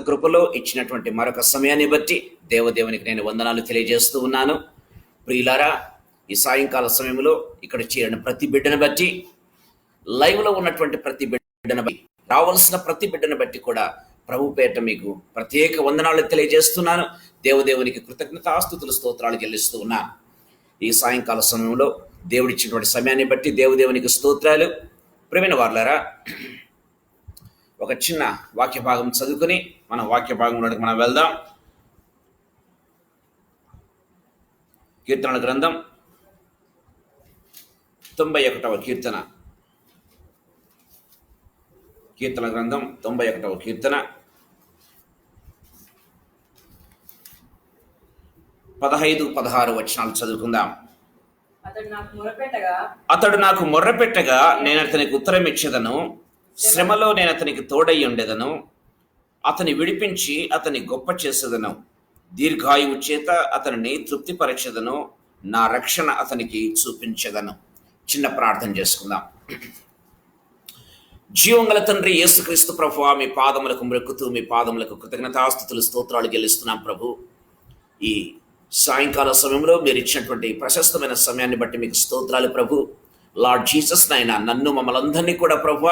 కృపలో ఇచ్చినటువంటి మరొక సమయాన్ని బట్టి దేవదేవునికి నేను వందనాలు తెలియజేస్తూ ఉన్నాను. ప్రియులారా, ఈ సాయంకాల సమయంలో ఇక్కడ చేరిన ప్రతి బిడ్డను బట్టి, లైవ్లో ఉన్నటువంటి ప్రతి బిడ్డను బట్టి, రావాల్సిన ప్రతి బిడ్డను బట్టి కూడా ప్రభు పేట మీకు ప్రత్యేక వందనాలు తెలియజేస్తున్నాను. దేవదేవునికి కృతజ్ఞతాస్తుతులు స్తోత్రాలు చెల్లిస్తూ ఉన్నాను. ఈ సాయంకాల సమయంలో దేవుడిచ్చినటువంటి సమయాన్ని బట్టి దేవదేవునికి స్తోత్రాలు. ప్రియమైన వారులారా, ఒక చిన్న వాక్య భాగం చదువుకుని మన వాక్య భాగంలోకి మనం వెళ్దాం. కీర్తనల గ్రంథం 91వ కీర్తన. కీర్తన గ్రంథం 91వ కీర్తన 15-16 వచనాలు చదువుకుందాం. అతడు నాకు మొర్రపెట్టగా నేను అతనికి ఉత్తరం ఇచ్చేదను. శ్రమలో నేను అతనికి తోడై ఉండేదను. అతని విడిపించి అతని గొప్ప చేసేదను. దీర్ఘాయువు చేత అతనిని తృప్తిపరచెదను. నా రక్షణ అతనికి చూపించెదను. చిన్న ప్రార్థన చేసుకుందాం. జీవంగల తండ్రి యేసుక్రీస్తు ప్రభువా, మీ పాదములకు మ్రొక్కుతూ మీ పాదములకు కృతజ్ఞతాస్తుతులు స్తోత్రాలు చెల్లిస్తున్నాం ప్రభు. ఈ సాయంకాల సమయంలో మీరు ఇచ్చినటువంటి ప్రశస్తమైన సమయాన్ని బట్టి మీకు స్తోత్రాలు ప్రభు. లార్డ్ జీసస్ నాయన, నన్ను మమ్మల్ందరినీ కూడా ప్రభు,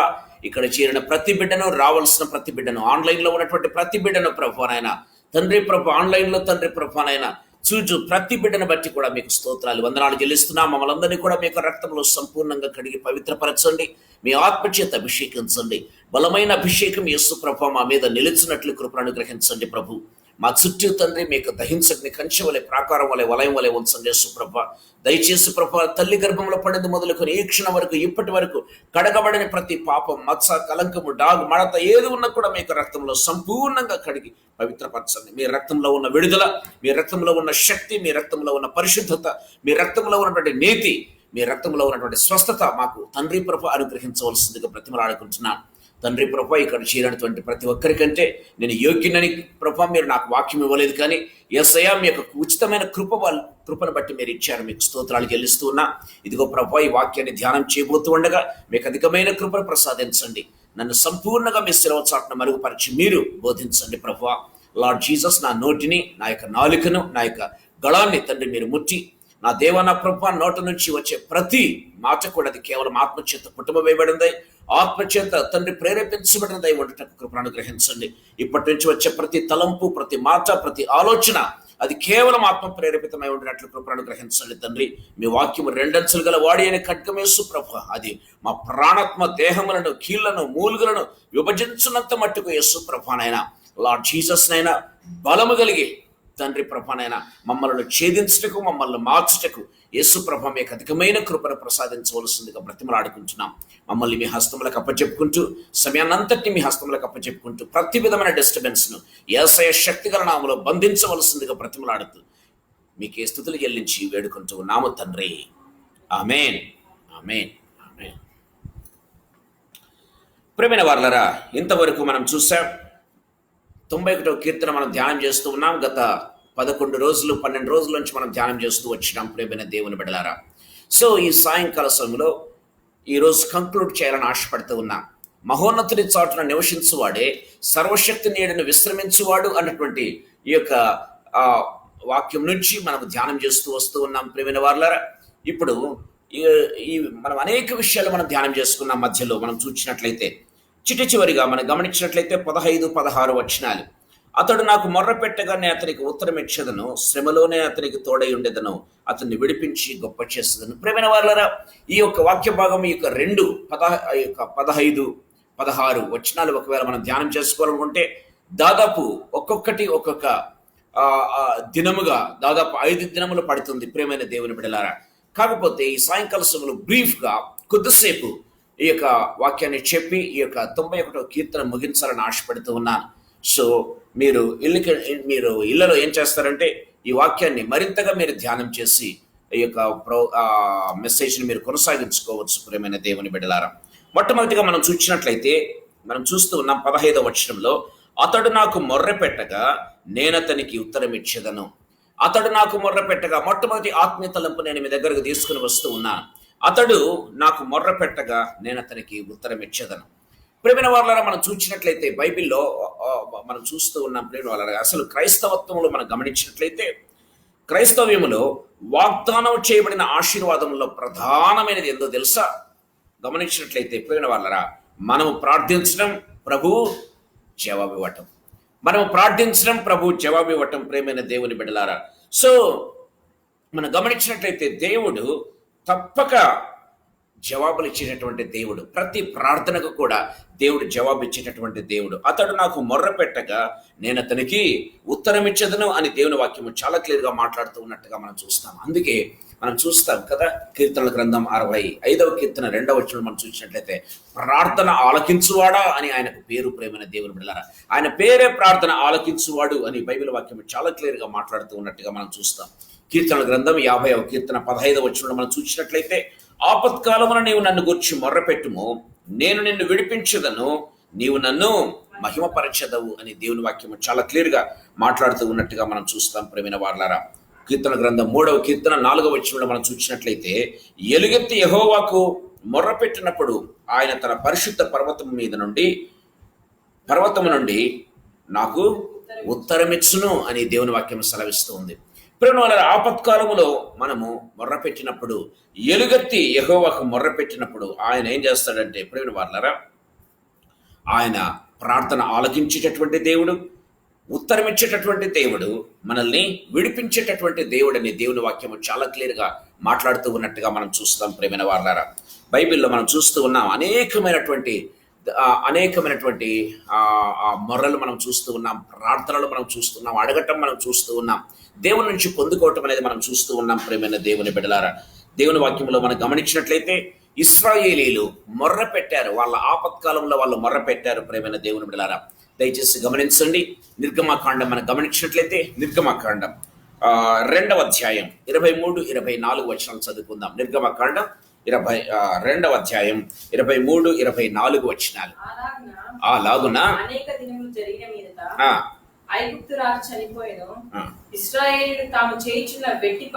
ఇక్కడ చేరిన ప్రతి బిడ్డను, రావాల్సిన ప్రతి బిడ్డను, ఆన్లైన్లో ఉన్నటువంటి ప్రతి బిడ్డను ప్రభు నాయన, తండ్రి ప్రభు, ఆన్లైన్లో తండ్రి ప్రభు నాయన చూచు ప్రతి బిడ్డను బట్టి కూడా మీకు స్తోత్రాలు వందనాలు చెల్లిస్తున్నాం. మమ్మల్ందరినీ కూడా మీ యొక్క రక్తంలో సంపూర్ణంగా కడిగి పవిత్రపరచండి. మీ ఆత్మచేత అభిషేకించండి. బలమైన అభిషేకం యేసు ప్రభు మా మీద నిలిచినట్లు కృపను అనుగ్రహించండి ప్రభు. మా చుట్టూ తండ్రి మీకు దహించని కంచె వలె, ప్రాకారం వలె, వలయం వలె ఉంచండి యేసు ప్రభ. దయచేసి ప్రభ, తల్లి గర్భంలో పడింది మొదలుకొని ఈ క్షణం వరకు, ఇప్పటి వరకు కడగబడిన ప్రతి పాపం, మత్స, కలంకము, డాగు, మడత ఏది ఉన్నా కూడా మీకు రక్తంలో సంపూర్ణంగా కడిగి పవిత్రపరచండి. మీ రక్తంలో ఉన్న విడుదల, మీ రక్తంలో ఉన్న శక్తి, మీ రక్తంలో ఉన్న పరిశుద్ధత, మీ రక్తంలో ఉన్నటువంటి నీతి, మీ రక్తంలో ఉన్నటువంటి స్వస్థత మాకు తండ్రి ప్రభ అనుగ్రహించవలసిందిగా బ్రతిమలాడుకుంటున్నాను. తండ్రి ప్రభ, ఇక్కడ చేరినటువంటి ప్రతి ఒక్కరికంటే నేను యోగ్యునని ప్రభ మీరు నాకు వాక్యం ఇవ్వలేదు, కానీ యేసయ్య మీ యొక్క ఉచితమైన కృపను బట్టి మీరు ఇచ్చారు. మీకు స్తోత్రాలు చెల్లిస్తూ ఉన్నా. ఇదిగో ప్రభ, ఈ వాక్యాన్ని ధ్యానం చేయబోతూ ఉండగా మీకు అధికమైన కృపను ప్రసాదించండి. నన్ను సంపూర్ణంగా మీ శిలువ చాటును మరుగుపరిచి మీరు బోధించండి ప్రభు. లార్డ్ జీసస్, నా నోటిని, నా యొక్క నాలుకను, నా యొక్క గళాన్ని తండ్రి మీరు ముట్టి, నా దేవ, నా ప్రభు, నోట నుంచి వచ్చే ప్రతి మాట కూడా అది కేవలం ఆత్మచేత పుట్టుమవేయబడింది, ఆత్మచేత తండ్రి ప్రేరేపించబడినదై ఉండటకు కృపను అనుగ్రహించండి. ఇప్పటి నుంచి వచ్చే ప్రతి తలంపు, ప్రతి మాట, ప్రతి ఆలోచన అది కేవలం ఆత్మ ప్రేరేపితమై ఉండినట్లు కృపను అనుగ్రహించండి తండ్రి. మీ వాక్యము రెండంచులు గల వాడి అని ఖడ్గమేసు ప్రభు, అది మా ప్రాణాత్మ దేహములను, కీళ్లను, మూలుగులను విభజించినంత మట్టుకు యేసు ప్రభానైనా, లార్డ్ జీసస్ నైనా బలము కలిగి తండ్రి ప్రభానైనా మమ్మల్ని ఛేదించుటకు, మమ్మల్ని మార్చుటకు యేసు ప్రభ మీకు అధికమైన కృపను ప్రసాదించవలసిందిగా బ్రతిమలాడుకుంటున్నాం. మమ్మల్ని మీ హస్తములకు అప్పచెప్పుకుంటూ, సమయాన్నంతటిని మీ హస్తములకు అప్పచెప్పుకుంటూ, ప్రతి విధమైన డిస్టర్బెన్స్ను యేసయ్య శక్తిగల నామములో బంధించవలసిందిగా బ్రతిమలాడుతూ మీకే స్తుతులు చెల్లించి వేడుకుంటూ ఉన్నాము తండ్రి. ఆమేన్, ఆమేన్, ఆమేన్. ప్రియమైన వారలారా, ఇంతవరకు మనం చూసాం 91వ కీర్తన మనం ధ్యానం చేస్తూ ఉన్నాం. గత 11 రోజులు 12 రోజుల నుంచి మనం ధ్యానం చేస్తూ వచ్చినాం ప్రియమైన దేవుని బిడ్డలారా. సో ఈ సాయంకాల సమయంలో ఈరోజు కంక్లూడ్ చేయాలని ఆశపడుతూ ఉన్నాం. మహోన్నతుడి చాటున నివసించువాడే సర్వశక్తి నీడను విశ్రమించువాడు అన్నటువంటి ఈ యొక్క వాక్యం నుంచి మనం ధ్యానం చేస్తూ వస్తూ ఉన్నాం ప్రియమైన వారలారా. ఇప్పుడు ఈ మనం అనేక విషయాలు మనం ధ్యానం చేసుకున్నాం. మధ్యలో మనం చూసినట్లయితే చివరిగా మనం గమనించినట్లయితే 15-16 వచనాలు. అతడు నాకు మొర్రపెట్టగా నేను అతనికి ఉత్తరం ఇచ్చేదను. శ్రమలోనే అతనికి తోడై ఉండేదను. అతన్ని విడిపించి గొప్ప చేసేదను. ప్రియమైన వారలారా, ఈ యొక్క వాక్య భాగం, ఈ యొక్క 15-16 వచనాలు ఒకవేళ మనం ధ్యానం చేసుకోవాలనుకుంటే దాదాపు ఒక్కొక్కటి ఒక్కొక్క దినముగా దాదాపు 5 దినములు పడుతుంది ప్రియమైన దేవుని బిడ్డలారా. కాకపోతే ఈ సాయంకాల సమయంలో బ్రీఫ్గా కొద్దిసేపు ఈ యొక్క వాక్యాన్ని చెప్పి ఈ యొక్క 91వ కీర్తన ముగించాలని ఆశపడుతూ ఉన్నాను. సో మీరు ఇళ్లలో ఏం చేస్తారంటే ఈ వాక్యాన్ని మరింతగా మీరు ధ్యానం చేసి ఈ యొక్క మెసేజ్ని మీరు కొనసాగించుకోవచ్చు ప్రియమైన దేవుని బిడ్డలారా. మొట్టమొదటిగా మనం చూసినట్లయితే మనం చూస్తూ ఉన్నాం 15వ వచనంలో, అతడు నాకు మొర్రపెట్టగా నేనతనికి ఉత్తరం ఇచ్చేదను. అతడు నాకు మొర్రపెట్టగా, మొట్టమొదటి ఆత్మీయ తలంపు నేను మీ దగ్గరకు తీసుకుని వస్తూ ఉన్నాను. అతడు నాకు మొర్రపెట్టగా నేను అతనికి ఉత్తరం ఇచ్చేదను. ప్రియమైన వాళ్ళారా, మనం చూసినట్లయితే బైబిల్లో మనం చూస్తూ ఉన్నాం. ప్రియమైన వాళ్ళారా, అసలు క్రైస్తవత్వంలో మనం గమనించినట్లయితే క్రైస్తవ్యములో వాగ్దానం చేయబడిన ఆశీర్వాదంలో ప్రధానమైనది ఏందో తెలుసా? గమనించినట్లయితే ప్రియమైన వాళ్ళారా, మనము ప్రార్థించడం, ప్రభు జవాబు ఇవ్వటం. మనము ప్రార్థించడం, ప్రభు జవాబు ఇవ్వటం. ప్రియమైన దేవుని బిడ్డలారా, సో మనం గమనించినట్లయితే దేవుడు తప్పక జవాబులు ఇచ్చేటటువంటి దేవుడు. ప్రతి ప్రార్థనకు కూడా దేవుడు జవాబు ఇచ్చేటటువంటి దేవుడు. అతడు నాకు మొర్ర పెట్టగా నేను అతనికి ఉత్తరం ఇచ్చేదను అని దేవుని వాక్యము చాలా క్లియర్గా మాట్లాడుతూ ఉన్నట్టుగా మనం చూస్తాం. అందుకే మనం చూస్తాం కదా, కీర్తనల గ్రంథం 65వ కీర్తన 2వ వచనం మనం చూసినట్లయితే ప్రార్థన ఆలకించువాడా అని ఆయనకు పేరు. ప్రేమైన దేవుని బిడ్డలారా, ఆయన పేరే ప్రార్థన ఆలకించువాడు అని బైబిల్ వాక్యం చాలా క్లియర్గా మాట్లాడుతూ ఉన్నట్టుగా మనం చూస్తాం. కీర్తనల గ్రంథం 50వ కీర్తన 15వ వచనం మనం చూసినట్లయితే ఆపత్కాలమున నీవు నన్ను గూర్చి మొర్రపెట్టుము, నేను నిన్ను విడిపించదను, నీవు నన్ను మహిమపరచదవు అని దేవుని వాక్యము చాలా క్లియర్గా మాట్లాడుతూ ఉన్నట్టుగా మనం చూస్తాం. ప్రేమైన వారలారా, కీర్తన గ్రంథం 3వ కీర్తన 4వ వచనంలో మనం చూసినట్లయితే ఎలుగెత్తి యెహోవాకు మొర్రపెట్టినప్పుడు ఆయన తన పరిశుద్ధ పర్వతము నుండి నాకు ఉత్తరమిచ్చును అని దేవుని వాక్యం సెలవిస్తూ ఉంది. ప్రియమైన ఆపత్కాలములో మనము మొర్రపెట్టినప్పుడు, ఎలుగెత్తి యెహోవాకు మొర్రపెట్టినప్పుడు ఆయన ఏం చేస్తాడంటే, ప్రియమైన వారలారా, ఆయన ప్రార్థన ఆలకించేటటువంటి దేవుడు, ఉత్తరమిచ్చేటటువంటి దేవుడు, మనల్ని విడిపించేటటువంటి దేవుడు అని దేవుని వాక్యము చాలా క్లియర్గా మాట్లాడుతూ ఉన్నట్టుగా మనం చూస్తాం. ప్రియమైన వారలారా, బైబిల్లో మనం చూస్తూ ఉన్నాం అనేకమైనటువంటి మొర్రలు మనం చూస్తూ ఉన్నాం, ప్రార్థనలు మనం చూస్తున్నాం, అడగటం మనం చూస్తూ ఉన్నాం, దేవుని నుంచి పొందుకోవటం అనేది మనం చూస్తూ ఉన్నాం. ప్రియమైన దేవుని బిడ్డలారా, దేవుని వాక్యంలో మనం గమనించినట్లయితే ఇశ్రాయేలీలు మొర్ర పెట్టారు, వాళ్ళ ఆపత్కాలంలో వాళ్ళు మొర్ర పెట్టారు. ప్రియమైన దేవుని బిడ్డలారా, దయచేసి గమనించండి. నిర్గమకాండం మనం గమనించినట్లయితే నిర్గమకాండం 2వ అధ్యాయం 23-24 వచనాలు చదువుకుందాం. నిర్గమకాండం 22వ అధ్యాయం 23-24 వచనాలు. అలాగున అనేక దినములు జరిగిన మీదట ఐగుప్తు రాజు చనిపోయెను. ఇశ్రాయేలీయులు తాము చేయుచున్న వెట్టి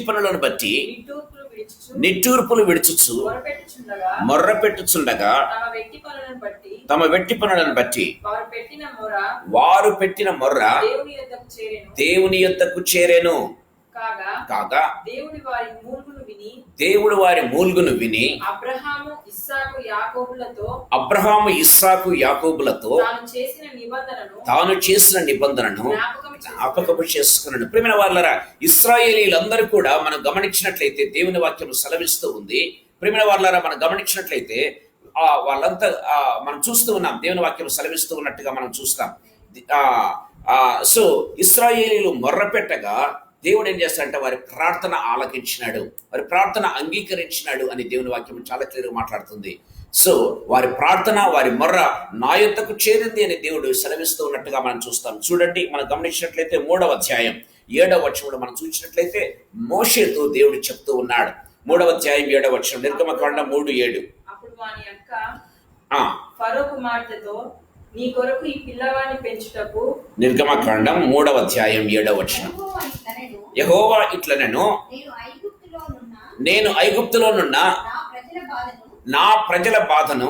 పనులను బట్టి నిట్టూర్పులు విడుచుచు మొర్రపెట్టుచుండగా తమ వెట్టి పనులను బట్టి వారు పెట్టిన మొర్ర దేవుని యొద్దకు చేరెను. కాగా దేవుడు వారి మూల్గును విని అబ్రహాము ఇస్సాకు యాకోబులతో తాను చేసిన నిబంధనను జ్ఞాపకము చేసుకున్నాడు. ప్రియమైన వారలారా, ఇశ్రాయేలీలందరూ కూడా మనం గమనించినట్లయితే దేవుని వాక్యం సెలవిస్తూ ఉంది. ప్రియమైన వారలారా, మనం గమనించినట్లయితే వాళ్ళంతా మనం చూస్తూ ఉన్నాం, దేవుని వాక్యం సెలవిస్తూ ఉన్నట్టుగా మనం చూస్తాం. సో ఇశ్రాయేలీలు మొర్రపెట్టగా దేవుడు ఏం చేస్తాడంటే వారి ప్రార్థన ఆలకించినాడు, వారి ప్రార్థన అంగీకరించినాడు అని దేవుని వాక్యం చాలా క్లియర్గా మాట్లాడుతుంది. సో వారి ప్రార్థన, వారి మొర్ర నా యొద్దకు చేరింది అని దేవుడు సెలవిస్తూ ఉన్నట్టుగా మనం చూస్తాం. చూడండి, మనం గమనించినట్లయితే 3వ అధ్యాయం 7వ వచనంలో మనం చూసినట్లయితే మోషేతో దేవుడు చెప్తూ ఉన్నాడు. 3వ అధ్యాయం 7వ వచనం, నిర్గమకాండం 3:7. అప్పుడు వాని అక్క ఫరో కుమార్తెతో నీ కొరకు ఈ పిల్లవాడిని పెంచుటకు, నిర్గమకాండం 3వ అధ్యాయం 7వ వచనం, యెహోవా ఇట్లనెను, నేను ఐగుప్తులోనున్న నా ప్రజల బాధను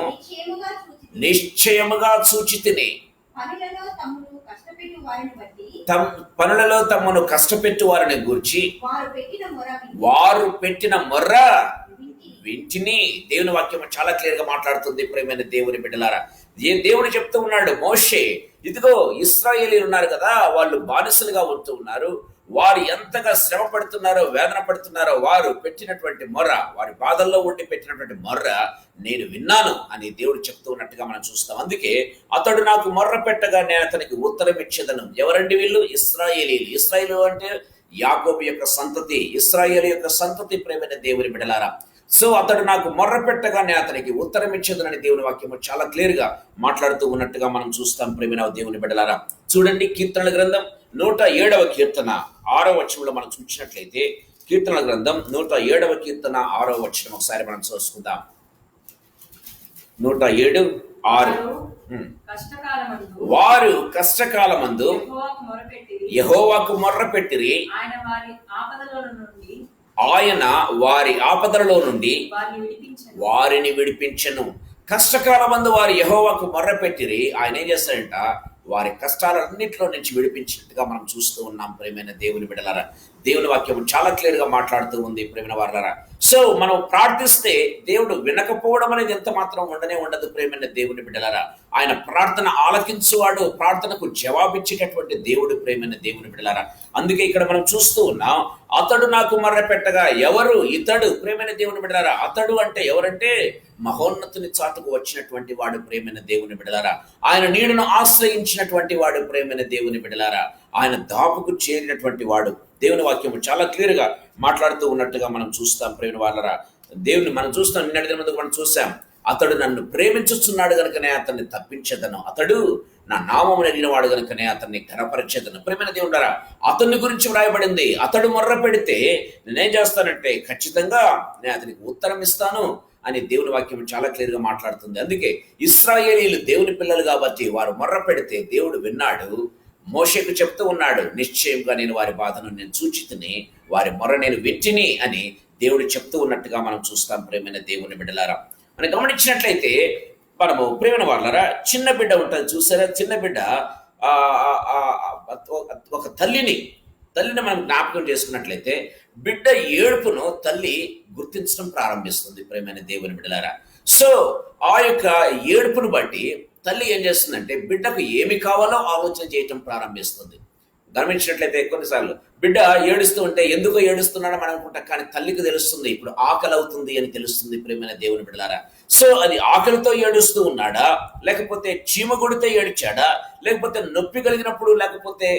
నిశ్చయముగా చూచితిని. పనులలో తమను కష్టపెట్టు వారిని గూర్చి వారు పెట్టిన మొర్ర వింటిని. దేవుని వాక్యం చాలా క్లియర్ గా మాట్లాడుతుంది. ప్రియమైన దేవుని బిడ్డలారా, దేవుడు చెప్తూ ఉన్నాడు, మోషే ఇదిగో ఇశ్రాయేలీలు ఉన్నారు కదా, వాళ్ళు బానిసలుగా ఉంటూ ఉన్నారు, వారు ఎంతగా శ్రమ పడుతున్నారో, వేదన పడుతున్నారో, వారు పెట్టినటువంటి మొర్ర, వారి బాధల్లో ఉండి పెట్టినటువంటి మొర్ర నేను విన్నాను అని దేవుడు చెప్తూ ఉన్నట్టుగా మనం చూస్తాం. అందుకే అతడు నాకు మొర్ర పెట్టగా నేను అతనికి ఉత్తరం ఇచ్చేదను. ఎవరండి వీళ్ళు? ఇశ్రాయేలీలు. ఇశ్రాయేలు అంటే యాకోబు యొక్క సంతతి, ఇశ్రాయేలు యొక్క సంతతి. ప్రియమైన దేవుని బిడ్డలారా, సో అతడు నాకు మొర్ర పెట్టగా నేను అతనికి ఉత్తరం ఇచ్చేదనని దేవుని వాక్యము చాలా క్లియర్ గా మాట్లాడుతూ ఉన్నట్టుగా మనం చూస్తాం. ప్రియమైన దేవుని బిడ్డలారా, చూడండి, కీర్తనల గ్రంథం 107వ కీర్తన 6వ వచనంలో మనం చూసినట్లయితే, కీర్తనల గ్రంథం 107వ కీర్తన 6వ వచనం ఒకసారి మనం చూసుకుందాం. 107:6. వారు కష్టకాలమందు యెహోవాకు మొర్ర పెట్టిరి, ఆయన వారి ఆపదలలో నుండి వారిని విడిపించెను. కష్టకాలమందు వారు యెహోవాకు మొర్రపెట్టిరి, ఆయన ఏం చేస్తాడంట, వారి కష్టాలన్నింటిలో నుంచి విడిపించినట్టుగా మనం చూస్తూ ఉన్నాం. ప్రేమైన దేవుని బిడ్డలారా, దేవుని వాక్యం చాలా క్లియర్ గా మాట్లాడుతూ ఉంది. ప్రేమైన వారలారా, సో మనం ప్రార్థిస్తే దేవుడు వినకపోవడం అనేది ఎంత మాత్రం ఉండనే ఉండదు. ప్రేమైన దేవుని బిడ్డలారా, ఆయన ప్రార్థన ఆలకించువాడు, ప్రార్థనకు జవాబిచ్చేటటువంటి దేవుడు. ప్రేమైన దేవుని బిడ్డలారా, అందుకే ఇక్కడ మనం చూస్తూ ఉన్నాం, అతడు నాకు మొర్రపెట్టగా. ఎవరు ఇతడు? ప్రేమైన దేవుని బిడ్డలారా, అతడు అంటే ఎవరంటే మహోన్నతుని చాటుకు వచ్చినటువంటి వాడు. ప్రేమైన దేవుని బిడ్డలారా, ఆయన నీడను ఆశ్రయించినటువంటి వాడు. ప్రేమైన దేవుని బిడ్డలారా, ఆయన దాపుకు చేరినటువంటి వాడు. దేవుని వాక్యము చాలా క్లియర్ గా మాట్లాడుతూ ఉన్నట్టుగా మనం చూస్తాం. ప్రేమైన వాళ్ళరా, దేవుని మనం చూస్తాం, నిన్నటి దినం మనం చూసాం, అతడు నన్ను ప్రేమించుచున్నాడు గనుకనే అతన్ని తప్పించేదను, అతడు నా నామమును ఎరిగిన వాడు గనుకనే అతన్ని ఘనపరిచేదను. ప్రేమైన దేవుడారా, అతన్ని గురించి వ్రాయబడింది. అతడు మొర్ర పెడితే నేనేం చేస్తానంటే ఖచ్చితంగా నేను అతనికి ఉత్తరం ఇస్తాను అని దేవుని వాక్యం చాలా క్లియర్ గా మాట్లాడుతుంది. అందుకే ఇశ్రాయేలీయులు దేవుని పిల్లలు కాబట్టి వారు మొర్ర పెడితే దేవుడు విన్నాడు. మోషేకు చెప్తూ ఉన్నాడు, నిశ్చయంగా నేను వారి బాధను నేను చూచితిని, వారి మొర్ర నేను వింటిని అని దేవుడు చెప్తూ ఉన్నట్టుగా మనం చూస్తాం. ప్రేమైన దేవుని బిడ్డలారా, మనం గమనించినట్లయితే మనము ప్రేమైన వాళ్ళారా, చిన్న బిడ్డ ఉంటుంది చూసారా, చిన్న బిడ్డ ఒక తల్లిని మనం జ్ఞాపకం చేసుకున్నట్లయితే బిడ్డ ఏడుపును తల్లి గుర్తించడం ప్రారంభిస్తుంది. ప్రేమైన దేవుని బిడ్డలారా, సో ఆ యొక్క ఏడుపును బట్టి తల్లి ఏం చేస్తుందంటే బిడ్డకు ఏమి కావాలో ఆలోచన చేయటం ప్రారంభిస్తుంది. గమనించినట్లయితే కొన్నిసార్లు బిడ్డ ఏడుస్తూ ఉంటే ఎందుకో ఏడుస్తున్నాడని మనం అనుకుంటాం, కానీ తల్లికి తెలుస్తుంది ఇప్పుడు ఆకలి అవుతుంది అని తెలుస్తుంది. ప్రేమైన దేవుని బిడ్డలారా, సో అది ఆకలితో ఏడుస్తూ ఉన్నాడా, లేకపోతే చీమగుడితో ఏడ్చాడా, లేకపోతే నొప్పి కలిగినప్పుడు, లేకపోతే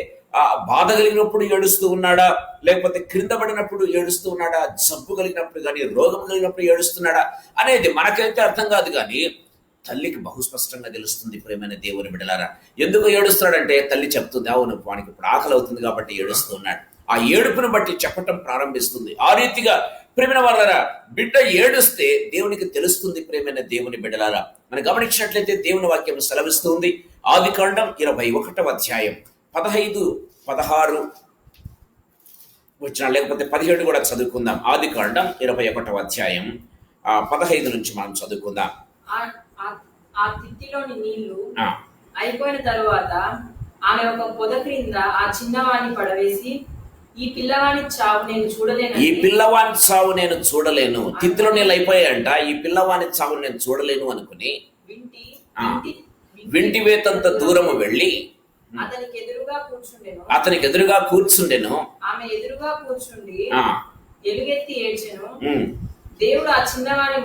బాధ కలిగినప్పుడు ఏడుస్తూ ఉన్నాడా, లేకపోతే క్రింద పడినప్పుడు ఏడుస్తూ ఉన్నాడా, జబ్బు కలిగినప్పుడు కానీ రోగం కలిగినప్పుడు ఏడుస్తున్నాడా అనేది మనకైతే అర్థం కాదు, కానీ తల్లికి బహుస్పష్టంగా తెలుస్తుంది. ప్రేమైన దేవుని బిడ్డలారా, ఎందుకు ఏడుస్తున్నాడంటే తల్లి చెప్తుంది, అవును వానికి ఇప్పుడు ఆకలి అవుతుంది కాబట్టి ఏడుస్తున్నాడు. ఆ ఏడుపును బట్టి చెప్పటం ప్రారంభిస్తుంది. ఆ రీతిగా ప్రేమైన వాళ్ళారా, బిడ్డ ఏడుస్తే దేవునికి తెలుస్తుంది. ప్రేమైన దేవుని బిడ్డలారా, మనం గమనించినట్లయితే దేవుని వాక్యం సెలవిస్తుంది. ఆదికాండం 21వ అధ్యాయం 15, 16 వచ్చిన, లేకపోతే 17 కూడా చదువుకుందాం. ఆదికాండం 21వ అధ్యాయం 15 నుంచి మనం చదువుకుందాం. ఆ తిత్తిలోని నీళ్లు అయిపోయిన తరువాత ఆమె ఒక పొద క్రింద ఆ చిన్నవాణ్ణి పడవేసి, ఈ పిల్లవాని చావు నేను చూడలేను, తిత్తిలో నీళ్ళు అయిపోయాయంట, ఈ పిల్లవాని చావు నేను చూడలేను అనుకుని వింటి వేతంత దూరము వెళ్ళి అతనికి ఎదురుగా కూర్చుండెను. ఆమె ఎదురుగా కూర్చుండి ఎలుగెత్తి ఏడ్చెను. దేవుడు ఆ చిన్నవాని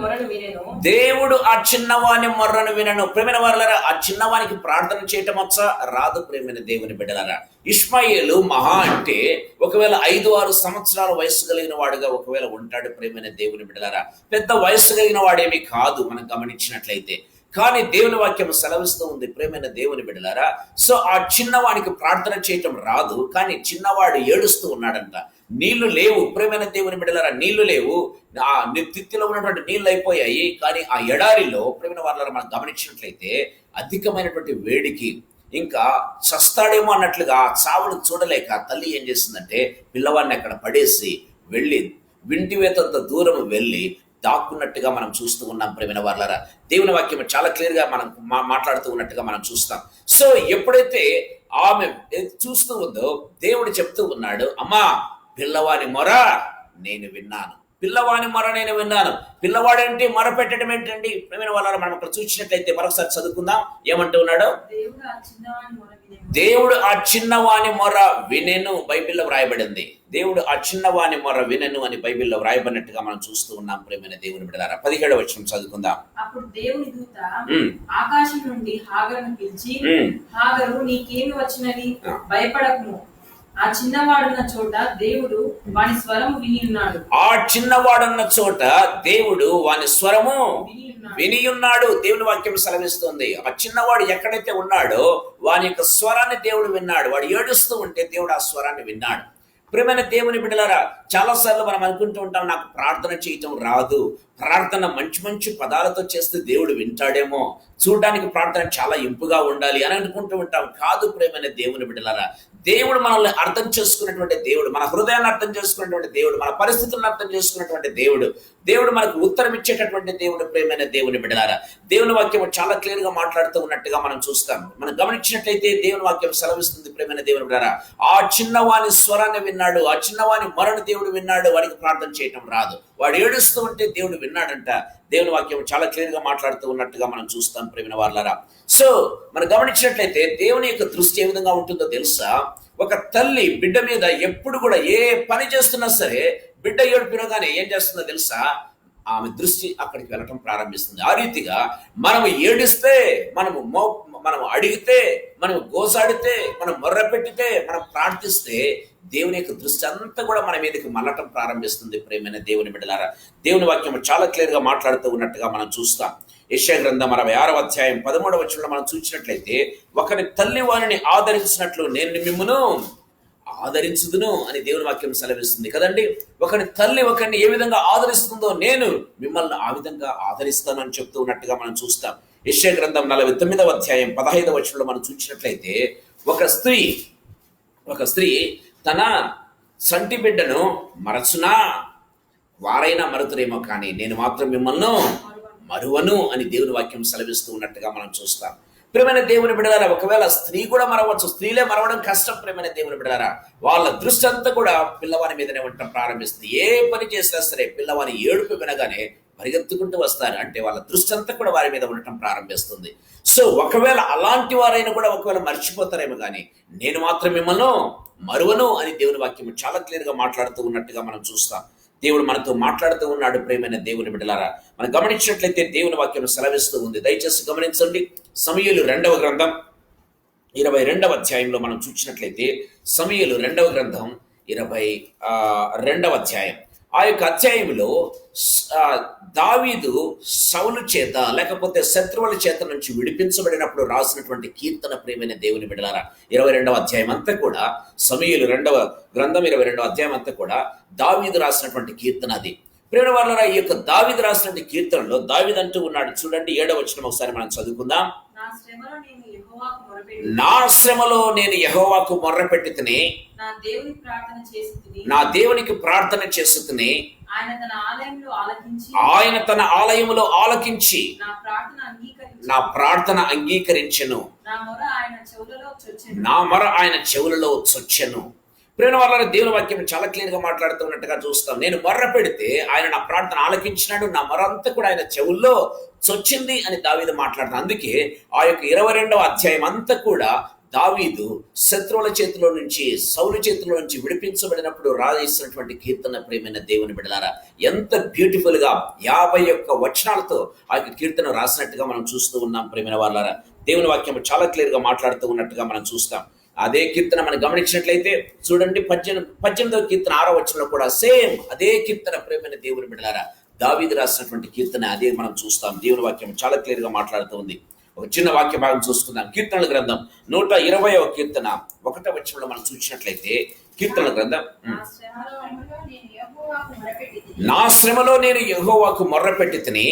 మొర్రను వినను. ప్రేమైన వారలారా, ఆ చిన్నవానికి ప్రార్థన చేయటం వచ్చా? రాదు. ప్రేమైన దేవుని బిడ్డలారా, ఇష్మాయేలు మహా అంటే ఒకవేళ 5-6 సంవత్సరాల వయస్సు కలిగిన వాడుగా ఒకవేళ ఉంటాడు. ప్రేమైన దేవుని బిడ్డలారా, పెద్ద వయస్సు కలిగిన వాడేమీ కాదు మనం గమనించినట్లయితే. కానీ దేవుని వాక్యం సెలవిస్తూ ఉంది. ప్రేమైన దేవుని బిడ్డలారా, సో ఆ చిన్నవాడికి ప్రార్థన చేయటం రాదు, కానీ చిన్నవాడు ఏడుస్తూ ఉన్నాడంట. నీళ్లు లేవు. ప్రేమైన దేవుని బిడ్డలారా, నీళ్లు లేవు. ఆ తిత్తిలో ఉన్నటువంటి నీళ్లు అయిపోయాయి. కానీ ఆ ఎడారిలో ప్రేమైన వాళ్ళ మనం గమనించినట్లయితే అధికమైనటువంటి వేడికి ఇంకా చస్తాడేమో అన్నట్లుగా ఆ చావును చూడలేక తల్లి ఏం చేసిందంటే పిల్లవాడిని అక్కడ పడేసి వెళ్ళి వింటివేతంత దూరం వెళ్ళి దాక్కున్నట్టుగా మనం చూస్తూ ఉన్నాం. ప్రేమైన వాళ్ళారా, దేవుని వాక్యం చాలా క్లియర్ గా మనం మాట్లాడుతూ ఉన్నట్టుగా మనం చూస్తాం. సో ఎప్పుడైతే ఆమె చూస్తూ ఉందో దేవుడు చెప్తూ ఉన్నాడు, అమ్మా పిల్లవాని మొర నేను విన్నాను, పిల్లవాని మొర నేను విన్నాను. పిల్లవాడంటే మొర పెట్టడం ఏంటండి? ప్రేమైన వాళ్ళ మనం అక్కడ చూసినట్లయితే మరొకసారి చదువుకుందాం. ఏమంటూ ఉన్నాడు? దేవుడు ఆ చిన్నవాని మొర వినెను. బైబిల్లో వ్రాయబడింది. దేవుడు ఆ చిన్నవాని మొర వినెను అని బైబిల్లో వ్రాయబడినట్టుగా మనం చూస్తూ ఉన్నాం. ప్రేమైన దేవుని బిడ్డలారా, 17వ వచనం చదువుకుందాం. అప్పుడు దేవుని దూత ఆకాశం నుండి హాగరును పిలిచి, హాగరు నీకేమి వచ్చినది, భయపడకుము, ఆ చిన్నవాడున్న చోట దేవుడు వాని స్వరము విని ఉన్నాడు. ఆ చిన్నవాడున్న చోట దేవుడు వాని స్వరము విని ఉన్నాడు. దేవుని వాక్యం సెలవిస్తుంది. ఆ చిన్నవాడు ఎక్కడైతే ఉన్నాడో వాని యొక్క స్వరాన్ని దేవుడు విన్నాడు. వాడు ఏడుస్తూ ఉంటే దేవుడు ఆ స్వరాన్ని విన్నాడు. ప్రియమైన దేవుని బిడ్డలారా, చాలాసార్లు మనం అనుకుంటూ ఉంటాం, నాకు ప్రార్థన చేయటం రాదు, ప్రార్థన మంచి మంచి పదాలతో చేస్తే దేవుడు వింటాడేమో, చూడడానికి ప్రార్థన చాలా ఇంపుగా ఉండాలి అని అనుకుంటూ ఉంటాం. కాదు ప్రేమైన దేవుని బిడ్డలారా, దేవుడు మనల్ని అర్థం చేసుకున్నటువంటి దేవుడు, మన హృదయాన్ని అర్థం చేసుకున్నటువంటి దేవుడు, మన పరిస్థితులను అర్థం చేసుకున్నటువంటి దేవుడు, దేవుడు మనకు ఉత్తరం ఇచ్చేటటువంటి దేవుడు. ప్రేమైన దేవుని బిడ్డలారా, దేవుని వాక్యం చాలా క్లియర్ గా మాట్లాడుతూ ఉన్నట్టుగా మనం చూస్తాం. మనం గమనించినట్లయితే దేవుని వాక్యం సెలవిస్తుంది. ప్రేమైన దేవుని బిడ్డలారా, ఆ చిన్నవాని స్వరాన్ని విన్నాడు, ఆ చిన్నవాని మొరను దేవుడు విన్నాడు. వాడికి ప్రార్థన చేయటం రాదు, వాడు ఏడుస్తూ ఉంటే దేవుడు విన్నాడంట. దేవుని వాక్యం చాలా క్లియర్ గా మాట్లాడుతూ ఉన్నట్టుగా మనం చూస్తాం. ప్రేమైన వాళ్ళారా, సో మనం గమనించినట్లయితే దేవుని యొక్క దృష్టి ఏ విధంగా ఉంటుందో తెలుసా? ఒక తల్లి బిడ్డ మీద ఎప్పుడు కూడా ఏ పని చేస్తున్నా సరే, బిడ్డ ఏడుపినగానే ఏం చేస్తుందో తెలుసా? ఆమె దృష్టి అక్కడికి వెళ్ళటం ప్రారంభిస్తుంది. ఆ రీతిగా మనము ఏడిస్తే, మనం అడిగితే, మనం గోసాడితే, మనం మొర్ర పెట్టితే, మనం ప్రార్థిస్తే దేవుని యొక్క దృష్టి అంతా కూడా మన మీదకి మళ్ళటం ప్రారంభిస్తుంది. ప్రేమైన దేవుని బిడ్డలారా, దేవుని వాక్యం చాలా క్లియర్ గా మాట్లాడుతూ ఉన్నట్టుగా మనం చూస్తాం. యెషయా గ్రంథం 66వ అధ్యాయం 13వ వచనంలో మనం చూసినట్లయితే, ఒకరి తల్లి వారిని ఆదరించినట్లు నేను మిమ్మును ఆదరించుదును అని దేవుని వాక్యం సెలవిస్తుంది కదండి. ఒకరి తల్లి ఒకరిని ఏ విధంగా ఆదరిస్తుందో నేను మిమ్మల్ని ఆ విధంగా ఆదరిస్తాను అని చెప్తూ ఉన్నట్టుగా మనం చూస్తాం. యెషయా గ్రంథం 49వ అధ్యాయం 15వ వచనంలో మనం చూసినట్లయితే, ఒక స్త్రీ తన సంటి బిడ్డను మరచునా, వారైనా మరుతురేమో కానీ నేను మాత్రం మిమ్మల్ని మరువను అని దేవుని వాక్యం సెలవిస్తూ ఉన్నట్టుగా మనం చూస్తాం. ప్రియమైన దేవుని బిడ్డలారా, ఒకవేళ స్త్రీ కూడా మరవచ్చు, స్త్రీలే మరవడం కష్టం. ప్రియమైన దేవుని బిడ్డలారా, వాళ్ళ దృష్టి అంతా కూడా పిల్లవాని మీదనే ఉండటం ప్రారంభిస్తుంది. ఏ పని చేసినా సరే పిల్లవాని ఏడుపు వినగానే పరిగెత్తుకుంటూ వస్తారు. అంటే వాళ్ళ దృష్టి అంతా కూడా వారి మీద ఉండటం ప్రారంభిస్తుంది. సో ఒకవేళ అలాంటి వారైనా కూడా ఒకవేళ మర్చిపోతారేమో కానీ నేను మాత్రం మిమ్మల్ని మరువను అని దేవుని వాక్యం చాలా క్లియర్ గా మాట్లాడుతూ ఉన్నట్టుగా మనం చూస్తాం. దేవుడు మనతో మాట్లాడుతూ ఉన్నాడు. ప్రేమైన దేవుని బిడ్డలారా, మనం గమనించినట్లయితే దేవుని వాక్యం సెలవిస్తూ ఉంది. దయచేసి గమనించండి. సమూయేలు 2వ గ్రంథం 22వ అధ్యాయంలో మనం చూసినట్లయితే, సమూయేలు 2వ గ్రంథం 22వ అధ్యాయం, ఆ యొక్క అధ్యాయంలో దావీదు సౌలు చేత లేకపోతే శత్రువుల చేత నుంచి విడిపించబడినప్పుడు రాసినటువంటి కీర్తన. ప్రేమైన దేవుని బిడ్డలారా, 22వ అధ్యాయం అంతా కూడా, సమూయేలు 2వ గ్రంథం 22వ అధ్యాయం అంతా కూడా దావీదు రాసినటువంటి కీర్తన అది. ప్రేమైన వాళ్ళారా, ఈ యొక్క దావీదు రాసినటువంటి కీర్తనలో దావీదు అంటూ ఉన్నాడు. చూడండి 7వ వచనం ఒకసారి మనం చదువుకుందాం. నా శ్రమలో నేను యెహోవాకు మొర్రపెట్టి తిని, నా దేవునికి ప్రార్థన చేస్తుని, ఆయన తన ఆలయములో ఆలకించి నా ప్రార్థన అంగీకరించెను, నా మొర ఆయన చెవులలో చొచ్చెను. ప్రేమ వాళ్ళ దేవుని వాక్యం చాలా క్లియర్ గా మాట్లాడుతూ ఉన్నట్టుగా చూస్తాం. నేను మొర్ర పెడితే ఆయన నా ప్రార్థన ఆలకించినాడు, నా మొర అంతా కూడా ఆయన చెవుల్లో చొచ్చింది అని దావీదు మాట్లాడుతున్నాడు. అందుకే ఆ యొక్క 22వ అధ్యాయం అంతా కూడా దావీదు శత్రువుల చేతిలో నుంచి, సౌలు చేతిలో నుంచి విడిపించబడినప్పుడు రాసినటువంటి కీర్తన. ప్రేమైన దేవుని బిడ్డలారా, ఎంత బ్యూటిఫుల్ గా 51 వచనాలతో ఆ యొక్క కీర్తన రాసినట్టుగా మనం చూస్తూ ఉన్నాం. ప్రేమైన వాళ్ళారా, దేవుని వాక్యం చాలా క్లియర్ గా మాట్లాడుతూ ఉన్నట్టుగా మనం చూస్తాం. అదే కీర్తన మనం గమనించినట్లయితే చూడండి 18వ కీర్తన 6వ వచనంలో కూడా సేమ్ అదే కీర్తన. ప్రేమైన దేవుని బిడ్డలారా, దావీదు రాసినటువంటి కీర్తన అదే మనం చూస్తాం. దేవుని వాక్యం చాలా క్లియర్ గా మాట్లాడుతూ ఉంది. ఒక చిన్న వాక్య భాగం చూసుకుందాం. కీర్తనల గ్రంథం 120వ కీర్తన 1వ వచనంలో మనం చూసినట్లయితే, కీర్తనల గ్రంథం, నా శ్రమలో నేను యెహోవాకు మొర్రపెట్టి తిని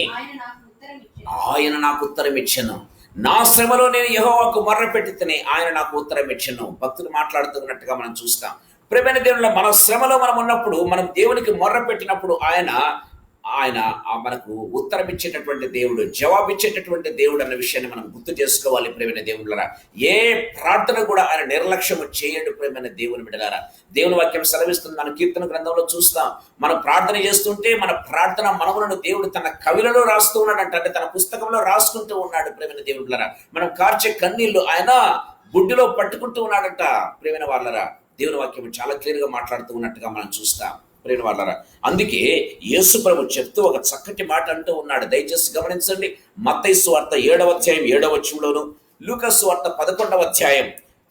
ఆయన నాకు ఉత్తరం ఇచ్చెను. నా శ్రమలో నేను యెహోవాకు మొర్రపెట్టి తిని ఆయన నాకు ఉత్తరం ఇచ్చెను. భక్తులు మాట్లాడుతున్నట్టుగా మనం చూస్తాం. ప్రియమైన దేవునిలో మన శ్రమలో మనం ఉన్నప్పుడు, మనం దేవునికి మొర్ర పెట్టినప్పుడు ఆయన మనకు ఉత్తరం ఇచ్చేటటువంటి దేవుడు, జవాబిచ్చేటటువంటి దేవుడు అన్న విషయాన్ని మనం గుర్తు చేసుకోవాలి. ప్రియమైన దేవునులారా, ఏ ప్రార్థన కూడా ఆయన నిర్లక్ష్యం చేయడు. ప్రియమైన దేవుని బిడ్డలారా, దేవుని వాక్యం సెలవిస్తుంది. మన కీర్తన గ్రంథంలో చూస్తాం, మనం ప్రార్థన చేస్తుంటే మన ప్రార్థన మనములను దేవుడు తన కవిలలో రాస్తూ ఉన్నాడంట, అంటే తన పుస్తకంలో రాసుకుంటూ ఉన్నాడు. ప్రియమైన దేవుని బిడ్డలారా, మనం కార్చే కన్నీళ్లు ఆయన బుడ్డిలో పట్టుకుంటూ ఉన్నాడంట. ప్రియమైన వాళ్ళరా, దేవుని వాక్యం చాలా క్లియర్ గా మాట్లాడుతూ ఉన్నట్టుగా మనం చూస్తాం. ప్రియమైన వాళ్ళరా, అందుకే యేసు ప్రభు చెప్తూ ఒక చక్కటి మాట అంటూ ఉన్నాడు. దయచేసి గమనించండి. మత్తయి సువార్త 7వ అధ్యాయం 7వ వచనంలోను, లూకా సువార్త 11వ అధ్యాయం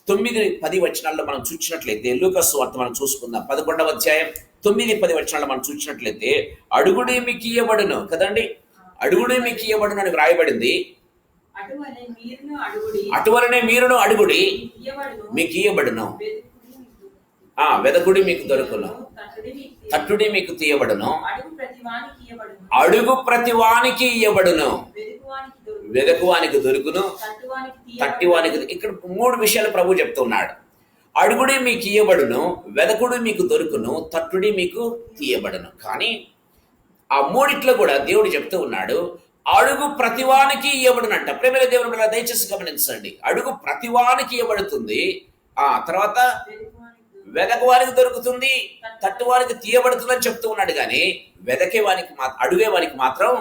9-10 వచనాల్లో మనం చూసినట్లయితే, లూకా సువార్త మనం చూసుకుందాం 11వ అధ్యాయం 9-10 వచనాల్లో మనం చూసినట్లయితే, అడుగుడే మీకు ఇయ్యబడును కదండి, అడుగుడే మీకు ఇయ్యబడును అని వ్రాయబడింది. అటువలనే మీరును అడుగుడి మీకు ఇయ్యబడును, వెదకుడి మీకు దొరుకును, తట్టుడి మీకు తీయబడును, అడుగు ప్రతి వానికి ఇయ్యబడును, వెదకువానికి దొరుకును, తట్టివానికి. ఇక్కడ 3 విషయాలు ప్రభు చెప్తున్నాడు. అడుగుడి మీకు ఇయ్యబడును, వెదకుడు మీకు దొరుకును, తట్టుడి మీకు తీయబడును. కానీ ఆ 3 కూడా దేవుడు చెప్తూ ఉన్నాడు, అడుగు ప్రతివానికి ఇవ్వబడునంట. ప్రేమల దేవుని బిడ్డలారా, దయచేసి గమనించండి. అడుగు ప్రతివానికి ఇవ్వబడుతుంది, ఆ తర్వాత వెదకు వారికి దొరుకుతుంది, తట్టు వారికి తీయబడుతుంది అని చెప్తూ ఉన్నాడు. కానీ వెదకే వానికి అడుగే వారికి మాత్రం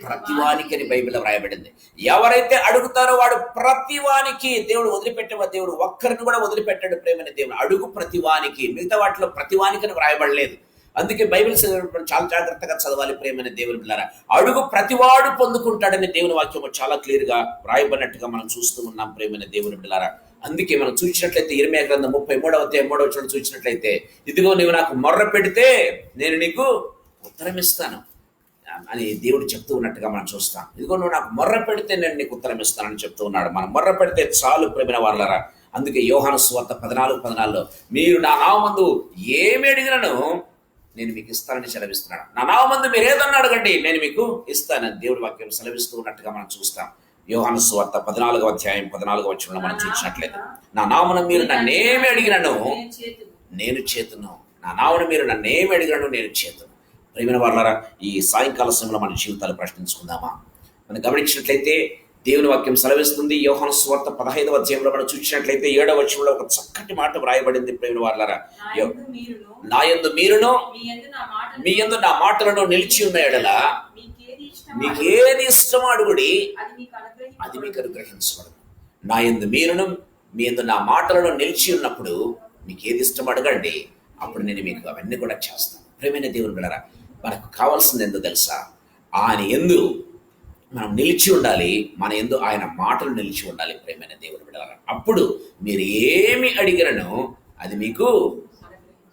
ప్రతివానికి అని బైబిల్లో వ్రాయబడింది. ఎవరైతే అడుగుతారో వాడు ప్రతివానికి. దేవుడు వదిలిపెట్టే దేవుడు ఒక్కరిని కూడా వదిలిపెట్టాడు. ప్రేమని దేవుడు అడుగు ప్రతివానికి. మిగతా వాటిలో ప్రతివానికి అని వ్రాయబడలేదు. అందుకే బైబిల్ చాలా జాగ్రత్తగా చదవాలి. ప్రేమని దేవుని బిడ్డలారా, అడుగు ప్రతివాడు పొందుకుంటాడని దేవుని వాక్యం చాలా క్లియర్ గా వ్రాయబడినట్టుగా మనం చూస్తూ ఉన్నాం. ప్రేమని దేవుని బిడ్డలారా, అందుకే మనం చూసినట్లయితే ఇర్మీయా గ్రంథం 33 చూసినట్లయితే, ఇదిగో నీవు నాకు మొర్ర పెడితే నేను నీకు ఉత్తరం ఇస్తాను అని దేవుడు చెప్తూ ఉన్నట్టుగా మనం చూస్తాం. ఇదిగో నువ్వు నాకు మొర్ర పెడితే నేను నీకు ఉత్తరం ఇస్తానని చెప్తూ ఉన్నాడు. మనం మొర్ర పెడితే చాలు ప్రేమైన వాళ్ళరా. అందుకే యోహాను సువార్త 14:14 మీరు నా నామమందు ఏమి అడిగినను నేను మీకు ఇస్తానని సెలవిస్తున్నాడు. నా నామమందు మీరు ఏదన్నా అడగండి నేను మీకు ఇస్తానని దేవుడి వాక్యం సెలవిస్తూ ఉన్నట్టుగా మనం చూస్తాం. యోహాను సువార్త 14:14 మనం చూసినట్లయితే, నా నామను మీరు నన్నేమి అడిగినను నేను చేతును. నా నామను మీరు నన్నేమి అడిగినను నేను చేతును. ప్రియమైన వాళ్ళారా, ఈ సాయంకాల సమయంలో మన జీవితాలు ప్రశ్నించుకుందామా? మనం గమనించినట్లయితే దేవుని వాక్యం సెలవిస్తుంది. యోహాను సువార్త 15 మనం చూసినట్లయితే 7వ ఒక చక్కటి మాట వ్రాయబడింది. ప్రియమైన వాళ్ళారా, నా యందు మీరును మీ యందు నా మాటలను నిలిచి ఉన్న ఎడల మీకేది ఇష్టమో అడుగుడి, అది మీకు అనుగ్రహించబడదు. నా యందు మీరును మీ యందు నా మాటలను నిలిచి ఉన్నప్పుడు మీకు ఏది ఇష్టం అడగండి, అప్పుడు నేను మీకు అవన్నీ కూడా చేస్తాను. ప్రియమైన దేవుని బిడ్డలారా, మనకు కావాల్సింది ఏందో తెలుసా? ఆయన యందు మనం నిలిచి ఉండాలి, మన యందు ఆయన మాటలు నిలిచి ఉండాలి. ప్రియమైన దేవుని బిడ్డలారా, అప్పుడు మీరు ఏమి అడిగినను అది మీకు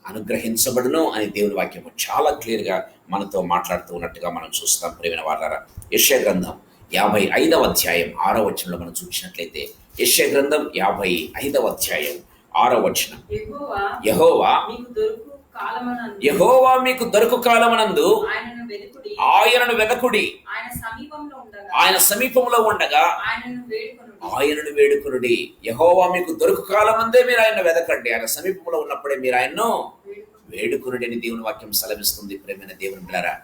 అనుగ్రహించబడును అని దేవుని వాక్యము చాలా క్లియర్గా మనతో మాట్లాడుతూ ఉన్నట్టుగా మనం చూస్తాం. ప్రియమైన వాళ్ళారా, యెషయా గ్రంథం 55:6 మనం చూసినట్లయితే, యెషయా గ్రంథం 55:6 యెహోవా మీకు దొరుకు కాలమునందు ఆయనను వెదకుడి, ఆయన సమీపంలో ఉండగా ఆయనను వేడుకొనుడి. యెహోవా మీకు దొరుకు కాలమందే మీరు ఆయన వెదకండి, ఆయన సమీపంలో ఉన్నప్పుడే మీరు ఆయన్ను వేడుకొనుడి అని దేవుని వాక్యం సెలవిస్తుంది. ప్రేమైన దేవుని బిడ్డలారా,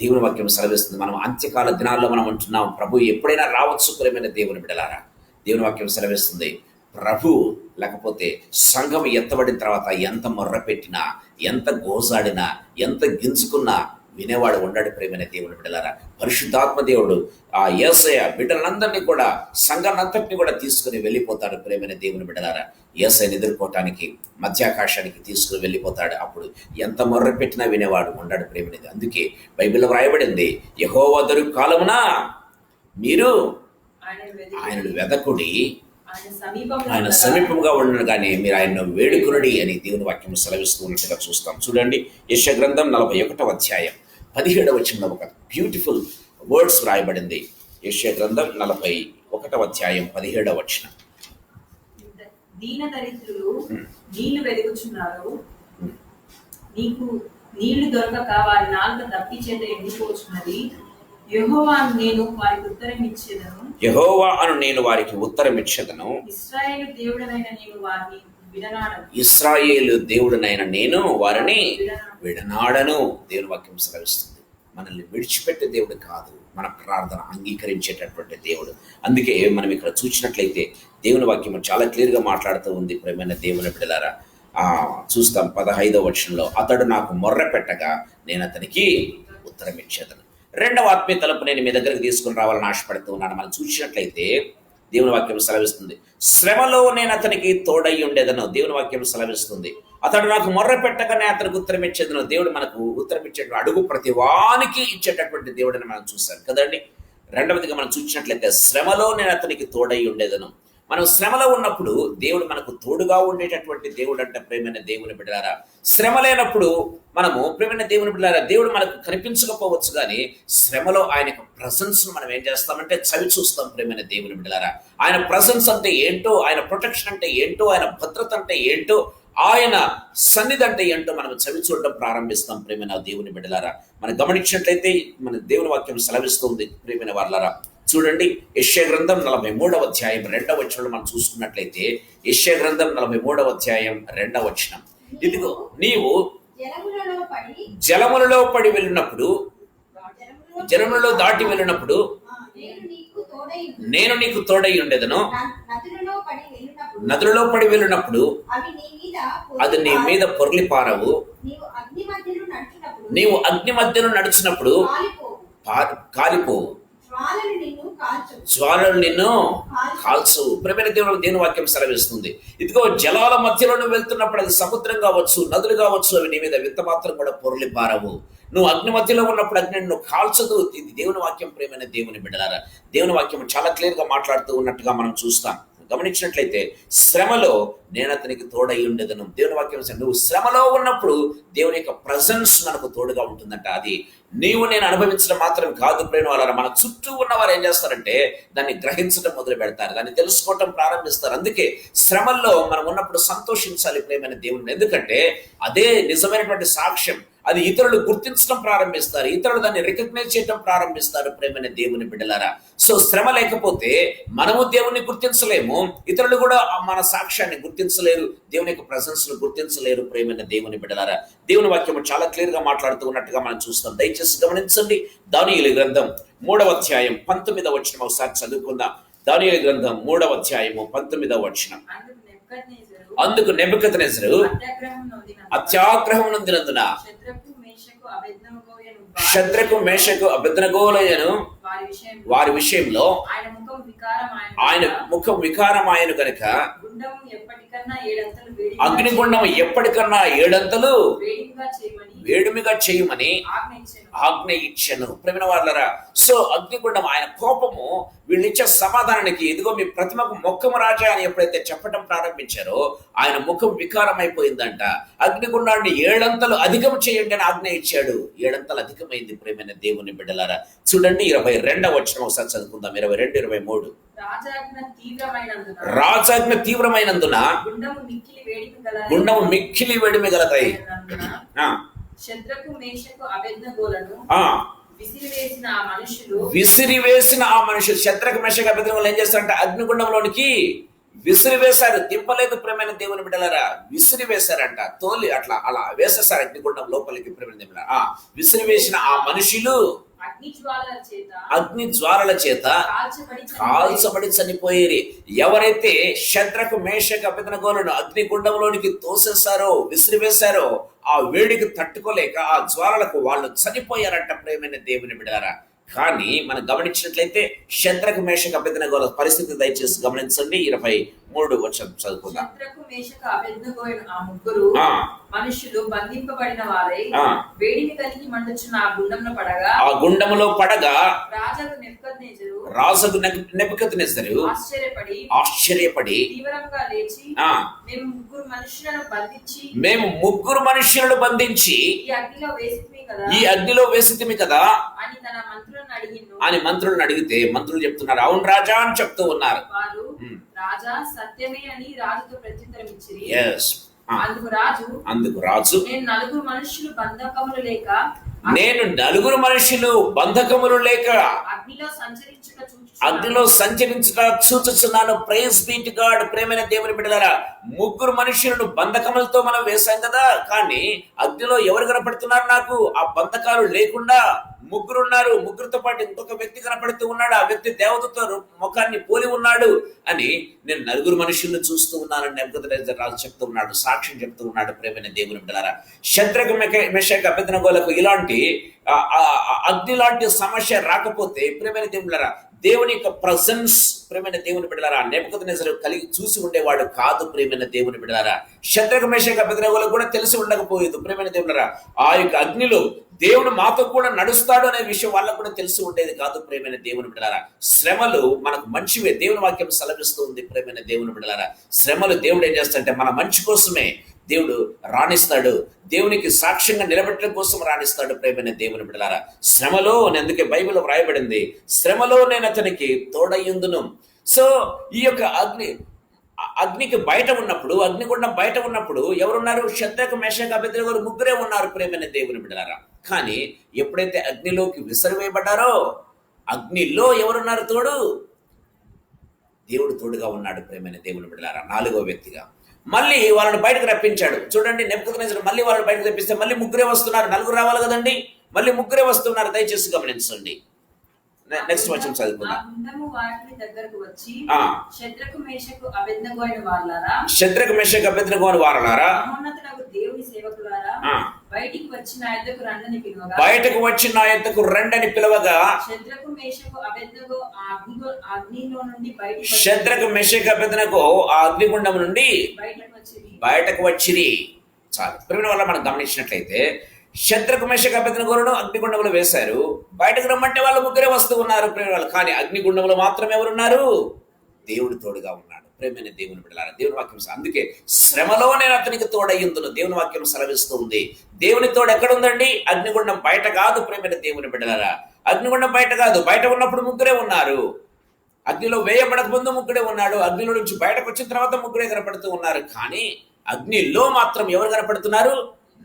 దేవుని వాక్యం సెలవిస్తుంది. మనం అంత్యకాల దినాల్లో మనం అంటున్నాం, ప్రభు ఎప్పుడైనా రావచ్చు. ప్రేమైన దేవుని బిడ్డలారా, దేవుని వాక్యం సెలవిస్తుంది, ప్రభు లేకపోతే సంఘం ఎత్తబడిన తర్వాత ఎంత మొర్ర పెట్టినా, ఎంత గోజాడినా, ఎంత గింజుకున్నా వినేవాడు ఉండాడు. ప్రేమైన దేవుని బిడ్డలారా, పరిశుద్ధాత్మ దేవుడు ఆ యేసయ్య బిడ్డలందరినీ కూడా, సంఘాన్నంతటిని కూడా తీసుకుని వెళ్ళిపోతాడు. ప్రేమైన దేవుని బిడ్డలారా, యేసయ్యని ఎదుర్కోవటానికి మధ్యాకాశానికి తీసుకుని వెళ్ళిపోతాడు. అప్పుడు ఎంత మొర్ర పెట్టినా వినేవాడు ఉండాడు. ప్రేమనేది అందుకే బైబిల్లో వ్రాయబడింది, యెహోవా దొరుకు కాలమున మీరు ఆయనను వెదకుడి, ఆయన సమీపంగా ఉండగానే మీరు ఆయన్ను వేడుకొనుడి అని దేవుని వాక్యం సెలవిస్తూ ఉన్నట్టుగా చూస్తాం. చూడండి, యెషయా గ్రంథం 41:17 ఒక బ్యూటిఫుల్ వర్డ్స్ వ్రాయబడింది. యెషయా గ్రంథం 41:17 దీన దరిద్రులు నీళ్లు వెదుకుచున్నారు, నీకు నీళ్లు దొరకక వారి నాలుక దప్పి చేత ఎండిపోచున్నది. యెహోవా అను నేను వారికి ఉత్తరం ఇచ్చేదను, ఇశ్రాయేలు దేవుడనైన నేను వారిని విడనాడను. దేవుని వాక్యం సెలవిస్తుంది, మనల్ని విడిచిపెట్టే దేవుడు కాదు, మన ప్రార్థన అంగీకరించేటటువంటి దేవుడు. అందుకే మనం ఇక్కడ చూసినట్లయితే దేవుని వాక్యం చాలా క్లియర్గా మాట్లాడుతూ ఉంది. ప్రేమైన దేవుని బిడ్డలారా, చూస్తాం 15వ అతడు నాకు మొర్ర పెట్టగా నేను అతనికి ఉత్తరం ఇచ్చేదను. రెండవ ఆత్మీయ తలుపు నేను మీ దగ్గరికి తీసుకుని రావాలని ఆశపడుతూ ఉన్నాను. మనం చూసినట్లయితే దేవుని వాక్యం సెలవిస్తుంది, శ్రమలో నేను అతనికి తోడై ఉండేదను. దేవుని వాక్యం సెలవిస్తుంది, అతడు నాకు మొర్ర పెట్టగానే అతనికి ఉత్తరం ఇచ్చేదను. దేవుడు మనకు ఉత్తరం ఇచ్చేటువంటి, అడుగు ప్రతి వానికి ఇచ్చేటటువంటి దేవుడిని మనం చూసాం కదండి. రెండవదిగా మనం చూసినట్లయితే శ్రమలో నేను అతనికి తోడై ఉండేదను. మనం శ్రమలో ఉన్నప్పుడు దేవుడు మనకు తోడుగా ఉండేటటువంటి దేవుడు అంట. ప్రేమైన దేవుని బిడ్డలారా, శ్రమ లేనప్పుడు మనము, ప్రేమైన దేవుని బిడ్డలారా, దేవుడు మనకు కనిపించకపోవచ్చు, కానీ శ్రమలో ఆయన ప్రజెన్స్ మనం ఏం చేస్తామంటే చవి చూస్తాం. ప్రేమైన దేవుని బిడ్డలారా, ఆయన ప్రజెన్స్ అంటే ఏంటో, ఆయన ప్రొటెక్షన్ అంటే ఏంటో, ఆయన భద్రత అంటే ఏంటో, ఆయన సన్నిధి అంటే ఏంటో మనం చవి చూడడం ప్రారంభిస్తాం. ప్రేమైన దేవుని బిడ్డలారా, మనం గమనించినట్లయితే మన దేవుని వాక్యం సెలవిస్తుంది. ప్రేమైన వాళ్ళారా, చూడండి, యెషయా గ్రంథం 43వ అధ్యాయం 2వ వచనంలో మనం చూసుకున్నట్లయితే, యెషయా గ్రంథం 43వ అధ్యాయం 2వ వచనం, ఇదిగో నీవు జలములలో పడి వెళ్ళినప్పుడు, జలములలో దాటి వెళ్ళినప్పుడు నేను నీకు తోడై ఉండేదను, నదులలో పడి వెళ్ళినప్పుడు అది నీ మీద పొర్లి పారవు, నీవు అగ్ని మధ్యలో నడిచినప్పుడు కాలిపోవు, జ్వాలలు నిన్ను కాల్చు. ప్రియమైన దేవుని వాక్యం సెలవిస్తుంది. ఇదిగో జలాల మధ్యలో నువ్వు వెళ్తున్నప్పుడు, అది సముద్రం కావచ్చు, నదులు కావచ్చు, అవి నీ మీద వింత మాత్రం కూడా పొరలి పారవు. నువ్వు అగ్ని మధ్యలో ఉన్నప్పుడు అగ్ని నువ్వు కాల్చదు. ఇది దేవుని వాక్యం. ప్రియమైన దేవుని బిడ్డలారా, దేవుని వాక్యం చాలా క్లియర్ గా మాట్లాడుతూ ఉన్నట్టుగా మనం చూస్తాం. గమనించినట్లయితే, శ్రమలో నేను అతనికి తోడై ఉండేదను. దేవుని వాక్యం నువ్వు శ్రమలో ఉన్నప్పుడు దేవుని యొక్క ప్రజెన్స్ మనకు తోడుగా ఉంటుందంట. అది నీవు నేను అనుభవించడం మాత్రం కాదు ప్రేమ వాళ్ళ, మన చుట్టూ ఉన్న వారు ఏం చేస్తారంటే దాన్ని గ్రహించడం మొదలు పెడతారు, దాన్ని తెలుసుకోవటం ప్రారంభిస్తారు. అందుకే శ్రమల్లో మనం ఉన్నప్పుడు సంతోషించాలి ప్రేమైన దేవుని, ఎందుకంటే అదే నిజమైనటువంటి సాక్ష్యం. అది ఇతరులు గుర్తించడం ప్రారంభిస్తారు, ఇతరులు దాన్ని రికగ్నైజ్ చేయడం ప్రారంభిస్తారు ప్రేమైన దేవుని బిడ్డలారా. సో శ్రమ లేకపోతే మనము దేవుణ్ణి గుర్తించలేము, ఇతరులు కూడా మన సాక్ష్యాన్ని గుర్తించలేరు, దేవుని యొక్క ప్రజెన్స్ ను గుర్తించలేరు ప్రేమైన దేవుని బిడ్డలారా. దేవుని వాక్యము చాలా క్లియర్ గా మాట్లాడుతూ ఉన్నట్టుగా మనం చూస్తాం. దయచేసి గమనించండి. దానియేలు గ్రంథం 3వ అధ్యాయం 19వ వచనం ఒకసారి చదువుకుందాం. దానియేలు గ్రంథం 3వ అధ్యాయము 19వ వచనం. అందుకు నెబుకద్నెజరు అత్యాగ్రహం నొందినందున షద్రకు మేషకు అబేద్నెగోలయను వారి విషయంలో ఆయన ముఖం వికారమాయను గనుక అగ్నిగుండము ఎప్పటికన్నా 7 అంతలు వేడిమిగా చేయమని ఆజ్ఞ ఇచ్చెను. ప్రియమైన వారలారా, సో అగ్నిగుండం ఆయన కోపము వీళ్ళిచ్చే సమాధానానికి, ఇదిగో మీ ప్రతిమకు మొక్కము రాజా అని ఎప్పుడైతే చెప్పడం ప్రారంభించారో ఆయన ముఖం వికారమైపోయిందంట. అగ్నిగుండాన్ని 7 అంతలు అధికం చేయండి అని ఆజ్ఞ ఇచ్చాడు. 7 అంతలు అధికమైంది ప్రియమైన దేవుని బిడ్డలారా. చూడండి 22వ వచనం ఒకసారి చదువుకుందాం. 22, 23. రాజాజ్ఞ తీవ్రమైనందున గుండము మిక్కిలి వేడిమి గలదై విసిరివేసిన ఆ మనుషులు శద్రకు మేషకు అబేద్నెగోలు ఏం చేస్తారంటే అగ్నిగుండంలోనికి విసిరివేశారు. దింపలేదు ప్రేమైన దేవుని బిడ్డలారా, విసిరివేశారంట. తోలి అలా వేసేసారు అగ్నిగుండం లోపలికి. ప్రేమైన దేవుని విసిరివేసిన ఆ మనుషులు అగ్ని జ్వాలల చేత కాల్చబడి చనిపోయేరి. ఎవరైతే షద్రకు మేషకు అబేద్నెగోలను అగ్నిగుండంలోనికి తోసేశారో, విసిరివేశారో, ఆ వేడికి తట్టుకోలేక ఆ జ్వాలలకు వాళ్ళు చనిపోయారంట ప్రేమైన దేవుని బిడ్డలారా. కానీ మనం గమనించినట్లయితే షద్రకు మేషకు అబేద్నెగోల పరిస్థితి దయచేసి గమనించండి. 23 వచనం చదువుకుందాం. మనుషులు బంధింపబడిన వారై వేడిని కలిగి మండుచున్న ఆ గుండములో పడగా రాజు నెబుకద్నెజరు ఆశ్చర్యపడి తీవ్రంగా లేచి మేము ముగ్గురు మనుషులను బంధించి ఈ అగ్నిలో వేసితిమి కదా అని మంత్రులను అడిగితే మంత్రులు చెప్తున్నారు, అవును రాజా అని చెప్తూ ఉన్నారు. రాజా సత్యమే అని రాజుతో ప్రత్యుత్తరం ఇచ్చిరి. అందుకు రాజు నేను నలుగురు మనుషులు బంధకములు లేక అగ్నిలో సంచరించుట చూచుచున్నాను. Praise be to God. ప్రేమైన దేవుని బిడ్డలారా, ముగ్గురు మనుషులను బంధకములతో మనం వేశాం కదా, కానీ అగ్నిలో ఎవరు కనపడుతున్నారు నాకు? ఆ బంధకాలు లేకుండా ముగ్గురు ఉన్నారు. ముగ్గురితో పాటు ఇంకొక వ్యక్తి కనపడుతూ ఉన్నాడు. ఆ వ్యక్తి దేవతతో ముఖాన్ని పోలి ఉన్నాడు అని నేను నలుగురు మనుషులను చూస్తూ ఉన్నానని నెబుకద్నెజరు రాజు చెప్తూ ఉన్నాడు, సాక్ష్యం చెప్తూ ఉన్నాడు. ప్రేమైన దేవుని బిడ్డలారా, షద్రకు మేషకు అబేద్నెగోలకు ఇలాంటి అగ్ని లాంటి సమస్య రాకపోతే ప్రేమైన దేవుని బిడ్డలారా, దేవుని యొక్క ప్రజెన్స్ ప్రేమైన దేవుని బిడ్డలారా నెబుకద్నెజరు కలిగి చూసి ఉండేవాడు కాదు. ప్రేమైన దేవుని బిడ్డలారా, షద్రకు మేషకు అబేద్నెగోలకు కూడా తెలిసి ఉండకపోయేది. ప్రేమైన దేవుని ఆ యొక్క అగ్నిలో దేవుడు మాతో కూడా నడుస్తాడు అనే విషయం వాళ్ళకు కూడా తెలిసి ఉండేది కాదు. ప్రేమైన దేవుని బిడ్డలారా, శ్రమలు మనకు మంచివే. దేవుని వాక్యం సెలవిస్తూ ఉంది. ప్రేమైన దేవుని బిడ్డలారా, శ్రమలు దేవుడు ఏం చేస్తాడంటే మన మంచి కోసమే దేవుడు రాణిస్తాడు, దేవునికి సాక్ష్యంగా నిలబెట్టడం కోసం రాణిస్తాడు. ప్రేమైన దేవుని బిడ్డలారా, శ్రమలో అందుకే బైబిల్లో వ్రాయబడింది, శ్రమలో నేను అతనికి తోడయ్యుందును. సో ఈ యొక్క అగ్నికి బయట ఉన్నప్పుడు, అగ్నిగుండం బయట ఉన్నప్పుడు ఎవరున్నారు? షద్రకు మేషకు అబేద్నెగోలు ముగ్గురే ఉన్నారు ప్రేమైన దేవుని బిడ్డలారా. కానీ ఎప్పుడైతే అగ్నిలోకి విసిరివేయబడ్డారో అగ్నిలో ఎవరున్నారు తోడు? దేవుడు తోడుగా ఉన్నాడు. ప్రేమైన దేవుని బిడ్డలారా, నాలుగో వ్యక్తిగా మళ్ళీ వాళ్ళని బయటకు రప్పించాడు. చూడండి, నెబుకద్నెజరు మళ్ళీ వాళ్ళని బయటకు రప్పిస్తే మళ్ళీ ముగ్గురే వస్తున్నారు. నలుగురు రావాలి కదండి, మళ్ళీ ముగ్గురే వస్తున్నారు. దయచేసి గమనించండి. నెక్స్ట్ వచనం చదువుకుందాం. శద్రకు మేషకు అబేద్నెగో అయిన వారలారా, శద్రకు మేషకు అబేద్నెగో అయిన వారలారా, మహోన్నతుడగు దేవుని సేవకులారా, బయటికి వచ్చి నా యొద్దకు రండని పిలువగా, బయటకు వచ్చి నా యొద్దకు రండని పిలువగా, శద్రకు మేషకు అబేద్నెగో అగ్నిలో నుండి బయటికి, శద్రకు మేషకు అబేద్నెగో ఆ అగ్నిగుండం నుండి బయటకు వచ్చిరి. చాలు. ప్రేమ వల్ల మనం గమనించినట్లయితే శద్రకు మేషకు అబేద్నెగోలను అగ్నిగుండంలో వేశారు. బయటకు రమ్మంటే వాళ్ళు ముగ్గురే వస్తూ ఉన్నారు ప్రేమ వాళ్ళు. కానీ అగ్నిగుండంలో మాత్రం ఎవరున్నారు? దేవుడు తోడుగా ఉన్నాడు. ప్రేమైన దేవుని బిడ్డలారా, దేవుని వాక్యం అందుకే శ్రమలో నేను అతనికి తోడయ్యుందును దేవుని వాక్యం సెలవిస్తూ ఉంది. దేవుని తోడు ఎక్కడుందండి? అగ్నిగుండం బయట కాదు. ప్రేమైన దేవుని బిడ్డలారా, అగ్నిగుండం బయట కాదు. బయట ఉన్నప్పుడు ముగ్గురే ఉన్నారు. అగ్నిలో వేయబడక ముందు ముగ్గురే ఉన్నాడు. అగ్నిలో నుంచి బయటకు వచ్చిన తర్వాత ముగ్గురే కనపడుతూ ఉన్నారు. కానీ అగ్నిలో మాత్రం ఎవరు కనపడుతున్నారు?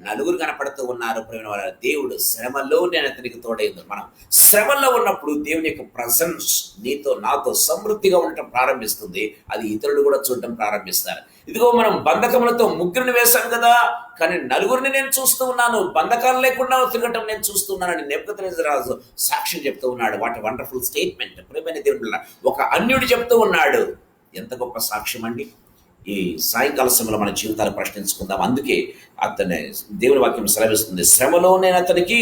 నలుగురు కనపడుతూ ఉన్నారు. ప్రేమ దేవుడు శ్రమలో నేను అతనికి తోడైంది. మనం శ్రమల్లో ఉన్నప్పుడు దేవుని యొక్క ప్రజెన్స్ నీతో నాతో సమృద్ధిగా ఉండటం ప్రారంభిస్తుంది. అది ఇతరులు కూడా చూడటం ప్రారంభిస్తారు. ఇదిగో మనం బంధకములతో ముగ్గురిని వేశాం కదా, కానీ నలుగురిని నేను చూస్తూ ఉన్నాను. బంధకాలు లేకుండా తిరగటం నేను చూస్తున్నానని నెబుకద్నెజరు సాక్ష్యం చెప్తూ ఉన్నాడు. What wonderful statement. ప్రేమైన దేవుడు ఒక అన్యుడు చెప్తూ ఉన్నాడు. ఎంత గొప్ప సాక్ష్యం అండి. ఈ సాయంకాల సమయంలో మన జీవితాలు ప్రశ్నించుకుందాం. అందుకే అతని దేవుని వాక్యం సెలవిస్తుంది, శ్రమలో నేను అతనికి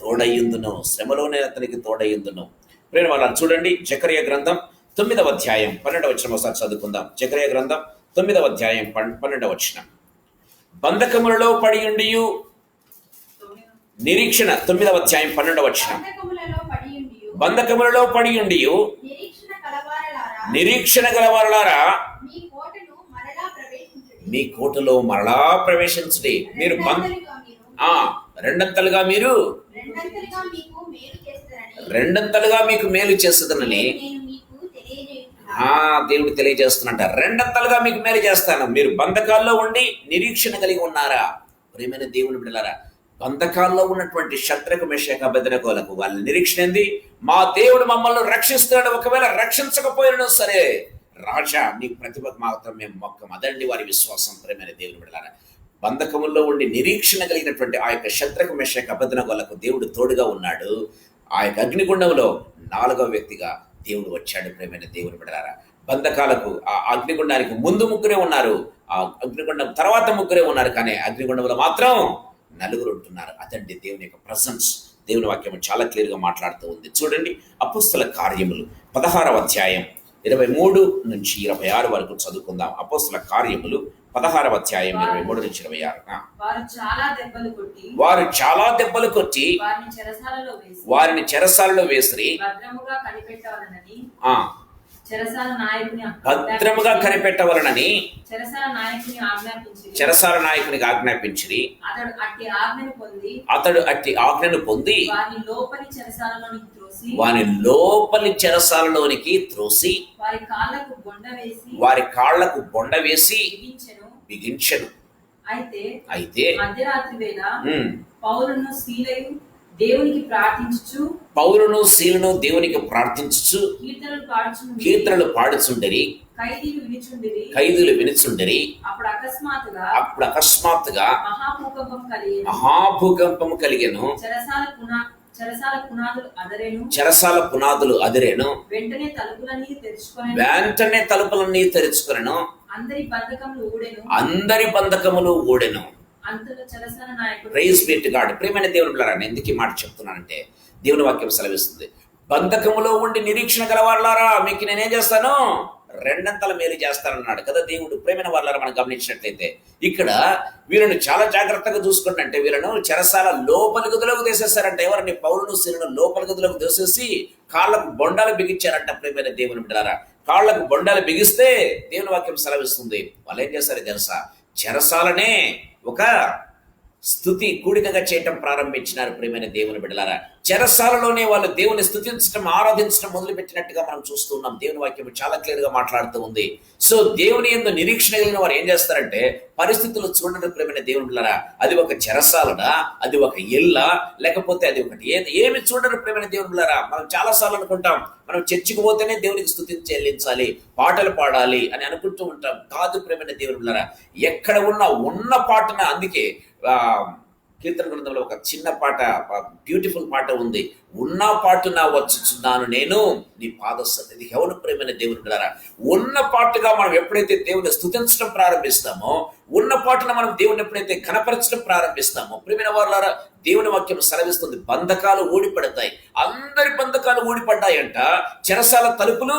తోడయ్యుందును, శ్రమలో నేను అతనికి తోడయ్యుందును. ప్రేమ వాళ్ళని చూడండి, జకర్యా గ్రంథం 9వ అధ్యాయం 12వ వచనం ఒకసారి చదువుకుందాం. జకర్యా గ్రంథం 9వ అధ్యాయం 12వ వచనం. బంధకములలో పడియుండియు నిరీక్షణ 9వ అధ్యాయం 12వ వచనం. బంధకములలో పడియుండియు నిరీక్షణ గలవారలారా, మీ కోటలో మరలా ప్రవేశించండి. మీరు రెండంతలుగా మీకు మేలు చేస్తుందని దేవుడు తెలియజేస్తున్నట్ట. రెండంతలుగా మీకు మేలు చేస్తాను. మీరు బంధకాల్లో ఉండి నిరీక్షణ కలిగి ఉన్నారా? ప్రియమైన దేవుని బిడ్డలారా, బంధకాల్లో ఉన్నటువంటి శద్రకు మేషకు అబేద్నెగోలకు వాళ్ళ నిరీక్షణ ఏంది? మా దేవుడు మమ్మల్ని రక్షిస్తాడు. ఒకవేళ రక్షించకపోయినా సరే, రాజా నీ ప్రతిభకు మాత్రం మేము మొక్కం. అదండి వారి విశ్వాసం. ప్రేమైన దేవుని బిడ్డలారా, బంధకముల్లో ఉండి నిరీక్షణ కలిగినటువంటి ఆ యొక్క శద్రకు మేషకు అబేద్నెగోలకు దేవుడు తోడుగా ఉన్నాడు. ఆ యొక్క అగ్నిగుండంలో 4వ వ్యక్తిగా దేవుడు వచ్చాడు. ప్రేమైన దేవుని బిడ్డలారా, బంధకాలకు ఆ అగ్నిగుండానికి ముందు ముగ్గురే ఉన్నారు, ఆ అగ్నిగుండం తర్వాత ముగ్గురే ఉన్నారు. కానీ అగ్నిగుండంలో మాత్రం నలుగురు ఉంటున్నారు. అదండి దేవుని యొక్క ప్రజెన్స్. దేవుని వాక్యం చాలా క్లియర్గా మాట్లాడుతూ ఉంది. చూడండి, అపోస్తల కార్యములు 16వ అధ్యాయం 23 నుంచి 26 వరకు చదువుకుందాం. అపోస్తల కార్యములు 16వ అధ్యాయం 23 నుంచి 26. వారు చాలా దెబ్బలు కొట్టి వారిని చెరసాలలో వేసిరి. భద్రముగా కనిపెట్టవలనని చెరసాల నాయకునికి ఆజ్ఞాపించిరి. అతడు అట్టి ఆజ్ఞను పొంది వాని లోపలి చెరసాలలోనికి త్రోసి వారి కాళ్లకు బొండ వేసి బిగించెను. అయితే మధ్యరాత్రి వేళ పౌలును శీలను దేవునికి ప్రార్థించుచు కీర్తనలు పాడుచుండరి. ఖైదీలు వినుచుండరి. అప్పుడు అకస్మాత్తుగా మహాభూకంపము కలిగెను. చెరసాల పునాదులు అదిరేను. వెంటనే తలుపులన్నీ తెరుచుకొనెను. అందరి బంధకములు ఊడెను. Praise be to God. ప్రియమైన దేవుని బిడ్డలారా, నేను ఎందుకు ఈ మాట చెప్తున్నానంటే దేవుని వాక్యం సెలవిస్తుంది, బంధకములో ఉండి నిరీక్షణ గలవారులారా, మీకు నేనేం చేస్తాను? రెండంతల మేలు చేస్తానన్నాడు కదా దేవుడు. ప్రేమైన వాళ్ళారా, మనం గమనించినట్లయితే ఇక్కడ వీళ్ళను చాలా జాగ్రత్తగా చూసుకుంటే వీళ్ళను చెరసాల లోపలి గదులకు తీసేస్తారంట. ఎవరిని? పౌలును శీలను లోపలి గదులకు తీసేసి కాళ్ళకు బొండాలు బిగించారంట. ప్రేమైన దేవుని బిడ్డలారా, కాళ్ళకు బొండాలు బిగిస్తే దేవుని వాక్యం సెలవిస్తుంది వాళ్ళు ఏం చేస్తారు తెలుసా? చెరసాలనే ఒక స్తుతి కూడికగా చేయటం ప్రారంభించినారు. ప్రియమైన దేవుని బిడ్డలారా, చెరసాలలోనే వాళ్ళు దేవుని స్తుతించడం, ఆరాధించడం మొదలు పెట్టినట్టుగా మనం చూస్తూ ఉన్నాం. దేవుని వాక్యం చాలా క్లియర్ గా మాట్లాడుతూ ఉంది. సో దేవుని యందు నిరీక్షణ కలిగిన వారు ఏం చేస్తారంటే, పరిస్థితులు చూడండి ప్రియమైన దేవుని బిడ్డలారా, అది ఒక చెరసాలనా, అది ఒక ఇల్లా, లేకపోతే అది ఒకటి ఏమి చూడరు ప్రియమైన దేవుని బిడ్డలారా. మనం చాలా సార్లు అనుకుంటాం, మనం చర్చికి పోతేనే దేవునికి స్తుతి చెల్లించాలి, పాటలు పాడాలి అని అనుకుంటూ ఉంటాం. కాదు ప్రియమైన దేవుని బిడ్డలారా, ఎక్కడ ఉన్న పాటన, అందుకే కీర్తన గ్రంథంలో ఒక చిన్న పాట, బ్యూటిఫుల్ పాట ఉంది. ఉన్న పాటున వచ్చుచున్నాను నేను నీ పాద సన్నిధి. ఎవరు ప్రేమైన దేవుని బిడ్డలారా, ఉన్న పాటుగా మనం ఎప్పుడైతే దేవుని స్తుతించడం ప్రారంభిస్తామో, ఉన్న పాటున మనం దేవుని ఎప్పుడైతే ఘనపరచడం ప్రారంభిస్తామో, ప్రియమైన వారులారా, దేవుని వాక్యం సెలవిస్తుంది, బంధకాలు ఊడిపడతాయి. అందరి బంధకాలు ఊడిపడ్డాయంట, చెరసాల తలుపులు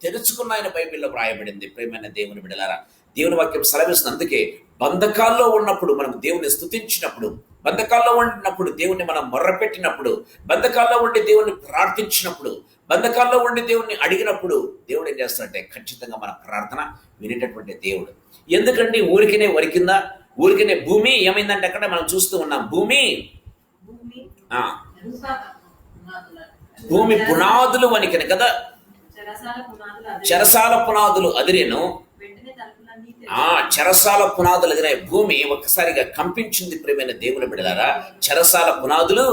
తెరుచుకున్నాయని బైబిల్లో వ్రాయబడింది. ప్రియమైన దేవుని బిడ్డలారా, దేవుని వాక్యం సెలవిస్తుంది. అందుకే బంధకాల్లో ఉన్నప్పుడు మనం దేవుని స్తుతించినప్పుడు, బంధకాల్లో ఉండినప్పుడు దేవుణ్ణి మనం మొర్రపెట్టినప్పుడు, బంధకాల్లో ఉండి దేవుణ్ణి ప్రార్థించినప్పుడు, బంధకాల్లో ఉండి దేవుణ్ణి అడిగినప్పుడు దేవుడు ఏం చేస్తాడంటే ఖచ్చితంగా మన ప్రార్థన వినేటటువంటి దేవుడు. ఎందుకంటే ఊరికినే వరికిందా, ఊరికినే భూమి ఏమైందంటే అక్కడ మనం చూస్తూ ఉన్నాం. భూమి పునాదులు వణికిన కదా, చెరసాల పునాదులు అదిరేను. చెరసాల పునాదులు అదిరే భూమి ఒక్కసారిగా కంపించింది. ప్రియమైన దేవుని బిడ్డలారా, చెరసాల పునాదులు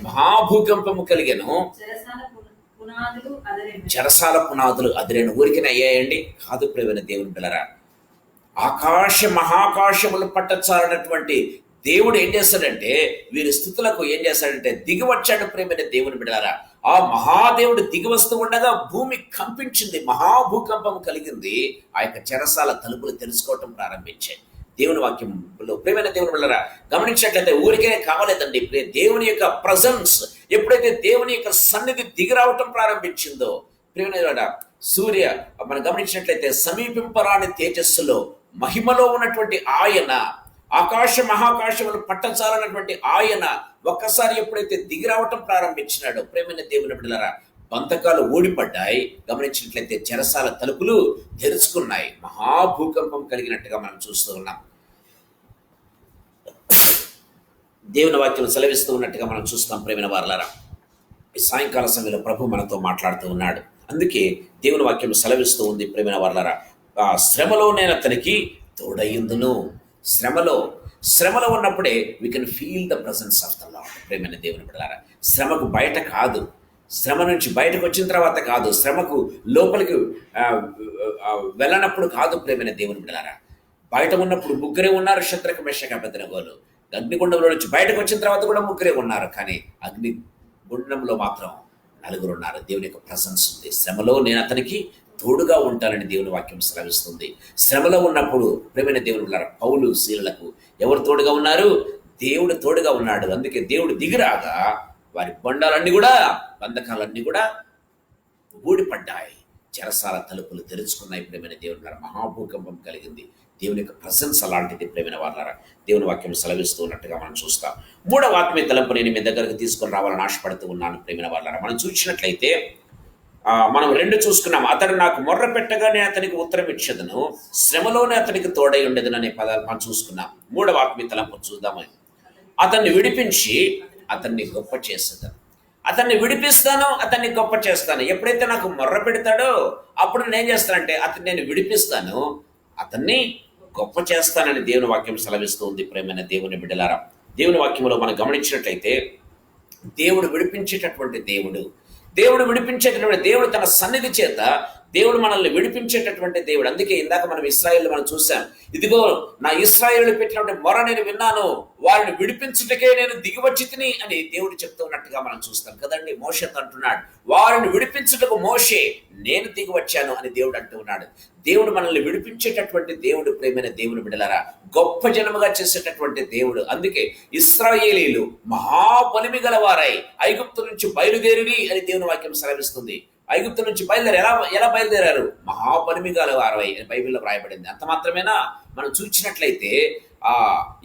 మహాభూకంపము కలిగెను, చెరసాల పునాదులు అదిరేను. ఊరికిన అయ్యాయండి? కాదు ప్రియమైన దేవుని బిడ్డలారా, మహాకాశములు పట్టచాలన్నటువంటి దేవుడు ఏం చేస్తాడంటే, వీరి స్థుతులకు ఏం చేస్తాడంటే దిగి వచ్చాడు. ప్రేమైన దేవుని బిడ్డలారా, ఆ మహాదేవుడు దిగి వస్తూ ఉండగా భూమి కంపించింది, మహాభూకంపం కలిగింది. ఆ యొక్క చెరసాల తలుపులు తెలుసుకోవటం ప్రారంభించాయి. దేవుని వాక్యంలో ప్రేమైన దేవుని బిడ్డలారా గమనించినట్లయితే ఊరికే కావాలేదండి. దేవుని యొక్క ప్రజెన్స్ ఎప్పుడైతే దేవుని యొక్క సన్నిధి దిగి రావటం ప్రారంభించిందో, ప్రేమైన సూర్య మనం గమనించినట్లయితే సమీపింపరాని తేజస్సులో మహిమలో ఉన్నటువంటి ఆయన, మహాకాశములు పట్టచాలన్నటువంటి ఆయన ఒక్కసారి ఎప్పుడైతే దిగి రావటం ప్రారంభించినాడో, ప్రేమైన దేవుని బిడ్డలారా, బంధకాలు ఊడిపడ్డాయి. గమనించినట్లయితే చెరసాల తలుపులు తెరుచుకున్నాయి. మహాభూకంపం కలిగినట్టుగా మనం చూస్తూ ఉన్నాం. దేవుని వాక్యం సెలవిస్తూ ఉన్నట్టుగా మనం చూస్తాం. ప్రేమైన వారలారా, ఈ సాయంకాల సమయంలో ప్రభు మనతో మాట్లాడుతూ ఉన్నాడు. అందుకే దేవుని వాక్యం సెలవిస్తూ ఉంది. ప్రేమైన వారలారా, ఆ శ్రమలో నేను అతనికి తోడయ్యుందును. శ్రమలో ఉన్నప్పుడే we can feel the presence of the lord. ప్రేమైన దేవుని బిడ్డలారా, శ్రమకు బయట కాదు, శ్రమ నుంచి బయటకు వచ్చిన తర్వాత కాదు, శ్రమకు లోపలికి వెళ్ళనప్పుడు కాదు. ప్రేమైన దేవుని బిడ్డలారా, బయట ఉన్నప్పుడు ముగ్గురే ఉన్నారు, శద్రక మెషక అబేద్నెగోలు. అగ్నిగుండంలో నుంచి బయటకు వచ్చిన తర్వాత కూడా ముగ్గురే ఉన్నారు, కానీ అగ్నిగుండంలో మాత్రం నలుగురు ఉన్నారు. దేవుని యొక్క ప్రెసెన్స్ ఉంది. శ్రమలో నేను అతనికి తోడుగా ఉంటానని దేవుని వాక్యం సెలవిస్తుంది. శ్రమలో ఉన్నప్పుడు ప్రేమైన దేవుని బిడ్డలారా, పౌలు శీలలకు ఎవరు తోడుగా ఉన్నారు? దేవుడు తోడుగా ఉన్నాడు. అందుకే దేవుడు దిగిరాగా వారి బండాలన్నీ కూడా, బంధకాలన్నీ కూడా ఊడిపడ్డాయి. చెరసాల తలుపులు తెరుచుకున్నాయి. ప్రేమైన దేవుని బిడ్డలారా, మహాభూకంపం కలిగింది. దేవుని యొక్క ప్రజెన్స్ అలాంటిది. ప్రేమైన వారలారా, దేవుని వాక్యం సెలవిస్తూ ఉన్నట్టుగా మనం చూస్తాం. మూడవ ఆత్మీయ తలంపు నేను మీ దగ్గరకు తీసుకొని రావాలని ఆశపడుతూ ఉన్నాను. ప్రేమైన వారలారా, మనం చూసినట్లయితే మనం రెండు చూసుకున్నాం. అతడు నాకు మొర్ర పెట్టగా నేను అతనికి ఉత్తరం ఇచ్చేదను, శ్రమలోనే అతనికి తోడై ఉండేదను అనే పదాలు మనం చూసుకున్నాం. మూడవ ఆత్మీయ తలంపు చూద్దాము. అతన్ని విడిపించి అతన్ని గొప్ప చేసేదను. అతన్ని విడిపిస్తాను, అతన్ని గొప్ప చేస్తాను. ఎప్పుడైతే నాకు మొర్ర పెడతాడో అప్పుడు నేను చేస్తానంటే నేను విడిపిస్తాను, అతన్ని గొప్ప చేస్తానని దేవుని వాక్యం సెలవిస్తూ ఉంది. ప్రేమైన దేవుని బిడ్డలారా, దేవుని వాక్యంలో మనం గమనించినట్లయితే దేవుడు విడిపించేటటువంటి దేవుడు విడిపించేటటువంటి దేవుడు, తన సన్నిధి చేత దేవుడు మనల్ని విడిపించేటటువంటి దేవుడు. అందుకే ఇందాక మనం ఇశ్రాయేలు మనం చూసాం. ఇదిగో నా ఇశ్రాయేలు పెట్టినటువంటి మొర నేను విన్నాను, వారిని విడిపించుటకే నేను దిగివచ్చి తిని అని దేవుడు చెప్తూ ఉన్నట్టుగా మనం చూస్తాం కదండి. మోషే అంటున్నాడు, వారిని విడిపించుటకు మోషే నేను దిగి వచ్చాను అని దేవుడు అంటూ ఉన్నాడు. దేవుడు మనల్ని విడిపించేటటువంటి దేవుడు. ప్రేమైన దేవుని బిడ్డలారా, గొప్ప జనముగా చేసేటటువంటి దేవుడు. అందుకే ఇశ్రాయేలీలు మహాబలిమి గల వారై ఐగుప్తు నుంచి బయలుదేరి అని దేవుని వాక్యం సెలవిస్తుంది. ఐగుప్తు నుంచి ఎలా బయలుదేరారు? మహాబలిమి గల వారై అని బైబిల్లో వ్రాయబడింది. అంత మాత్రమేనా? మనం చూసినట్లయితే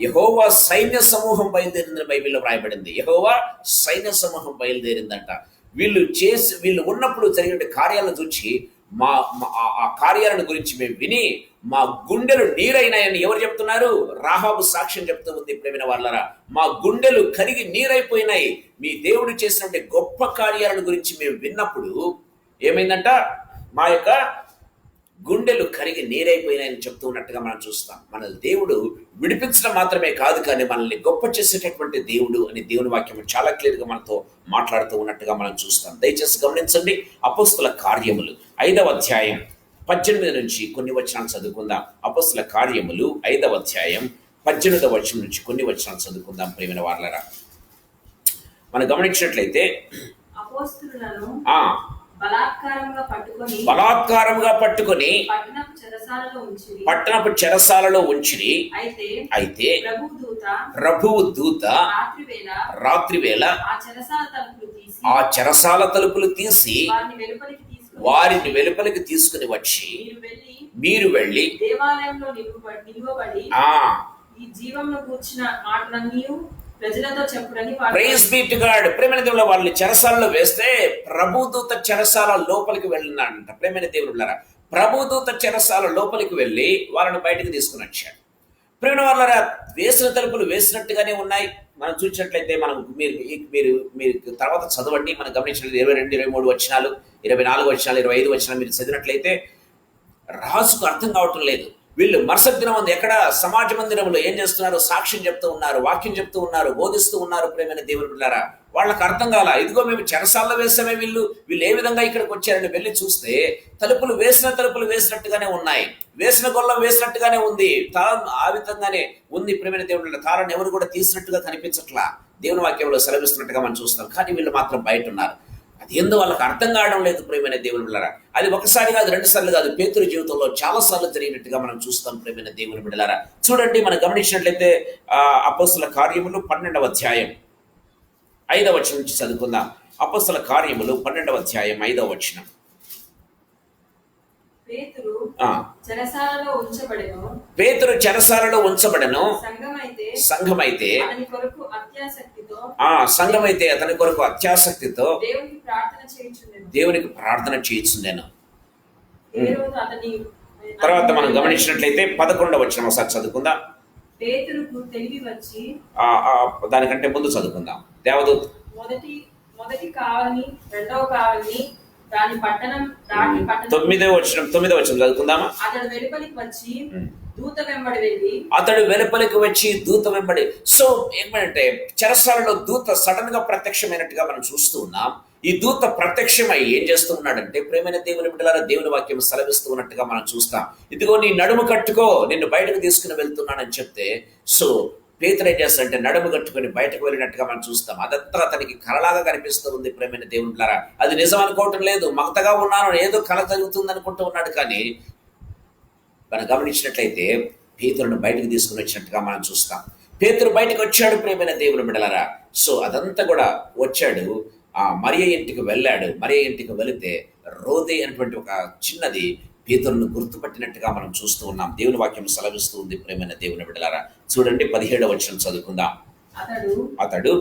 యెహోవా సైన్య సమూహం బయలుదేరిందని బైబిల్లో వ్రాయబడింది. యెహోవా సైన్య సమూహం బయలుదేరిందంట. వీళ్ళు ఉన్నప్పుడు జరిగిన కార్యాలను చూసి ఆ కార్యాలను గురించి మేము విని మా గుండెలు నీరైనాయని ఎవరు చెప్తున్నారు? రాహాబు సాక్ష్యం చెప్తూ ఉంది. ప్రేమైన వాళ్ళరా, మా గుండెలు కరిగి నీరైపోయినాయి మీ దేవుడు చేసినటువంటి గొప్ప కార్యాలను గురించి మేము విన్నప్పుడు ఏమైందంట? మా యొక్క గుండెలు కరిగి నీరైపోయినాయని చెప్తూ ఉన్నట్టుగా మనం చూస్తాం. మన దేవుడు విడిపించడం మాత్రమే కాదు, కానీ మనల్ని గొప్ప చేసేటటువంటి దేవుడు అని దేవుని వాక్యం చాలా క్లియర్గా మనతో మాట్లాడుతూ ఉన్నట్టుగా మనం చూస్తాం. దయచేసి గమనించండి. అపోస్తుల కార్యములు 5వ అధ్యాయం 18 నుంచి కొన్ని వచనాలు చదువుకుందాం. అపోస్తుల కార్యములు 5వ అధ్యాయం 18వ వచనం నుంచి కొన్ని వచనాలు చదువుకుందాం. ప్రియమైన వాళ్ళరా, మనం గమనించినట్లయితే అపోస్తలులను బలాత్కారంగా పట్టుకొని పట్టణపు చెరసాలలో ఉంచిరి. అయితే ప్రభువు దూత రాత్రివేళ ఆ చెరసాల తలుపులు తీసి వారిని వెలుపలికి తీసుకుని వచ్చి, మీరు వెళ్ళి దేవాలయంలో నిలువబడి ఈ జీవంలో కూర్చున్న మాటలన్నీ ప్రజలతో చెప్పుడని ప్రైజ్ బీ టు గాడ్. ప్రేమైన దేవుళ్ళ, వాళ్ళని చెరసాలలో వేస్తే ప్రభుదూత చెరసాల లోపలికి వెళ్ళినాడంట. ప్రేమైన దేవుళ్ళారా, ప్రభుదూత చెరసాల లోపలికి వెళ్ళి వాళ్ళని బయటకు తీసుకుని వచ్చాడు. ప్రేమైన వాళ్ళరా, వేసిన తలుపులు వేసినట్టుగానే ఉన్నాయి. మనం చూసినట్లయితే మనం మీరు తర్వాత చదవండి. మనం గమనించినట్లయితే 22, 23 వచనాలు, 24 వచనాలు, 25 వచనాలు మీరు చదివినట్లయితే రాజుకు అర్థం కావటం లేదు. వీళ్ళు మరుసటి దినం ఎక్కడ సమాజ మందిరంలో ఏం చేస్తున్నారు? సాక్ష్యం చెప్తూ ఉన్నారు, వాక్యం చెప్తూ ఉన్నారు, బోధిస్తూ ఉన్నారు. ప్రేమైన దేవుని బిడ్డలారా, వాళ్ళకి అర్థం కాల. ఇదిగో మేము చెరసాల్లో వేసామే, వీళ్ళు ఏ విధంగా ఇక్కడికి వచ్చారని వెళ్ళి చూస్తే తలుపులు వేసినట్టుగానే ఉన్నాయి. వేసిన గొల్లం వేసినట్టుగానే ఉంది, తాళం ఆ విధంగానే ఉంది. ప్రేమైన దేవుని తాళం ఎవరు కూడా తీసినట్టుగా కనిపించట్లా. దేవుని వాక్యంలో సెలవిస్తున్నట్టుగా మనం చూస్తాం. కానీ వీళ్ళు మాత్రం బయట ఉన్నారు. అది ఎందుకు వాళ్ళకి అర్థం కావడం లేదు. ప్రేమైన దేవుని బిడ్డలారా, అది ఒకసారి కాదు, 2 సార్లు కాదు, పేతురు జీవితంలో చాలా సార్లు జరిగినట్టుగా మనం చూస్తాం. ప్రేమైన దేవుని బిడ్డలారా, చూడండి, మనం గమనించినట్లయితే అపోస్తల కార్యములు 12వ అధ్యాయం 5వ వచనం నుంచి చదువుకుందాం. అపోస్తల కార్యములు 12వ అధ్యాయం 5వ వచనం. పేతురు చెరసాలలో ఉంచబడెను. సంఘమైతే అతని కొరకు అత్యాసక్తితో దేవునికి ప్రార్థన చేయించుండెను. తర్వాత మనం గమనించినట్లయితే 11వ వచనం ఒకసారి చదువుకుందాం. దానికంటే ముందు చదువుకుందాం. దేవదూత మొదటి కావలిని, రెండవ కావలిని, దాని పట్టణం దాటి 9వ వచనం చదువుకుందామా? అతడు వెలుపలికి వచ్చి దూత వెంబడి దూత వెంబడి. సో ఏమంటే చెరసాలలో దూత సడన్ గా ప్రత్యక్షమైనట్టుగా మనం చూస్తూ ఉన్నాం. ఈ దూత ప్రత్యక్షమై ఏం చేస్తూ ఉన్నాడంటే, ప్రేమైన దేవుని బిడ్డలారా, దేవుని వాక్యం సెలవిస్తూ ఉన్నట్టుగా మనం చూస్తాం. ఇదిగో నీ నడుము కట్టుకో, నిన్ను బయటకు తీసుకుని వెళ్తున్నానని చెప్తే, సో పేతురు ఏం చేస్తాడంటే నడుము కట్టుకొని బయటకు వెళ్ళినట్టుగా మనం చూస్తాం. అదంతా అతనికి కలలాగా కనిపిస్తూ ఉంది. ప్రేమైన దేవుని బిడ్డలారా, అది నిజం అనుకోవటం లేదు. మగతగా ఉన్నాను, ఏదో కళ జరుగుతుంది అనుకుంటూ ఉన్నాడు. కానీ మనం గమనించినట్లయితే పేతురును బయటకు తీసుకుని వచ్చినట్టుగా మనం చూస్తాం. పేతురు బయటకు వచ్చాడు. ప్రేమైన దేవుని బిడ్డలారా, సో అదంతా కూడా వచ్చాడు. మరియ ఇంటికి వెళ్ళాడు. మరియ ఇంటికి వెళితే రోదే అనేటువంటి ఒక చిన్నది పేతురును గుర్తుపట్టినట్టుగా మనం చూస్తూ ఉన్నాం. దేవుని వాక్యం సెలవిస్తూ ఉంది. ప్రేమైన దేవుని బిడ్డలారా, చూడండి 17వ వచనం చదువుకుందాం. అతడు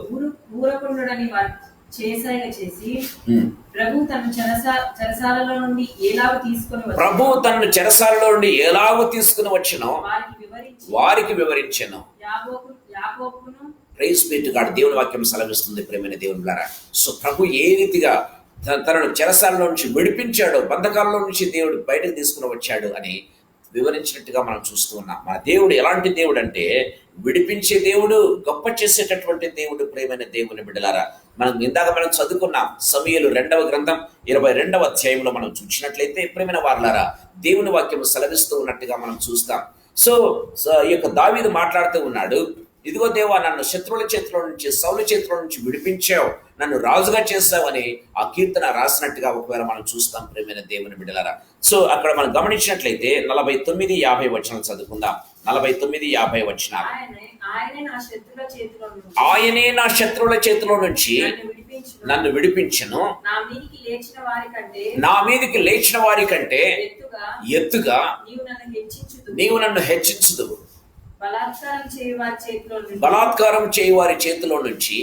చేసి ప్రభు తనను చెరసాలలో నుండి ఎలాగో తీసుకుని వచ్చెనో వారికి వివరించెను. Praise be to God. దేవుని వాక్యం సెలవిస్తుంది. ప్రేమైన దేవుని బిడ్డలారా, సో ప్రభు ఏ రీతిగా తనను చెరసాలలో నుంచి విడిపించాడు, బంధకాలలో నుంచి దేవుడు బయటకు తీసుకుని వచ్చాడు అని వివరించినట్టుగా మనం చూస్తూ ఉన్నాం. మన దేవుడు ఎలాంటి దేవుడు అంటే విడిపించే దేవుడు, గొప్ప చేసేటటువంటి దేవుడు. ప్రేమైన దేవుని బిడ్డలారా, ఇందాక మనం చదువుకున్నాం సమూయేలు 2వ గ్రంథం 22వ అధ్యాయంలో మనం చూసినట్లయితే, ప్రేమైన వారలారా, దేవుని వాక్యం సెలవిస్తూ ఉన్నట్టుగా మనం చూస్తాం. సో ఈ యొక్క దావీదు మాట్లాడుతూ ఉన్నాడు, ఇదిగో దేవా, నన్ను శత్రువుల చేతిలో నుంచి, సౌలు చేతిలో నుంచి విడిపించావు, నన్ను రాజుగా చేస్తావని ఆ కీర్తన రాసినట్టుగా ఒకవేళ మనం చూస్తాం. ప్రేమైన దేవుని బిడ్డలారా, సో అక్కడ మనం గమనించినట్లయితే 49, 50 వచనాలు చదువుకుందాం. 49, 50 వచనాలు. ఆయనే నా శత్రువుల చేతిలో నుంచి నన్ను విడిపించును, నా మీదికి లేచిన వారి కంటే ఎత్తుగా నీవు నన్ను హెచ్చించుదువు. బలాత్కారం చేయి వారి చేతిలో నుంచి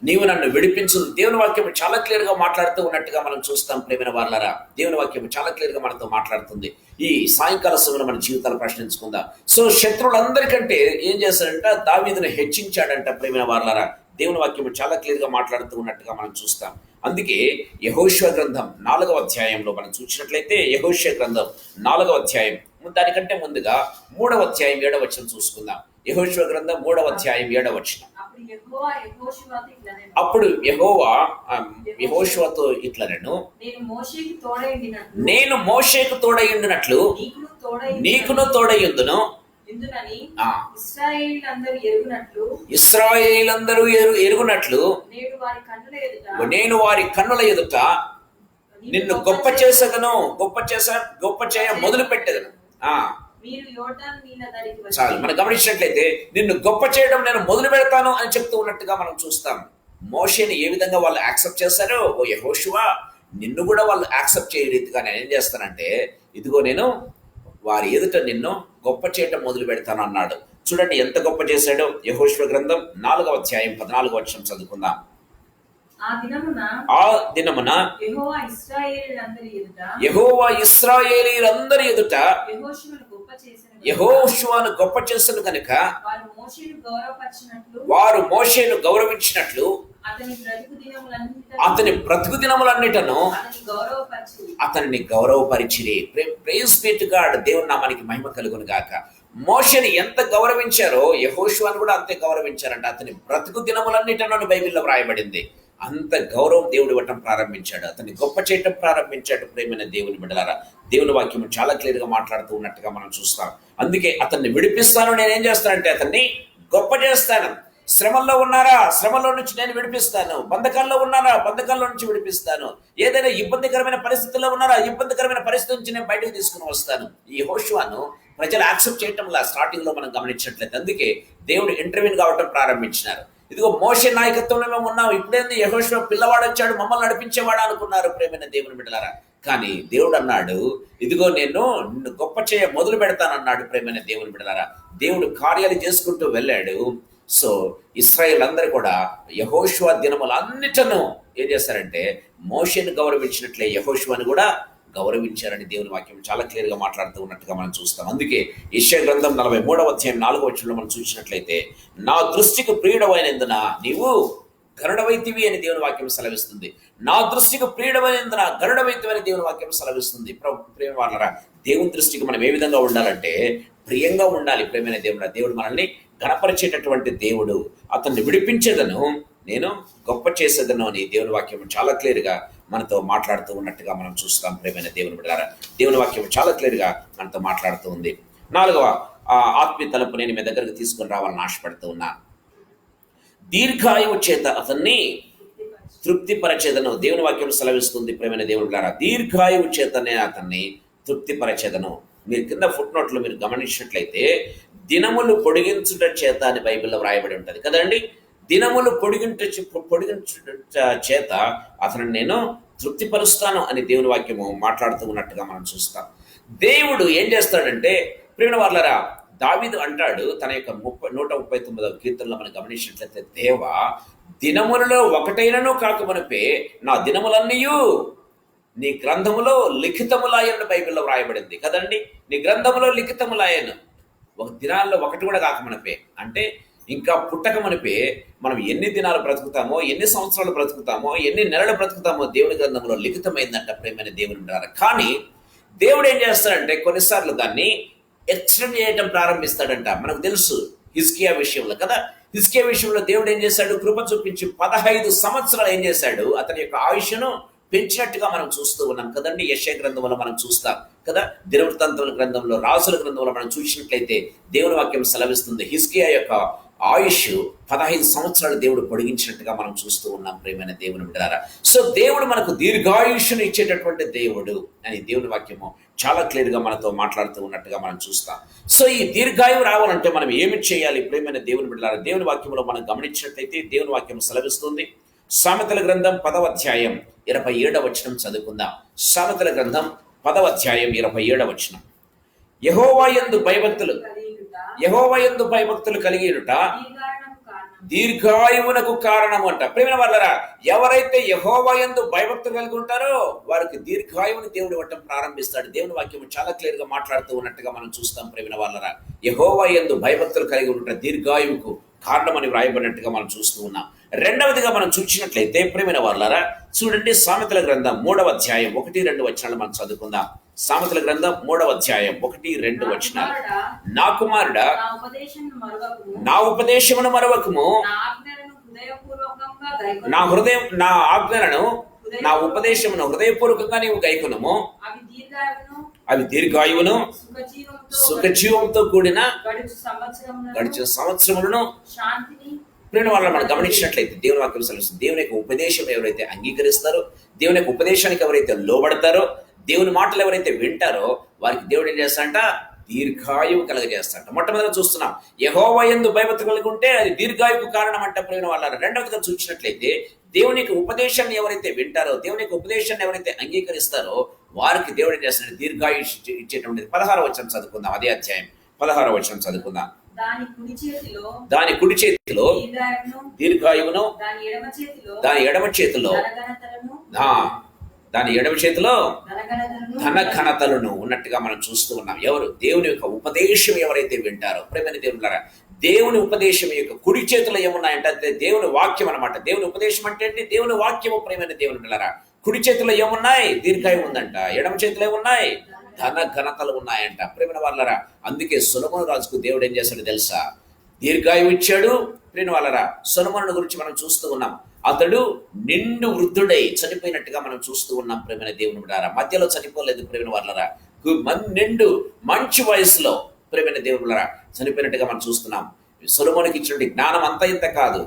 నీవు నన్ను విడిపించు. దేవుని వాక్యం చాలా క్లియర్ గా మాట్లాడుతూ ఉన్నట్టుగా మనం చూస్తాం ప్రేమైన వాళ్ళరా. దేవుని వాక్యం చాలా క్లియర్ గా మనతో మాట్లాడుతుంది. ఈ సాయంకాల సమయంలో మన జీవితాలు ప్రశ్నించుకుందాం. సో శత్రువులందరికంటే ఏం చేశాడంట, దావీదును హెచ్చించాడంట ప్రేమైన వాళ్ళరా. దేవుని వాక్యం చాలా క్లియర్ గా మాట్లాడుతూ ఉన్నట్టుగా మనం చూస్తాం. అందుకే యెహోషువ గ్రంథం 4వ అధ్యాయంలో మనం చూసినట్లయితే, యెహోషువ గ్రంథం 4వ అధ్యాయం దానికంటే ముందుగా 3వ అధ్యాయం 7వ వచనం చూసుకుందాం. యెహోషువ గ్రంథం 3వ అధ్యాయం 7వ వచనం. అప్పుడు యెహోవా యెహోషువతో ఇట్లనెను, నేను మోషేకు తోడయుండునట్లు నీకును తోడయుందును. ఇశ్రాయేలీయులందరూ ఎరుగునట్లు నేను వారి కన్నుల ఎదుట నిన్ను గొప్ప చేసేదను, గొప్ప చేయ మొదలు పెట్టేదను. చాలు. మనం గమనించినట్లయితే నిన్ను గొప్ప చేయడం నేను మొదలు పెడతాను అని చెప్తూ ఉన్నట్టుగా మనం చూస్తాం. మోషేని ఏ విధంగా వాళ్ళు యాక్సెప్ట్ చేశారో, ఓ యెహోషువ నిన్ను కూడా వాళ్ళు యాక్సెప్ట్ చేయ రీతిగా నేను ఏం చేస్తానంటే, ఇదిగో నేను వారి ఎదుట నిన్ను గొప్ప చేయటం మొదలు పెడతాను అన్నాడు. చూడండి ఎంత గొప్ప చేశాడో. యెహోషువ గ్రంథం 4వ అధ్యాయం 14వ వచనం చదువుకుందాం. ఆ దినమున యెహోవా ఇశ్రాయేలీయులందరి ఎదుట యెహోషువను గొప్ప చేసెను గనుక వారు మోషేను గౌరవించినట్లు అతని బ్రతుకు దినములన్నిటను అతన్ని గౌరవపరిచిరి. Praise be to God. దేవుని నామానికి మహిమ కలుగును గాక. మోషేని ఎంత గౌరవించారో యెహోషువను కూడా అంతే గౌరవించారంట. అతని బ్రతుకు దినములన్నిటను బైబిల్లో వ్రాయబడింది. అంత గౌరవం దేవుడు ఇవ్వటం ప్రారంభించాడు, అతన్ని గొప్ప చేయటం ప్రారంభించాడు. ప్రేమైన దేవుని బిడ్డలారా, దేవుని వాక్యం చాలా క్లియర్ గా మాట్లాడుతూ ఉన్నట్టుగా మనం చూస్తాం. అందుకే అతన్ని విడిపిస్తాను, నేనేం చేస్తానంటే అతన్ని గొప్ప చేస్తాను. శ్రమల్లో ఉన్నారా, శ్రమలో నుంచి నేను విడిపిస్తాను. బంధకాల్లో ఉన్నారా, బంధకాల్లో నుంచి విడిపిస్తాను. ఏదైనా ఇబ్బందికరమైన పరిస్థితుల్లో ఉన్నారా, ఇబ్బందికరమైన పరిస్థితి నుంచి నేను బయటకు తీసుకుని వస్తాను. ఈ యెహోషువను ప్రజలు యాక్సెప్ట్ చేయటంలా స్టార్టింగ్ లో మనం గమనించినట్లయితే, అందుకే దేవుడు ఇంటర్వ్యూని కావటం ప్రారంభించినారు. ఇదిగో మోషే నాయకత్వంలో మేము ఉన్నాం, ఇప్పుడేంది యెహోషువ పిల్లవాడు వచ్చాడు మమ్మల్ని నడిపించేవాడు అనుకున్నారు ప్రేమైన దేవుని బిడ్డలారా. కానీ దేవుడు అన్నాడు, ఇదిగో నేను నిన్ను గొప్ప చేయ మొదలు పెడతానన్నాడు ప్రేమైన దేవుని బిడ్డలారా. దేవుడు కార్యాలు చేసుకుంటూ వెళ్ళాడు. సో ఇశ్రాయేల్ అందరూ కూడా యెహోషువ దినములన్నిటను ఏం చేస్తారంటే, మోషేను గౌరవించినట్లే యెహోషువను కూడా గౌరవించారని దేవుని వాక్యం చాలా క్లియర్ గా మాట్లాడుతూ ఉన్నట్టుగా మనం చూస్తాం. అందుకే యెషయా గ్రంథం 43వ అధ్యాయం 4వ వచనంలో మనం చూసినట్లయితే, నా దృష్టికి ప్రియుడవైనందున నీవు గరుడవైతివి అని దేవుని వాక్యం సెలవిస్తుంది. నా దృష్టికి ప్రియుడవైనందున గరుడవైతివి అని దేవుని వాక్యం సెలవిస్తుంది. ప్రేమ వాళ్ళరా, దేవుని దృష్టికి మనం ఏ విధంగా ఉండాలంటే ప్రియంగా ఉండాలి. ప్రేమైన దేవుడు మనల్ని గణపరిచేటటువంటి దేవుడు. అతన్ని విడిపించేదను, నేను గొప్ప చేసేదను అని దేవుని వాక్యం చాలా క్లియర్ గా మనతో మాట్లాడుతూ ఉన్నట్టుగా మనం చూస్తాం. ప్రేమైన దేవుని బిడ్డలారా, దేవుని వాక్యం చాలా క్లియర్ గా మనతో మాట్లాడుతూ ఉంది. 4వ ఆత్మీయ తలుపు నేను మీ దగ్గరకు తీసుకుని రావాలని ఆశపడుతూ ఉన్నాను. దీర్ఘాయువు చేత అతన్ని తృప్తిపరచేదను. దేవుని వాక్యం సెలవిస్తుంది. ప్రేమైన దేవుని బిడ్డలారా, దీర్ఘాయువు చేతనే అతన్ని తృప్తిపరచేదను. మీరు కింద ఫుట్ నోట్లో మీరు గమనించినట్లయితే, దినములు పొడిగించుట చేత అని బైబిల్లో వ్రాయబడి ఉంటుంది కదండి. దినములు పొడిగించుట చేత అతను నేను తృప్తిపరుస్తాను అని దేవుని వాక్యము మాట్లాడుతూ ఉన్నట్టుగా మనం చూస్తాం. దేవుడు ఏం చేస్తాడంటే, ప్రియమైన వాళ్ళరా, దావీదు అంటాడు తన యొక్క 139వ కీర్తనలో మనం గమనించినట్లయితే, దేవా దినములలో ఒకటైనను కాకమునుపే నా దినములన్నీయు నీ గ్రంథములో లిఖితములాయని బైబిల్లో వ్రాయబడింది కదండి. నీ గ్రంథములో లిఖితములాయను. ఒక దినాల్లో ఒకటి కూడా కాకమునుపే అంటే ఇంకా పుట్టకమునిపే మనం ఎన్ని దినాలు బ్రతుకుతామో, ఎన్ని సంవత్సరాలు బ్రతుకుతామో, ఎన్ని నెలలు బ్రతుకుతామో దేవుని గ్రంథంలో లిఖితమైందంట ప్రేమైన దేవుని ఉంటారు. కానీ దేవుడు ఏం చేస్తాడంటే కొన్నిసార్లు దాన్ని ఎక్స్టెండ్ చేయడం ప్రారంభిస్తాడంట. మనకు తెలుసు హిజ్కియా విషయంలో కదా. హిజ్కియా విషయంలో దేవుడు ఏం చేశాడు, కృప చూపించి 15 సంవత్సరాలు ఏం చేశాడు, అతని యొక్క ఆయుష్ను పెంచినట్టుగా మనం చూస్తూ ఉన్నాం కదండి. యెషయా గ్రంథంలో మనం చూస్తాం కదా, దినవృత్తాంతముల గ్రంథంలో, రాజుల గ్రంథంలో మనం చూసినట్లయితే దేవుని వాక్యం సెలవిస్తుంది, హిజ్కియా యొక్క ఆయుష్ 15 సంవత్సరాలు దేవుడు పొడిగించినట్టుగా మనం చూస్తూ ఉన్నాం ప్రేమైన దేవుని బిడ్డలారా. సో దేవుడు మనకు దీర్ఘాయుష్ను ఇచ్చేటటువంటి దేవుడు అని దేవుని వాక్యము చాలా క్లియర్ గా మనతో మాట్లాడుతూ ఉన్నట్టుగా మనం చూస్తాం. సో ఈ దీర్ఘాయువు రావాలంటే మనం ఏమి చేయాలి ప్రేమైన దేవుని బిడ్డలారా? దేవుని వాక్యంలో మనం గమనించినట్లయితే దేవుని వాక్యం సెలవిస్తుంది. సామెతల గ్రంథం 10వ అధ్యాయం 27వ వచనం చదువుకుందాం. సామెతల గ్రంథం 10వ అధ్యాయం 27వ వచనం. యెహోవా యందు భయభక్తులు కలిగియుట దీర్ఘాయువునకు కారణం అంట. ప్రియమైన వాళ్ళరా, ఎవరైతే యెహోవా యందు భయభక్తులు కలిగి ఉంటారో వారికి దీర్ఘాయువుని దేవుడు ఇవ్వటం ప్రారంభిస్తాడు. దేవుని వాక్యం చాలా క్లియర్ గా మాట్లాడుతూ ఉన్నట్టుగా మనం చూస్తాం. ప్రియమైన వాళ్ళరా, యెహోవా యందు భయభక్తులు కలిగి ఉంటే దీర్ఘాయువుకు కారణమని వ్రాయబడినట్టుగా మనం చూస్తూ ఉన్నాం. రెండవదిగా మనం చూసినట్లయితే ప్రియమైన వాళ్ళరా, చూడండి సామెతల గ్రంథం 3వ అధ్యాయం 1-2 వచనాలు మనం చదువుకుందాం. సామెతల గ్రంథం 3వ అధ్యాయం 1-2 వచనాలు. నా కుమారుడా, నా ఉపదేశమును మరవకము, నా ఆజ్ఞలను నా ఉపదేశమును హృదయపూర్వకంగా నీవు గైకొనుము. అవి దీర్ఘాయువును సుఖజీవంతో కూడిన గడిచిన సంవత్సరములను. ప్రేమ వల్ల మనం గమనించినట్లయితే దేవుని వాక్యం సెలవుస్తుంది. దేవుని యొక్క ఉపదేశం ఎవరైతే అంగీకరిస్తారో, దేవుని యొక్క ఉపదేశానికి ఎవరైతే లోబడతారో, దేవుని మాటలు ఎవరైతే వింటారో వారికి దేవుడు ఏం చేస్తాడంట? దీర్ఘాయువు కలగజేస్తాడంట. మొట్టమొదటిగా చూస్తున్నాం, యెహోవా యందు భయభక్తులు కలిగి ఉంటే అది దీర్ఘాయువుకు కారణం అంట. ప్రేమ వాళ్ళ రెండవదిగా చూసినట్లయితే దేవుని యొక్క ఉపదేశాన్ని ఎవరైతే వింటారో, దేవుని యొక్క ఉపదేశాన్ని ఎవరైతే అంగీకరిస్తారో వారికి దేవుడు ఏం చేస్తాడు? దీర్ఘాయువు ఇచ్చేటువంటిది. 16వ వచనం చదువుకుందాం. అదే అధ్యాయం 16వ వచనం చదువుకుందాం. దాని కుడి చేతిలో దీర్ఘాయువును, దాని ఎడమ చేతిలో ధన ఘనతలను ఉన్నట్టుగా మనం చూస్తూ ఉన్నాం. ఎవరు? దేవుని యొక్క ఉపదేశం ఎవరైతే వింటారో. ప్రేమైన దేవులారా, దేవుని ఉపదేశం యొక్క కుడి చేతిలో ఏమున్నాయంటే దేవుని వాక్యం అన్నమాట. దేవుని ఉపదేశం అంటే ఏంటి? దేవుని వాక్యము. ప్రేమైన దేవుని పిల్లరా, కుడి చేతిలో ఏమున్నాయి? దీర్ఘాయువు ఉందంట. ఎడమ చేతిలో ఏమున్నాయి? ధన ఘనతలు ఉన్నాయంట. ప్రేమైన వాళ్ళరా, అందుకే సొలొమోను రాజుకు దేవుడు ఏం చేశాడు తెలుసా? దీర్ఘాయువు ఇచ్చాడు. ప్రేమ వాళ్ళరా, సొలొమోను గురించి మనం చూస్తూ ఉన్నాం. అతడు నిండు వృద్ధుడై చనిపోయినట్టుగా మనం చూస్తూ ఉన్నాం. ప్రేమైన దేవుని బిడ్డలారా, మధ్యలో చనిపోలేదు. ప్రేమైన వాళ్ళరా, నిండు మంచి వయసులో ప్రేమైన దేవుని బిడ్డలారా చనిపోయినట్టుగా మనం చూస్తున్నాం. సొలొమోనుకి ఇచ్చినటువంటి జ్ఞానం అంతా ఇంత కాదు.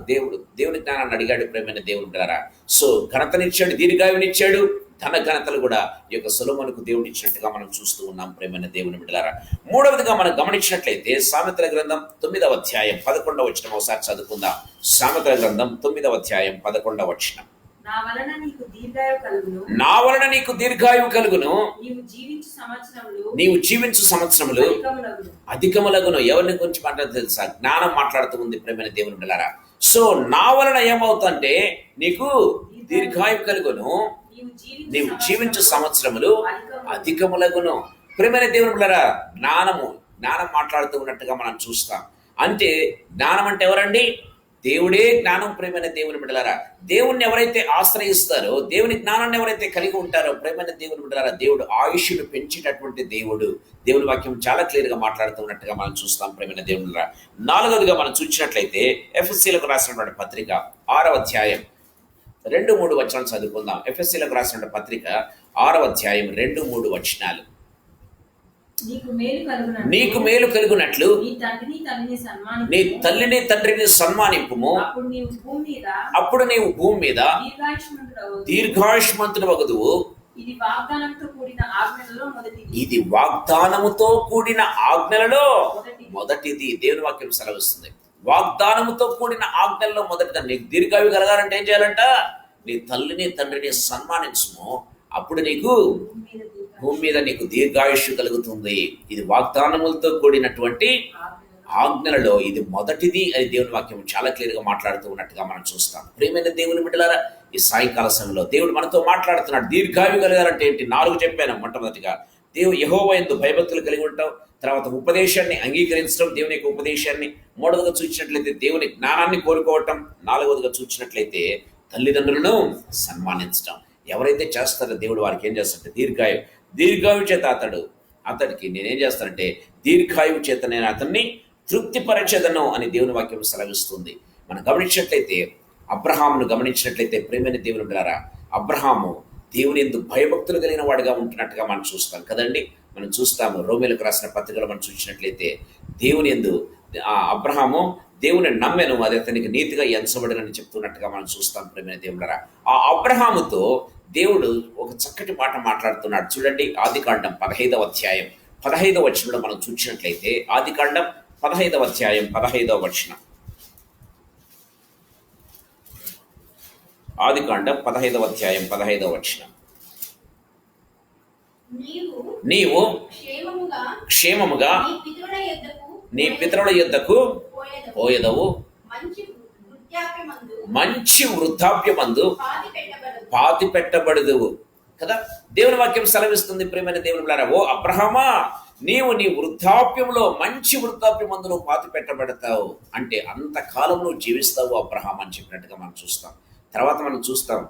దేవుని జ్ఞానాన్ని అడిగాడు. ప్రేమైన దేవుని బిడ్డలారా, సో ఘనతనిచ్చాడు, దీర్ఘాయువునిచ్చాడు, ధన ఘనతలు కూడా ఈ యొక్క సొలొమోనుకు దేవుడు ఇచ్చినట్టుగా మనం చూస్తూ ఉన్నాం. ప్రేమైన దేవుని బిడ్డలారా, మూడవదిగా మనం గమనించినట్లయితే సామెతల గ్రంథం 9వ అధ్యాయం 11వ వచనం ఒకసారి చదువుకుందాం. సామెతల గ్రంథం 9వ అధ్యాయం 11వ వచనం. నా వలన నీకు దీర్ఘాయువు కలుగును, నీవు జీవించు సంవత్సరములు అధికములగును. ఎవరిని గురించి మాట్లాడుతూ తెలుసా? జ్ఞానం మాట్లాడుతూ ఉంది. ప్రేమైన దేవుని బిడ్డలారా, సో నా వలన ఏమవుతుందంటే నీకు దీర్ఘాయువు కలుగును, నీవు జీవించు సంవత్సరములు అధికములగును. ప్రేమైన దేవుని బిడ్డలారా, జ్ఞానం మాట్లాడుతూ ఉన్నట్టుగా మనం చూస్తాం. అంటే జ్ఞానం అంటే ఎవరండి? దేవుడే జ్ఞానం. ప్రేమైన దేవుని బిడ్డలారా, దేవుణ్ణి ఎవరైతే ఆశ్రయిస్తారో, దేవుని జ్ఞానాన్ని ఎవరైతే కలిగి ఉంటారో, ప్రేమైన దేవుని బిడ్డలారా, దేవుడు ఆయుష్ను పెంచేటటువంటి దేవుడు. దేవుని వాక్యం చాలా క్లియర్ గా మాట్లాడుతూ ఉన్నట్టుగా మనం చూస్తాం. ప్రేమైన దేవుని బిడ్డలారా, నాలుగవదిగా మనం చూసినట్లయితే ఎఫెసీయులకు రాసినటువంటి పత్రిక 6వ అధ్యాయం 2-3 వచనాలు చదువుకుందాం. ఎఫెసీయులకు రాసిన పత్రిక 6వ అధ్యాయం 2-3 వచనాలు. నీకు మేలు కలుగునట్లు నీ తల్లిని తండ్రిని సన్మానింపుము, అప్పుడు నీవు భూమి మీద దీర్ఘాయుష్మంతుడు వగదువు. ఇది వాగ్దానముతో కూడిన ఆజ్ఞలలో మొదటిది. దేవుని వాక్యం సెలవిస్తుంది. వాగ్దానముతో కూడిన ఆజ్ఞల్లో మొదటిది. నీకు దీర్ఘాయువు కలగాలంటే ఏం చేయాలంట? నీ తల్లిని తండ్రిని సన్మానించుము, అప్పుడు నీకు భూమి మీద నీకు దీర్ఘాయుష్యు కలుగుతుంది. ఇది వాగ్దానములతో కూడినటువంటి ఆజ్ఞలలో ఇది మొదటిది అని దేవుని వాక్యం చాలా క్లియర్ గా మాట్లాడుతూ ఉన్నట్టుగా మనం చూస్తాం. ప్రియమైన దేవుని బిడ్డలారా, ఈ సాయంకాల సమయంలో దేవుడు మనతో మాట్లాడుతున్నాడు. దీర్ఘాయువు కలగాలంటే ఏంటి? 4 చెప్పాను. మొట్టమొదటిగా యెహోవా యందు భయభక్తులు కలిగి ఉంటాం. తర్వాత ఉపదేశాన్ని అంగీకరించడం, దేవుని యొక్క ఉపదేశాన్ని. మూడవదిగా చూసినట్లయితే దేవుని జ్ఞానాన్ని కోరుకోవటం. నాలుగవదిగా చూసినట్లయితే తల్లిదండ్రులను సన్మానించడం. ఎవరైతే చేస్తారో దేవుడు వారికి ఏం చేస్తాడంటే దీర్ఘాయువు చేత అతడికి నేనేం చేస్తానంటే దీర్ఘాయువు చేత నేను అతన్ని తృప్తిపరచెదను అని దేవుని వాక్యం సెలవిస్తుంది. మనం గమనించినట్లయితే అబ్రహామును గమనించినట్లయితే ప్రేమైన దేవుని బిడ్డలారా, అబ్రహాము దేవుని యందు భయభక్తులు కలిగిన వాడిగా ఉంటున్నట్టుగా మనం చూస్తాం కదండి. మనం చూస్తాము రోమీయులకు రాసిన పత్రికలో మనం చూసినట్లయితే దేవుని యందు అబ్రహాము దేవుని నమ్మెను, అది అతనికి నీతిగా ఎంచబడినని చెప్తున్నట్టుగా మనం చూస్తాం. ప్రేమైన దేవుడారా, ఆ అబ్రహాముతో దేవుడు ఒక చక్కటి మాట మాట్లాడుతున్నాడు. చూడండి, ఆదికాండం 15వ అధ్యాయం 15వ వచనంలో మనం చూసినట్లయితే ఆదికాండం 15వ అధ్యాయం 15వ వచనం. ఆదికాండం 15వ అధ్యాయం 15వ వచనం. నీవు క్షేమముగా నీ పితరుల యొద్దకు పోయెదవు, మంచి వృద్ధాప్యమందు పాతి పెట్టబడదు కదా. దేవుని వాక్యం సెలవిస్తుంది ప్రియమైన దేవుని బిడ్డలారా, ఓ అబ్రహామా, నీవు నీ వృద్ధాప్యంలో మంచి వృద్ధాప్యమందు నువ్వు పాతి పెట్టబడతావు అంటే అంతకాలం నువ్వు జీవిస్తావు అబ్రహాం అని చెప్పినట్టుగా మనం చూస్తాం. తర్వాత మనం చూస్తాం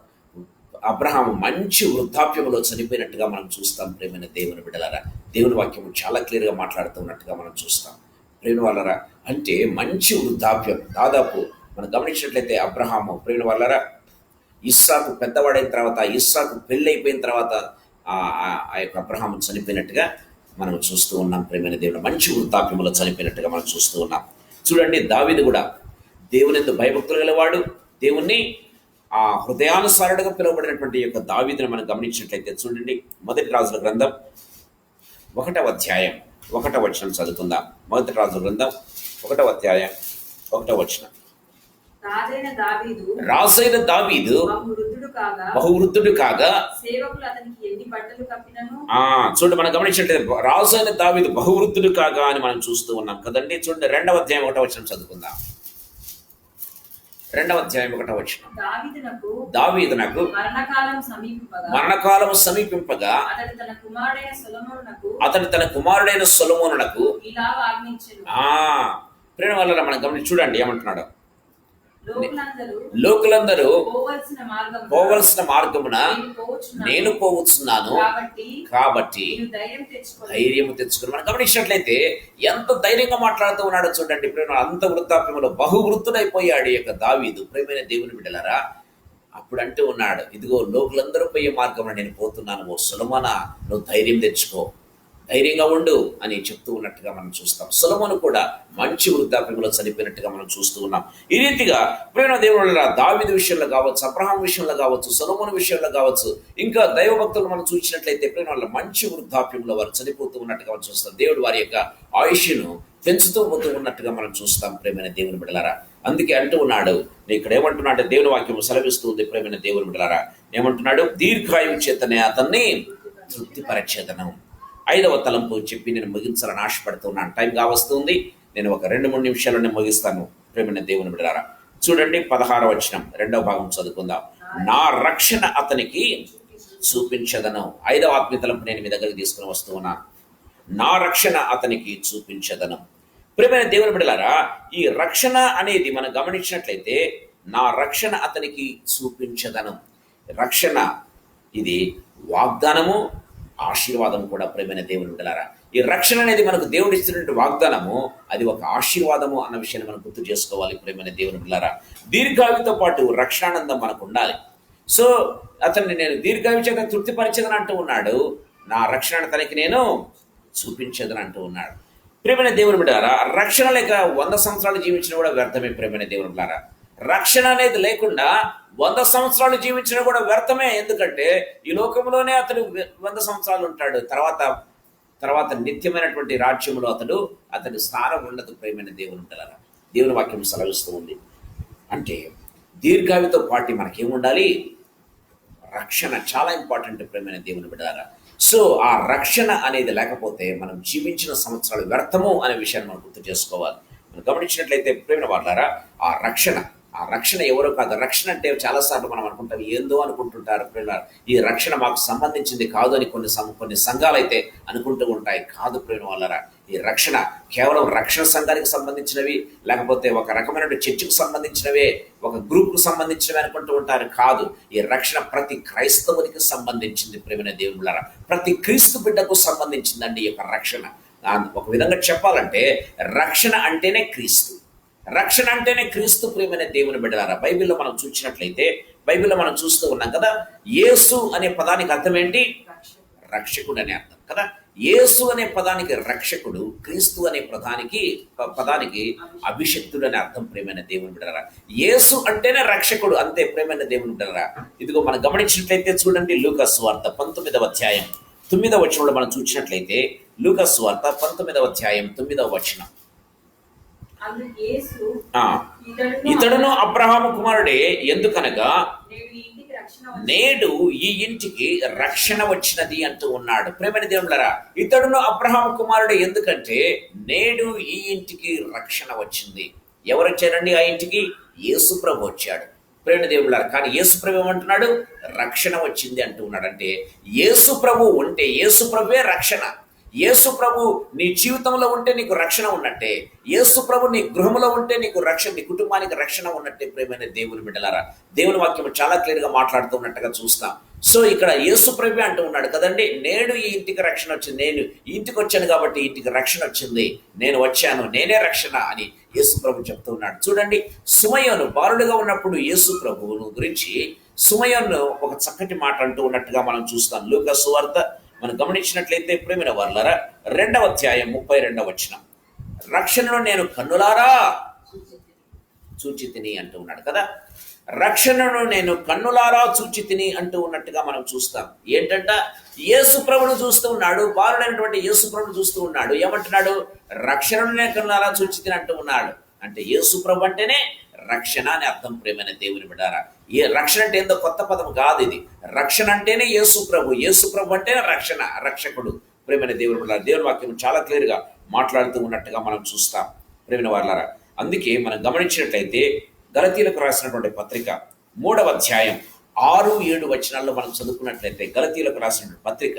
అబ్రహాము మంచి వృద్ధాప్యంలో చనిపోయినట్టుగా మనం చూస్తాం. ప్రియమైన దేవుని బిడ్డలారా, దేవుని వాక్యము చాలా క్లియర్గా మాట్లాడుతున్నట్టుగా మనం చూస్తాం. ప్రేమ వాళ్ళరా, అంటే మంచి వృద్ధాప్యం దాదాపు మనం గమనించినట్లయితే అబ్రహాము ప్రేమ వాళ్ళరా ఇస్సాకు పెద్దవాడైన తర్వాత, ఇస్సాకు పెళ్ళి అయిపోయిన తర్వాత ఆ యొక్క అబ్రహాము చనిపోయినట్టుగా మనం చూస్తూ ఉన్నాం. ప్రేమైన దేవుడు మంచి వృద్ధాప్యంలో చనిపోయినట్టుగా మనం చూస్తూ ఉన్నాం. చూడండి, దావీదు కూడా దేవుని యందు భయభక్తులు గలవాడు, దేవుణ్ణి ఆ హృదయానుసారుడుగా పిలువబడినటువంటి యొక్క దావీదుని మనం గమనించినట్లయితే చూడండి, మొదటి రాజుల గ్రంథం 1వ అధ్యాయం 1వ వచనం చదువుకుందాం. మొదటి రాజుల గ్రంథం 1వ అధ్యాయం 1వ వచనం. రాజైన దావీదు బహువృద్ధుడు కాగా చూడండి, మనం గమనించినట్లయితే రాజైన దావీదు బహువృద్ధుడు కాగా అని మనం చూస్తూ ఉన్నాం కదండి. చూడండి, 2వ అధ్యాయం 1వ వచనం చదువుకుందాం. 2వ అధ్యాయం 1వ వచనం. దావీదునకు మరణకాలం సమీపింపగా అతడు తన కుమారుడైన సొలొమోనునకు ప్రేమ వల్ల మనం గమనించి చూడండి ఏమంటున్నాడు. లోకులందరూ పోవలసిన మార్గమున నేను పోవచ్చున్నాను, కాబట్టి ధైర్యం తెచ్చుకుని. మనం గమనించినట్లయితే ఎంత ధైర్యంగా మాట్లాడుతూ ఉన్నాడో చూడండి. ప్రేమ అంత వృద్ధాప్యంలో బహువృద్ధుడైపోయాడు యొక్క దావీదు. ప్రేమైన దేవుని బిడ్డలారా, అప్పుడు అంటూ ఉన్నాడు, ఇదిగో లోకులందరూ పోయే మార్గమున నేను పోతున్నాను, ఓ సొలొమోనా నువ్వు ధైర్యం తెచ్చుకో, ధైర్యంగా ఉండు అని చెప్తూ ఉన్నట్టుగా మనం చూస్తాం. సొలొమోను కూడా మంచి వృద్ధాప్యంలో చనిపోయినట్టుగా మనం చూస్తూ ఉన్నాం. ఈ రీతిగా ప్రేమ దేవుళ్ళ దావీదు విషయంలో కావచ్చు, అబ్రహాం విషయంలో కావచ్చు, సొలొమోను విషయంలో కావచ్చు, ఇంకా దైవభక్తులు మనం చూసినట్లయితే ప్రేమ వాళ్ళ మంచి వృద్ధాప్యంలో వారు చనిపోతూ ఉన్నట్టుగా మనం చూస్తాం. దేవుడు వారి యొక్క ఆయుష్ను పెంచుతూ పోతూ ఉన్నట్టుగా మనం చూస్తాం. ప్రేమైన దేవుని బిడ్డలారా, అందుకే అంటూ ఉన్నాడు, ఇక్కడ ఏమంటున్నాడు, దేవుని వాక్యం సెలవిస్తుంది. ప్రేమైన దేవుని బిడ్డలారా ఏమంటున్నాడు, దీర్ఘాయువు చేతనే అతన్ని తృప్తిపరచేదను. 5వ తలంపు చెప్పి నేను ముగించాలని ఆశపడుతున్నాను. టైం కావస్తుంది, నేను ఒక 2-3 నిమిషాలను ముగిస్తాను. ప్రేమైన దేవుని బిడ్డలారా చూడండి, 16వ వచనం 2వ భాగం చదువుకుందాం. నా రక్షణ అతనికి చూపించదను. 5వ ఆత్మీయ తలంపు నేను మీ దగ్గరికి తీసుకుని వస్తూ ఉన్నాను. నా రక్షణ అతనికి చూపించదను. ప్రేమైన దేవుని బిడ్డలారా, ఈ రక్షణ అనేది మనం గమనించినట్లయితే నా రక్షణ అతనికి చూపించదను. రక్షణ ఇది వాగ్దానము, ఆశీర్వాదం కూడా. ప్రేమైన దేవుని బిడ్డలారా, ఈ రక్షణ అనేది మనకు దేవుడు ఇస్తున్నటువంటి వాగ్దానము, అది ఒక ఆశీర్వాదము అన్న విషయాన్ని మనం గుర్తు చేసుకోవాలి. ప్రేమైన దేవుని బిడ్డలారా, దీర్ఘాయువుతో పాటు రక్షణానందం మనకు ఉండాలి. సో అతన్ని నేను దీర్ఘాయువు చేత తృప్తిపరిచేదని అంటూ ఉన్నాడు, నా రక్షణ తనకి నేను చూపించేదని అంటూ ఉన్నాడు. ప్రేమైన దేవుని బిడ్డలారా, రక్షణ లేక 100 సంవత్సరాలు జీవించిన కూడా వ్యర్థమే. ప్రేమైన దేవుని బిడ్డలారా, రక్షణ అనేది లేకుండా 100 సంవత్సరాలు జీవించినా కూడా వ్యర్థమే. ఎందుకంటే ఈ లోకంలోనే అతడు 100 సంవత్సరాలు ఉంటాడు, తర్వాత నిత్యమైనటువంటి రాజ్యంలో అతడి స్థానం ఉండదు. ప్రేమైన దేవుని బిడ్డలారా, దేవుని వాక్యం సెలవిస్తూ ఉంది. అంటే దీర్ఘాయువుతో పాటు మనకేముండాలి, రక్షణ చాలా ఇంపార్టెంట్. ప్రేమైన దేవుని బిడ్డలారా, సో ఆ రక్షణ అనేది లేకపోతే మనం జీవించిన సంవత్సరాలు వ్యర్థము అనే విషయాన్ని మనం గుర్తు చేసుకోవాలి. మనం గమనించినట్లయితే ప్రేమ వాళ్ళారా, ఆ రక్షణ ఎవరో కాదు. రక్షణ అంటే చాలాసార్లు మనం అనుకుంటాం, ఏందో అనుకుంటుంటారు ప్రేమ. ఈ రక్షణ మాకు సంబంధించింది కాదు అని కొన్ని సంఘాలు అయితే అనుకుంటూ ఉంటాయి. కాదు ప్రేమ వాళ్ళారా, ఈ రక్షణ కేవలం రక్షణ సంఘానికి సంబంధించినవి, లేకపోతే ఒక రకమైన చర్చికి సంబంధించినవే, ఒక గ్రూప్కు సంబంధించినవి అనుకుంటూ ఉంటారు. కాదు, ఈ రక్షణ ప్రతి క్రైస్తవునికి సంబంధించింది. ప్రేమైన దేవుళ్ళారా, ప్రతి క్రీస్తు బిడ్డకు సంబంధించిందండి ఈ యొక్క రక్షణ. ఒక విధంగా చెప్పాలంటే రక్షణ అంటేనే క్రీస్తు, రక్షణ అంటేనే క్రీస్తు. ప్రియమైన దేవుని బిడ్డలారా, బైబిల్లో మనం చూసినట్లయితే, బైబిల్లో మనం చూస్తూ ఉన్నాం కదా, యేసు అనే పదానికి అర్థం ఏంటి, రక్షకుడు అనే అర్థం కదా. యేసు అనే పదానికి రక్షకుడు, క్రీస్తు అనే పదానికి అభిషక్తుడు అనే అర్థం. ప్రియమైన దేవుని బిడ్డలారా, యేసు అంటేనే రక్షకుడు, అంతే. ప్రియమైన దేవుని బిడ్డలారా, ఇదిగో మనం గమనించినట్లయితే చూడండి, లూకా సువార్త 19వ అధ్యాయం 9వ వచనంలో మనం చూసినట్లయితే, లూకా సువార్త 19వ అధ్యాయం 9వ వచనం. ఇతడును అబ్రహాము కుమారుడే, ఎందుకనగా నేడు ఈ ఇంటికి రక్షణ వచ్చినది అంటూ ఉన్నాడు. ప్రేమైన దేవుళ్ళరా, ఇతడును అబ్రహాము కుమారుడే, ఎందుకంటే నేడు ఈ ఇంటికి రక్షణ వచ్చింది. ఎవరు వచ్చారండి ఆ ఇంటికి? యేసు ప్రభు వచ్చాడు. ప్రేమ దేవుళ్ళారా, కానీ యేసు ప్రభు ఏమంటున్నాడు? రక్షణ వచ్చింది అంటూ ఉన్నాడు. అంటే యేసు ప్రభు ఉంటే యేసు ప్రభువే రక్షణ. యేసు ప్రభు నీ జీవితంలో ఉంటే నీకు రక్షణ ఉన్నట్టే. యేసు ప్రభు నీ గృహంలో ఉంటే నీకు రక్షణ, నీ కుటుంబానికి రక్షణ ఉన్నట్టే. ప్రేమైన దేవుని బిడ్డలారా, దేవుని వాక్యం చాలా క్లియర్గా మాట్లాడుతున్నట్టుగా చూస్తాం. సో ఇక్కడ యేసు ప్రభు అంటూ ఉన్నాడు కదండి, నేడు ఈ ఇంటికి రక్షణ వచ్చింది, నేను ఈ ఇంటికి వచ్చాను కాబట్టి ఈ ఇంటికి రక్షణ వచ్చింది, నేను వచ్చాను, నేనే రక్షణ అని యేసు ప్రభు చెప్తూ ఉన్నాడు. చూడండి, సుమయోను బాలుడుగా ఉన్నప్పుడు యేసు ప్రభువును గురించి సుమయోను ఒక చక్కటి మాట అంటూ ఉన్నట్టుగా మనం చూస్తాం. లూకా సువార్త మనం గమనించినట్లయితే ప్రేమైన వారలారా, 2వ అధ్యాయం 32వ వచనం, రక్షణను నేను కన్నులారా చూచి తిని అంటూ ఉన్నాడు కదా. రక్షణను నేను కన్నులారా చూచి తిని అంటూ ఉన్నట్టుగా మనం చూస్తాం. ఏంటంట, యేసు ప్రభును చూస్తూ ఉన్నాడు, బాలుడైనటువంటి యేసు ప్రభును చూస్తూ ఉన్నాడు. ఏమంటున్నాడు? రక్షణను నేను కన్నులారా చూచి తిని అంటూ ఉన్నాడు. అంటే యేసు ప్రభు అంటేనే రక్షణ అని అర్థం. ప్రేమైన దేవుని బిడ్డారా, ఏ రక్షణ అంటే ఏందో కొత్త పదం కాదు ఇది. రక్షణ అంటేనే యేసు ప్రభు, యేసు ప్రభు అంటేనే రక్షణ, రక్షకుడు. ప్రేమైన దేవుని బిడ్డారా, దేవుని వాక్యం చాలా క్లియర్గా మాట్లాడుతూ ఉన్నట్టుగా మనం చూస్తాం. ప్రేమైన వారలారా, అందుకే మనం గమనించినట్లయితే గలతీలకు రాసినటువంటి పత్రిక 3వ అధ్యాయం 6-7 వచనాల్లో మనం చదువుకున్నట్లయితే, గలతీలకు రాసినటువంటి పత్రిక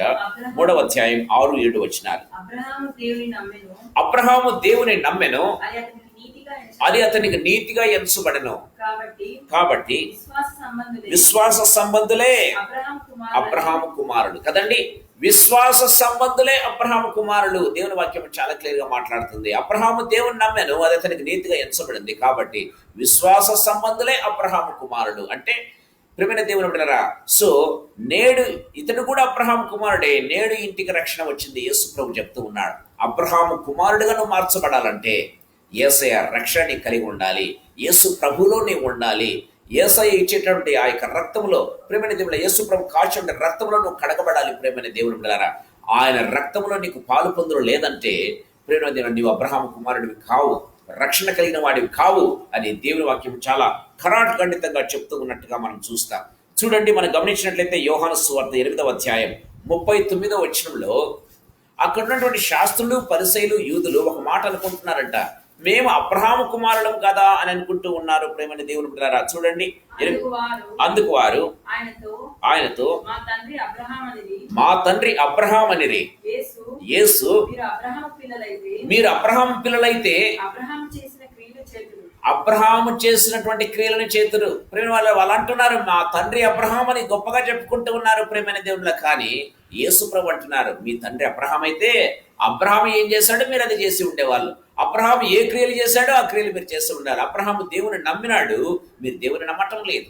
3వ అధ్యాయం 6-7 వచనాలు. అబ్రహాము దేవుని నమ్మెను, అది అతనికి నీతిగా ఎంచబడెను. కాబట్టి విశ్వాస సంబంధులే అబ్రహాము కుమారుడు కదండి. విశ్వాస సంబంధులే అబ్రహాము కుమారుడు. దేవుని వాక్యం చాలా క్లియర్ గా మాట్లాడుతుంది. అబ్రహాము దేవుని నమ్మెను, అది అతనికి నీతిగా ఎంచబడింది. కాబట్టి విశ్వాస సంబంధులే అబ్రహాము కుమారుడు. అంటే ప్రియమైన దేవుని బిడ్డలారా, సో నేడు ఇతడు కూడా అబ్రహాము కుమారుడే. నేడు ఇంటికి రక్షణ వచ్చింది యేసు ప్రభు చెప్తూ ఉన్నాడు. అబ్రహాము కుమారుడుగా నువ్వు మార్చబడాలంటే యేసయ్య రక్షణని కలిగి ఉండాలి, యేసు ప్రభులో నీవు ఉండాలి. యేసయ్య ఇచ్చేటువంటి ఆ యొక్క రక్తంలో, ప్రేమైన దేవుడు యేసు ప్రభు కాల్చిన రక్తంలో నువ్వు కడగబడాలి. ప్రేమైన దేవుని బిడ్డలారా, ఆయన రక్తంలో నీకు పాలు పొందులు లేదంటే ప్రేమైన దేవుడు నీవు అబ్రహాము కుమారుడివి కావు, రక్షణ కలిగిన వాడివి కావు అని దేవుని వాక్యం చాలా ఖరాఖండితంగా చెప్తూ ఉన్నట్టుగా మనం చూస్తాం. చూడండి, మనం గమనించినట్లయితే యోహాను సువార్త 8వ అధ్యాయం 39వ వచనంలో అక్కడ ఉన్నటువంటి శాస్త్రులు, పరిసయ్యులు, యూదులు ఒక మాట అనుకుంటున్నారంట, మేము అబ్రహాము కుమారులం కదా అని అనుకుంటూ ఉన్నారు. ప్రేమని దేవుని బిడ్డలారా, చూడండి, అందుకు వారు ఆయనతో మా తండ్రి అబ్రహాం అనిరి. యేసు మీరు అబ్రహాము పిల్లలైతే అబ్రహాము చేసినటువంటి క్రియలను చేతురు. ప్రేమ వాళ్ళు అంటున్నారు, మా తండ్రి అబ్రహాం అని గొప్పగా చెప్పుకుంటూ ఉన్నారు ప్రేమైన దేవుళ్ళ. కానీ యేసు ప్రభు అంటున్నారు, మీ తండ్రి అబ్రహాం అయితే అబ్రహాం ఏం చేశాడో మీరు అది చేసి ఉండేవాళ్ళు. అబ్రహాం ఏ క్రియలు చేశాడో ఆ క్రియలు మీరు చేస్తూ ఉండాలి. అబ్రహాము దేవుని నమ్మినాడు, మీరు దేవుని నమ్మటం లేదు.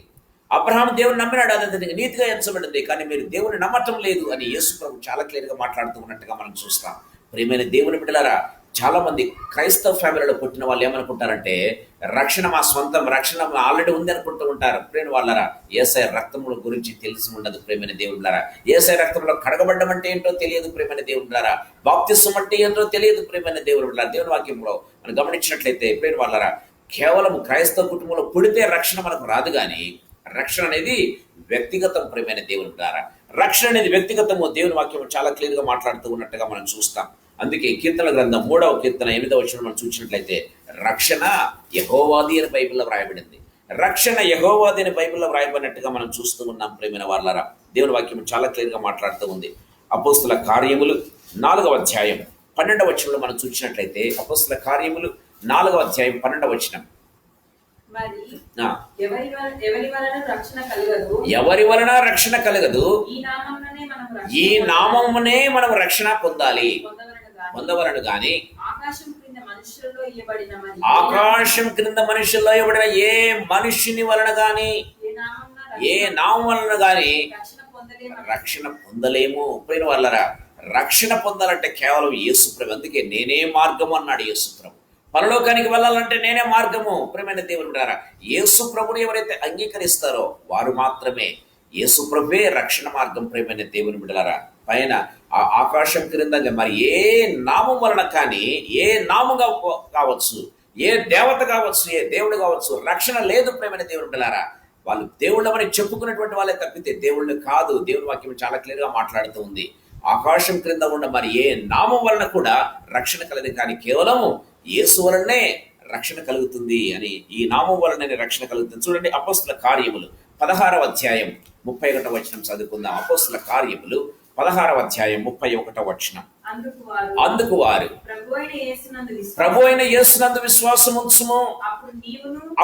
అబ్రహాం దేవుని నమ్మినాడు, అది అతనికి నీతిగా ఎంచబడింది, కానీ మీరు దేవుని నమ్మటం లేదు అని యేసు ప్రభు చాలా క్లియర్గా మాట్లాడుతూ ఉన్నట్టుగా మనం చూస్తాం. ప్రియమైన దేవుని బిడ్డలారా, చాలా మంది క్రైస్తవ ఫ్యామిలీలో పుట్టిన వాళ్ళు ఏమనుకుంటారంటే, రక్షణ మా సొంతం, రక్షణ ఆల్రెడీ ఉంది అనుకుంటూ ఉంటారు. ప్రేమ వాళ్ళరా, యేసయ్య రక్తముల గురించి తెలిసి ఉండదు. ప్రేమైన దేవుళ్ళారా, యేసయ్య రక్తంలో కడగబడ్డం అంటే ఏంటో తెలియదు. ప్రేమైన దేవుళ్ళారా, బాప్తిసం అంటే ఏంటో తెలియదు. ప్రేమైన దేవుళ్ళారా, దేవుని వాక్యంలో మనం గమనించినట్లయితే ప్రేమ వాళ్ళరా, కేవలం క్రైస్తవ కుటుంబంలో పుడితే రక్షణ మనకు రాదు. కానీ రక్షణ అనేది వ్యక్తిగతం. ప్రేమైన దేవుని ద్వారా రక్షణ అనేది వ్యక్తిగతము. దేవుని వాక్యం చాలా క్లియర్గా మాట్లాడుతూ ఉన్నట్టుగా మనం చూస్తాం. అందుకే కీర్తన గ్రంథం 3వ కీర్తన 8వ వచనం మనం చూసినట్లయితే, రక్షణ యెహోవాది అని బైబిల్లో వ్రాయబడింది. రక్షణ యెహోవాది అని బైబిల్లో వ్రాయబడినట్టుగా మనం చూస్తూ ఉన్నాం. ప్రేమైన వారలారా, దేవుని వాక్యం చాలా క్లియర్గా మాట్లాడుతూ ఉంది. అపోస్తుల కార్యములు 4వ అధ్యాయం 12వ వచనంలో మనం చూసినట్లయితే, అపోస్తుల కార్యములు 4వ అధ్యాయం 12వ వచనం, ఎవరి వలన రక్షణ కలగదు, ఈ నామమునే మనం రక్షణ పొందవలను గాని ఆకాశం క్రింద మనుషుల్లో ఇవ్వబడిన ఏ మనుష్యుని వలన గాని ఏ నామం వలన గాని రక్షణ పొందలేము. పోయిన వాళ్ళరా, రక్షణ పొందాలంటే కేవలం యేసుప్రభు. అందుకే నేనే మార్గము అన్నాడు యేసుప్రభు. పరలోకానికి వెళ్ళాలంటే నేనే మార్గము. ప్రియమైన దేవుని బిడ్డలారా, యేసు ప్రభుని ఎవరైతే అంగీకరిస్తారో వారు మాత్రమే, యేసు ప్రభువే రక్షణ మార్గం. ప్రియమైన దేవుని బిడ్డలారా, పైన ఆ ఆకాశం క్రింద మరి ఏ నామం వలన కానీ, ఏ నామంగా కావచ్చు, ఏ దేవత కావచ్చు, ఏ దేవుడు కావచ్చు, రక్షణ లేదు. ప్రియమైన దేవుని బిడ్డలారా, వాళ్ళు దేవుళ్ళమని చెప్పుకున్నటువంటి వాళ్ళే తప్పితే దేవుళ్ళు కాదు. దేవుని వాక్యం చాలా క్లియర్గా మాట్లాడుతూ ఉంది. ఆకాశం క్రింద ఉన్న మరి ఏ నామం వలన కూడా రక్షణ కలదు, కానీ కేవలము యేసు వలనే రక్షణ కలుగుతుంది అని, ఈ నామం వలన రక్షణ కలుగుతుంది. చూడండి అపోస్తుల కార్యములు 16వ అధ్యాయం 31వ వచనం చదువుకుందాం. అపోస్తుల కార్యములు 16వ అధ్యాయం 31వ వచనం. అందుకు వారు ప్రభు అయిన యేసునందు విశ్వాసం ఉంచుము,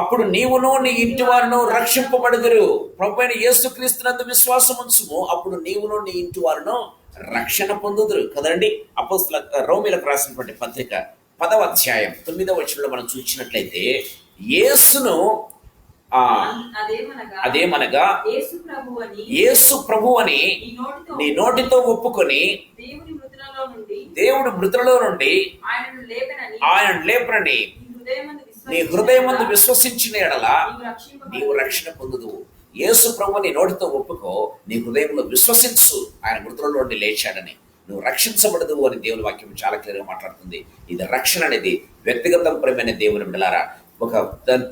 అప్పుడు నీవును నీ ఇంటి వారును రక్షింపబడుదురు. ప్రభు అయిన యేసుక్రీస్తునందు విశ్వాసం ఉంచుము, అప్పుడు నీవును నీ ఇంటి వారును రక్షణ పొందుదురు. కదండి అపోస్తుల రోమీలకు రాసినటువంటి పత్రిక 10వ అధ్యాయం 9వ వచనంలో మనం చూసినట్లయితే యేసును అదేమనగా యేసు ప్రభు అని నీ నోటితో ఒప్పుకొని దేవుడు మృతులలో నుండి ఆయన లేపనని నీ హృదయమందు విశ్వసించిన ఎడల నీవు రక్షణ పొందుదువు. యేసు ప్రభు నీ నోటితో ఒప్పుకో, నీ హృదయంలో విశ్వసించు ఆయన మృతులలో నుండి లేచాడని, నువ్వు రక్షించబడదు అని దేవుని వాక్యం చాలా క్లియర్గా మాట్లాడుతుంది. ఇది రక్షణ అనేది వ్యక్తిగతం ప్రేమైన దేవుని బిడ్డలారా. ఒక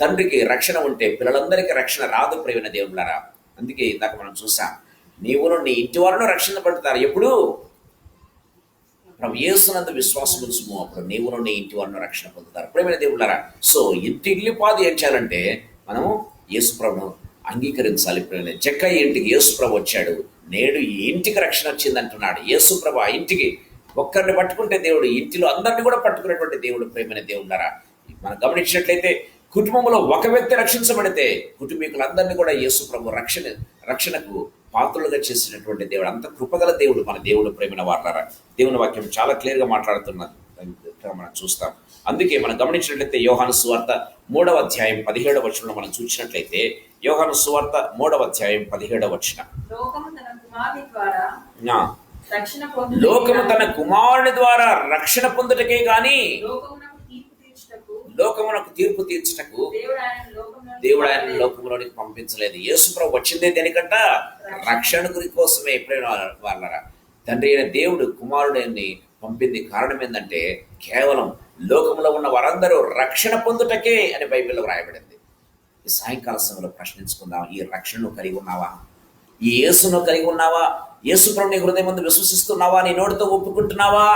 తండ్రికి రక్షణ ఉంటే పిల్లలందరికీ రక్షణ రాదు ప్రేమైన దేవుని బిడ్డలారా. అందుకే ఇందాక మనం చూసాం, నీవును నీ ఇంటి వారును రక్షణ పడతారు. ఎప్పుడు? ప్రభు యేసునందు విశ్వాసం ఉంచుము, అప్పుడు నీవును నీ ఇంటి వారును రక్షణ పొందుతారు ప్రేమైన దేవుళ్ళారా. సో ఇల్లి పాదు ఏం చేయాలంటే మనము యేసు ప్రభును అంగీకరించాలి. జక్కయ్య ఇంటికి యేసు ప్రభు వచ్చాడు, నేడు ఈ ఇంటికి రక్షణ వచ్చింది అంటున్నాడు. యేసు ప్రభు ఆ ఇంటికి ఒక్కరిని పట్టుకుంటే దేవుడు ఇంటిలో అందరినీ కూడా పట్టుకునేటువంటి దేవుడు ప్రేమైన దేవుళ్ళారా. మనం గమనించినట్లయితే కుటుంబంలో ఒక వ్యక్తి రక్షించబడితే కుటుంబీకులందరినీ కూడా యేసు ప్రభు రక్షణకు పాత్రలుగా చేసినటువంటి దేవుడు. అంత కృపగల దేవుడు మన దేవుడు ప్రేమైన వార్లారా. దేవుని వాక్యం చాలా క్లియర్గా మాట్లాడుతున్నది మనం చూస్తాం. అందుకే మనం గమనించినట్లయితే యోహాను సువార్త 3వ అధ్యాయం 17వ వచనంలో మనం చూసినట్లయితే యోహాను సువార్త 3వ అధ్యాయం 17వ వచనం, లోకము తన కుమారుని ద్వారా రక్షణ పొందుటకే గాని లోకమునకు తీర్పు తీర్చుటకు దేవుడు ఆయన లోకంలోనికి పంపించలేదు. యేసు ప్రభు వచ్చిందే దేనికంట? రక్షణ గురి కోసమే. ఎప్పుడైనా వాళ్ళరా తండ్రి అయిన దేవుడు కుమారుడిని పంపింది కారణం ఏంటంటే కేవలం లోకంలో ఉన్న వారందరూ రక్షణ పొందుటకే అని బైబిల్లో వ్రాయబడింది. ఈ సాయంకాల సమయంలో ప్రశ్నించుకుందాం, ఈ రక్షణను కలిగి ఉన్నావా? ఈ యేసును కలిగి ఉన్నావా? యేసు ప్రభుని హృదయం ముందు విశ్వసిస్తున్నావా? నీ నోటితో ఒప్పుకుంటున్నావా?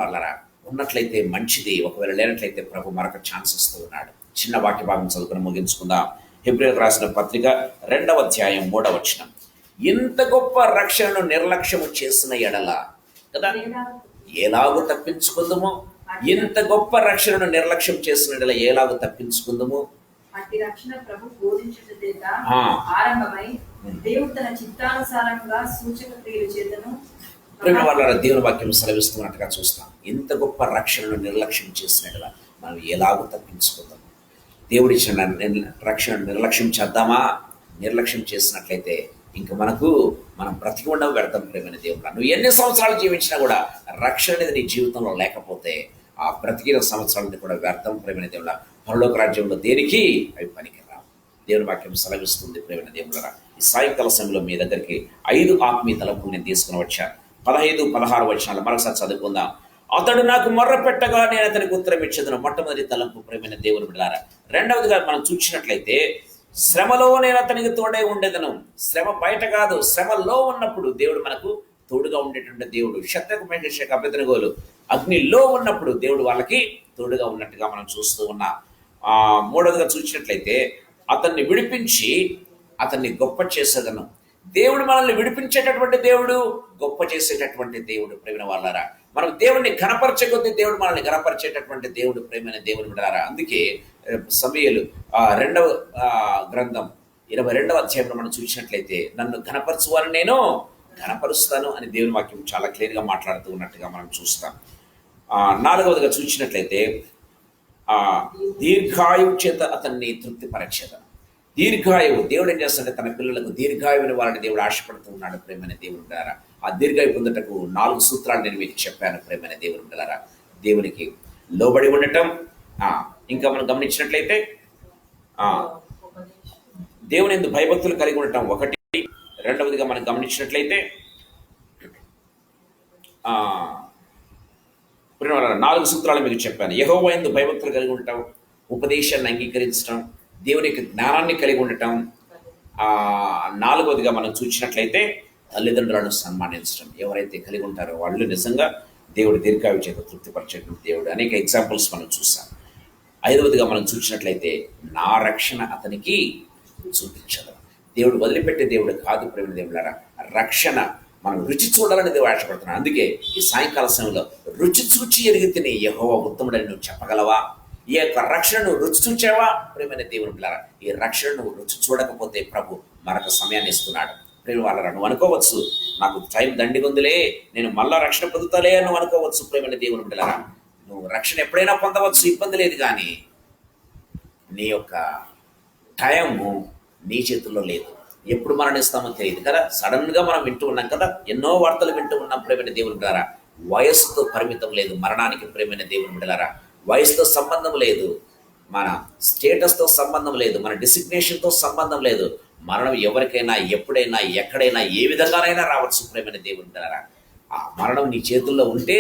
వాళ్ళరా ఉన్నట్లయితే మంచిది. ఒకవేళ లేనట్లయితే ప్రభు మరొక ఛాన్స్ ఇస్తూ ఉన్నాడు. చిన్న వాక్య భాగం చదువుకుని ముగించుకుందాం. హెబ్రీయులకు రాసిన పత్రిక 2వ అధ్యాయం 3వ వచనం, ఇంత గొప్ప రక్షణను నిర్లక్ష్యము చేసిన ఎడల కదా ఎలాగూ తప్పించుకుందుము. ఇంత గొప్ప రక్షణను నిర్లక్ష్యం చేసిన ఎడల ఎలాగూ తప్పించుకుందుము. దేవుని వాక్యం సెలవిస్తున్నట్టుగా చూస్తాం. ఇంత గొప్ప రక్షణను నిర్లక్ష్యం చేసినట్లా మనం ఎలాగో తప్పించుకుందాం. దేవుడిచ్చిన రక్షణను నిర్లక్ష్యం చేద్దామా? నిర్లక్ష్యం చేసినట్లయితే ఇంక మనం బ్రతికి ఉండవు పెడతాం ప్రేమైన దేవుడు. నువ్వు ఎన్ని సంవత్సరాలు జీవించినా కూడా రక్షణ అనేది నీ జీవితంలో లేకపోతే ఆ బ్రతికిన సంవత్సరాలని కూడా వ్యర్థం ప్రేమైన దేవుళ్ళ. పరలోక రాజ్యంలో దేనికి అవి పనికిరావు. దేవుని వాక్యం సెలవిస్తుంది ప్రేమైన దేవుళ్ళ. ఈ సాయంకాల సమయంలో మీ దగ్గరికి 5 ఆత్మీయ తలంపులు నేను తీసుకుని వచ్చాను. 15, 16 వచనాలు మరొకసారి చదువుకుందాం. అతడు నాకు మొర్ర పెట్టగా నేను అతనికి ఉత్తరం ఇచ్చేదను. మొట్టమొదటి తలంపు ప్రేమైన దేవుని బిడ్డలారా. రెండవదిగా మనం చూసినట్లయితే శ్రమలో నేను అతనికి తోడే ఉండేదను. శ్రమ బయట కాదు, శ్రమలో ఉన్నప్పుడు దేవుడు మనకు తోడుగా ఉండేటువంటి దేవుడు. శత్రుకు మేషక అభ్యర్థనగోలు అగ్నిలో ఉన్నప్పుడు దేవుడు వాళ్ళకి తోడుగా ఉన్నట్టుగా మనం చూస్తూ ఉన్నాం. మూడవదిగా చూసినట్లయితే అతన్ని విడిపించి అతన్ని గొప్ప చేసేదను. దేవుడు మనల్ని విడిపించేటటువంటి దేవుడు, గొప్ప చేసేటటువంటి దేవుడు ప్రేమైన వాళ్ళారా. మనం దేవుడిని ఘనపరిచే కొద్దీ దేవుడు మనల్ని ఘనపరిచేటటువంటి దేవుడు ప్రేమైన దేవుని బిడ్డలారా. అందుకే సమూయేలు 2వ గ్రంథం 22వ అధ్యాయంలో మనం చూసినట్లయితే నన్ను ఘనపరచువాలని నేను ఘనపరుస్తాను అని దేవుని వాక్యం చాలా క్లియర్గా మాట్లాడుతూ ఉన్నట్టుగా మనం చూస్తాం. 4వదిగా చూసినట్లయితే దీర్ఘాయువు చేత అతన్ని తృప్తిపరచేదను. దీర్ఘాయువు దేవుడు ఏం చేస్తాడంటే తన పిల్లలకు దీర్ఘాయువుని వాళ్ళని దేవుడు ఆశపడుతూ ఉన్నాడు ప్రేమైన దేవుని బిడ్డలారా. ఆ దీర్ఘాయు పొందుటకు 4 సూత్రాలు నేను మీకు చెప్పాను ప్రేమైన దేవుని బిడ్డలారా. దేవునికి లోబడి ఉండటం, ఇంకా మనం గమనించినట్లయితే దేవుని యందు భయభక్తులు కలిగి ఉండటం ఒకటి. రెండవదిగా మనం గమనించినట్లయితే 4 సూత్రాలు మీకు చెప్పాను. యెహోవా యందు భయభక్తులు కలిగి ఉండటం, ఉపదేశాన్ని అంగీకరించడం, దేవుని యొక్క జ్ఞానాన్ని కలిగి ఉండటం. 4వదిగా మనం చూసినట్లయితే తల్లిదండ్రులను సన్మానించడం. ఎవరైతే కలిగి ఉంటారో వాళ్ళు నిజంగా దేవుడు దీర్ఘాయువు చేత తృప్తిపరిచేటువంటి దేవుడు. అనేక ఎగ్జాంపుల్స్ మనం చూసాం. ఐదవదిగా మనం చూసినట్లయితే నా రక్షణ అతనికి చూపించదు. దేవుడు వదిలిపెట్టే దేవుడు కాదు ప్రేమ దేవులారా. రక్షణ మనం రుచి చూడాలని దేవుడు ఆశపడుతున్నాడు. అందుకే ఈ సాయంకాల సమయంలో రుచి చూచి ఎరిగితేనే యెహోవా ఉత్తముడని నువ్వు చెప్పగలవా? ఈ యొక్క రక్షణ నువ్వు రుచి చూచావా ప్రేమైన దేవుని బిడ్డలారా? ఈ రక్షణ నువ్వు రుచి చూడకపోతే ప్రభు మరొక సమయాన్ని ఇస్తున్నాడు. ప్రేమ వాళ్ళరా, నువ్వు అనుకోవచ్చు నాకు టైం దండిగుందిలే, నేను మళ్ళా రక్షణ పొందుతాలే అని నువ్వు అనుకోవచ్చు. ప్రేమైన దేవుని బిడ్డలారా, నువ్వు రక్షణ ఎప్పుడైనా పొందవచ్చు, ఇబ్బంది లేదు. కానీ నీ యొక్క టైము నీ చేతుల్లో లేదు. ఎప్పుడు మరణిస్తామో తెలియదు కదా. సడన్ గా మనం వింటూ ఉన్నాం కదా, ఎన్నో వార్తలు వింటూ ఉన్నాం ప్రేమైన దేవుని బిడ్డలారా. వయస్సుతో పరిమితం లేదు మరణానికి ప్రేమైన దేవుని బిడ్డలారా. వయసుతో సంబంధం లేదు, మన స్టేటస్తో సంబంధం లేదు, మన డిసిగ్నేషన్తో సంబంధం లేదు. మరణం ఎవరికైనా ఎప్పుడైనా ఎక్కడైనా ఏ విధంగానైనా రావచ్చు ప్రేమైన దేవుని బిడ్డలారా. ఆ మరణం నీ చేతుల్లో ఉంటే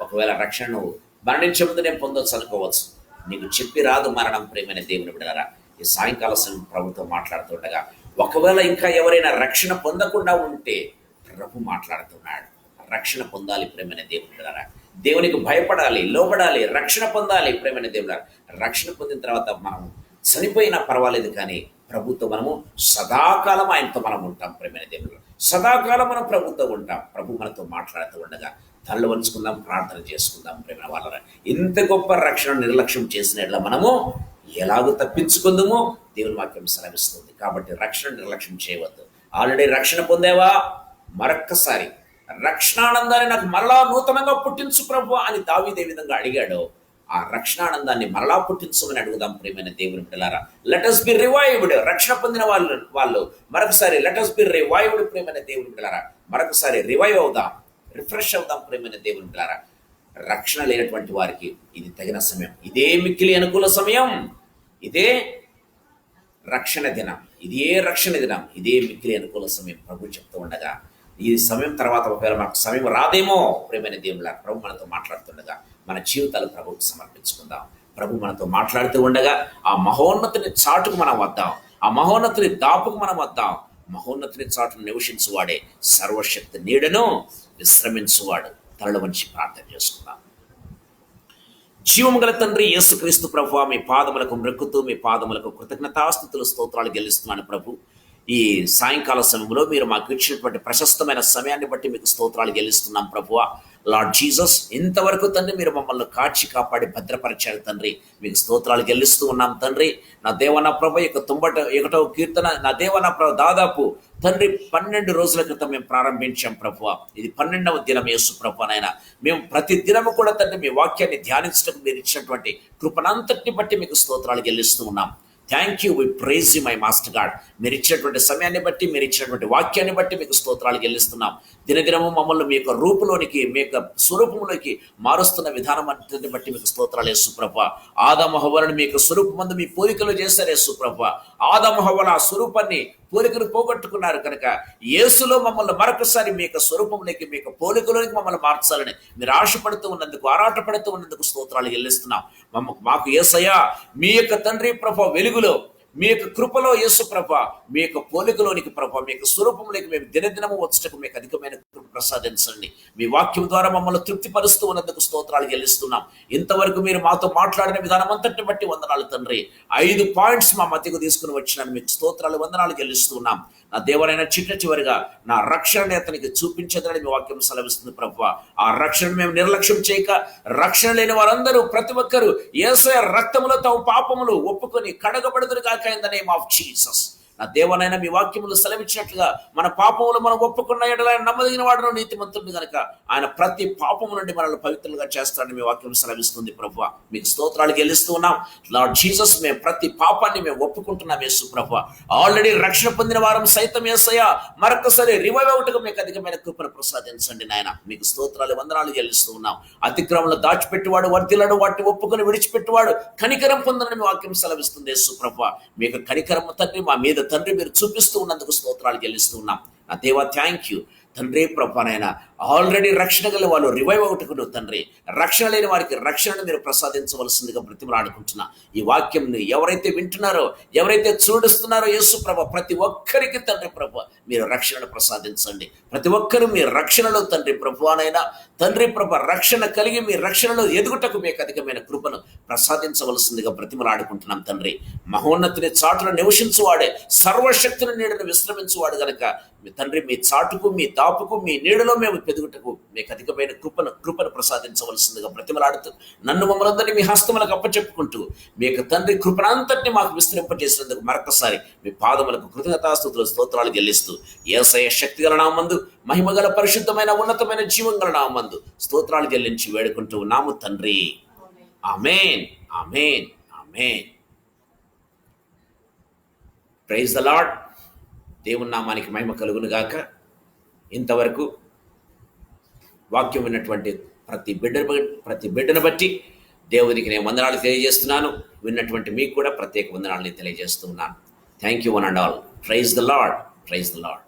ఒకవేళ రక్షణ నువ్వు మరణించే ముందు నేను పొందొచ్చు అనుకోవచ్చు. నీకు చెప్పి రాదు మరణం ప్రేమైన దేవుని బిడ్డలారా. ఈ సాయంకాల సమయం ప్రభుతో మాట్లాడుతుండగా ఒకవేళ ఇంకా ఎవరైనా రక్షణ పొందకుండా ఉంటే ప్రభు మాట్లాడుతున్నాడు. రక్షణ పొందాలి ప్రేమైన దేవుని బిడ్డలారా. దేవునికి భయపడాలి, లోబడాలి, రక్షణ పొందాలి ప్రేమైన దేవులారా. రక్షణ పొందిన తర్వాత మనం చనిపోయినా పర్వాలేదు, కానీ ప్రభుత్వం మనము సదాకాలం ఆయనతో మనం ఉంటాం ప్రేమైన దేవులారా. సదాకాలం మనం ప్రభుత్వం ఉంటాం. ప్రభు మనతో మాట్లాడుతూ ఉండగా తల్లు వంచుకుందాం, ప్రార్థన చేసుకుందాం ప్రేమైన వాళ్ళరా. ఇంత గొప్ప రక్షణ నిర్లక్ష్యం చేసిన మనము ఎలాగో తప్పించుకుందామో దేవుని వాక్యం సెలవిస్తుంది. కాబట్టి రక్షణ నిర్లక్ష్యం చేయవద్దు. ఆల్రెడీ రక్షణ పొందేవా? మరొక్కసారి రక్షణానందాన్ని నాకు మరలా నూతనంగా పుట్టించు ప్రభు అని దావీదు ఏ విధంగా అడిగాడో ఆ రక్షణానందాన్ని మరలా పుట్టించమని అడుగుదాం ప్రియమైన దేవుని బిడ్డలారా. Let us be revived. రక్షణ పొందిన వాళ్ళు మరొకసారి లెట్ us be revived ప్రియమైన దేవుని బిడ్డలారా. మరొకసారి రివైవ్ అవుదాం, రిఫ్రెష్ అవుదాం ప్రియమైన దేవుని బిడ్డలారా. రక్షణ లేనటువంటి వారికి ఇది తగిన సమయం. ఇదే మిక్కిలి అనుకూల సమయం. ఇదే రక్షణ దినం, ఇదే రక్షణ దినం, ఇదే మిక్కిలి అనుకూల సమయం ప్రభు చెప్తూ ఉండగా, ఈ సమయం తర్వాత ఒకవేళ మనకు సమయం రాదేమో ప్రియమైన దేవుళ్ళ ప్రభు మనతో మాట్లాడుతుండగా మన జీవితాలు ప్రభువుకు సమర్పించుకుందాం. ప్రభు మనతో మాట్లాడుతూ ఉండగా ఆ మహోన్నతిని చాటుకు మనం వద్దాం, ఆ మహోన్నతిని దాపుకు మనం వద్దాం. మహోన్నతిని చాటును నివసించువాడే సర్వశక్తి నీడను విశ్రమించువాడు. తలలు వంచి ప్రార్థన చేసుకుందాం. జీవము గల తండ్రి యేసుక్రీస్తు ప్రభువా, మీ పాదములకు మ్రొక్కుతూ మీ పాదములకు కృతజ్ఞతాస్తుతులు స్తోత్రాలు చెల్లిస్తున్నాను ప్రభు. ఈ సాయంకాల సమయంలో మీరు మాకు ఇచ్చినటువంటి ప్రశస్తమైన సమయాన్ని బట్టి మీకు స్తోత్రాలు చెల్లిస్తున్నాం ప్రభువా. లార్డ్ జీసస్, ఇంతవరకు తండ్రి మీరు మమ్మల్ని కాచి కాపాడి భద్రపరిచారు తండ్రి, మీకు స్తోత్రాలు చెల్లిస్తూ ఉన్నాం తండ్రి. నా దేవన ప్రభు యొక్క 91వ కీర్తన నా దేవన ప్రభు దాదాపు తండ్రి 12 రోజుల క్రితం మేము ప్రారంభించాం ప్రభువా. ఇది 12వ దినం యేసు ప్రభువనైనా మేము ప్రతి దినము కూడా తండ్రి మీ వాక్యాన్ని ధ్యానించడానికి మీరు ఇచ్చినటువంటి కృపనంతటిని బట్టి మీకు స్తోత్రాలు చెల్లిస్తూ ఉన్నాం. Thank you, we praise you my master God. మీరు ఇచ్చినటువంటి సమయాన్ని బట్టి, మీరు ఇచ్చినటువంటి వాక్యాన్ని బట్టి మీకు స్తోత్రాలు చెల్లిస్తున్నాం. దినదినము మమ్మల్ని మీ యొక్క రూపులోనికి, మీ యొక్క స్వరూపంలోకి మారుస్తున్న విధానం అంతటిని బట్టి మీకు స్తోత్రాలు యేసు ప్రభువా. ఆదాము హవ్వలను మీ యొక్క స్వరూపమందు మీ పోలికలు చేశారు యేసు ప్రభువా. ఆదాము హవ్వల ఆ స్వరూపాన్ని పోలికలు పోగొట్టుకున్నారు కనుక యేసులో మమ్మల్ని మరొకసారి మీ యొక్క స్వరూపంలోకి, మీ యొక్క పోలికలోకి మమ్మల్ని మార్చాలని మీరు ఆశపడుతూ ఉన్నందుకు, ఆరాటపడుతూ ఉన్నందుకు స్తోత్రాలు చెల్లిస్తున్నాం. మాకు యేసయ్యా మీ యొక్క తండ్రి ప్రభ వెలుగులో, మీ యొక్క కృపలో యేసు ప్రభ, మీ యొక్క పోలికలోనికి ప్రభ, మీ యొక్క స్వరూపంలోకి మేము దినదినము వచ్చటకు మీకు అధికమైన కృప ప్రసాదించండి. మీ వాక్యం ద్వారా మమ్మల్ని తృప్తిపరుస్తూ ఉన్నందుకు స్తోత్రాలు చెల్లిస్తున్నాం. ఇంతవరకు మీరు మాతో మాట్లాడిన విధానం అంతటిని బట్టి వందనాలు తండ్రి. 5 పాయింట్స్ మా మధ్యకు తీసుకుని వచ్చినాను, మీకు స్తోత్రాలు వందనాలు చెల్లిస్తున్నాం. నా దేవరైన చివరిగా నా రక్షణ అతనికి చూపించదని మీ వాక్యం సెలవిస్తుంది ప్రభువా. ఆ రక్షణ మేము నిర్లక్ష్యం చేయక, రక్షణ లేని వారందరూ ప్రతి ఒక్కరూ యేసయ్య రక్తములో తమ పాపములు ఒప్పుకొని కడగబడుదురు గాక in the name of Jesus. నా దేవనైనా మీ వాక్యములు సెలవిచ్చినట్లుగా మన పాపములు మనం ఒప్పుకున్న ఎడల నమ్మదగిన వాడును నీతిమంతుడు కనుక ఆయన ప్రతి పాపము నుండి మనల్ని పవిత్రులుగా చేస్తాడని మీ వాక్యం సెలవిస్తుంది ప్రభువా. మీకు స్తోత్రాలు చెల్లిస్తూ ఉన్నాం. లార్డ్ జీసస్, మేము ప్రతి పాపాన్ని మేము ఒప్పుకుంటున్నాం యేసు ప్రభువా. ఆల్రెడీ రక్షణ పొందిన వారం సైతం యేసయ్యా మరొకసారి రివైవ్ అవుటకు మీకు అధికమైన కృపను ప్రసాదించండి నాయన. మీకు స్తోత్రాలు వందనాలు చెల్లిస్తూ ఉన్నాం. అతిక్రమంలో దాచిపెట్టువాడు వర్ధిల్లడు, వాటిని ఒప్పుకొని విడిచిపెట్టువాడు కనికరం పొందనని మీ వాక్యం సెలవిస్తుంది యేసు ప్రభువా. మీకు కనికరం తండ్రి మా మీద తండ్రి మీరు చూపిస్తూ ఉన్నందుకు స్తోత్రాలు చెల్లిస్తూ ఉన్నాం. నా దేవా థ్యాంక్ యూ. తండ్రి ప్రభానైనా ఆల్రెడీ రక్షణ గల వాళ్ళు రివైవ్ అవుటకును తండ్రి, రక్షణ లేని వారికి రక్షణను మీరు ప్రసాదించవలసిందిగా బ్రతిమలాడుకుంటున్నా. ఈ వాక్యంని ఎవరైతే వింటున్నారో, ఎవరైతే చూడుస్తున్నారో యేసు ప్రభ, ప్రతి ఒక్కరికి తండ్రి ప్రభ మీరు రక్షణను ప్రసాదించండి. ప్రతి ఒక్కరూ మీ రక్షణలో తండ్రి ప్రభువానైనా తండ్రి ప్రభ రక్షణ కలిగి మీ రక్షణలో ఎదుగుటకు మీకు అధికమైన కృపను ప్రసాదించవలసిందిగా బ్రతిమలాడుకుంటున్నాం తండ్రి. మహోన్నతిని చాటును నివసించువాడే, సర్వశక్తిని నీడను విశ్రమించువాడు గనక మీ తండ్రి మీ చాటుకు, మీ దాపుకు, మీ నీడలో మేము పెరుగుటకు మీకు అధికమైన కృపను ప్రసాదించవలసిందిగా బ్రతిమలాడుతూ నన్ను మమ్మల్ందరినీ మీ హస్తములకు అప్పచెప్పుకుంటూ మీకు తండ్రి కృపనంతటిని మాకు విస్తరింపజేసినందుకు మరొకసారి మీ పాదములకు కృతజ్ఞతాస్తుతులు స్తోత్రాలు చెల్లిస్తూ యేసయ్య శక్తిగల నామందు, మహిమగల పరిశుద్ధమైన ఉన్నతమైన జీవంగల నామందు స్తోత్రాలు చెల్లించి వేడుకుంటూ ఉన్నాము తండ్రి. ఆమేన్, ఆమేన్, ఆమేన్. Praise the Lord. దేవుని నామానికి మహిమ కలుగును గాక. ఇంతవరకు వాక్యం విన్నటువంటి ప్రతి బిడ్డను బట్టి దేవునికి నేను వందనాలు తెలియజేస్తున్నాను. విన్నటువంటి మీకు కూడా ప్రత్యేక వందనాలని తెలియజేస్తున్నాను. Thank you one and all. Praise the Lord, praise the lord.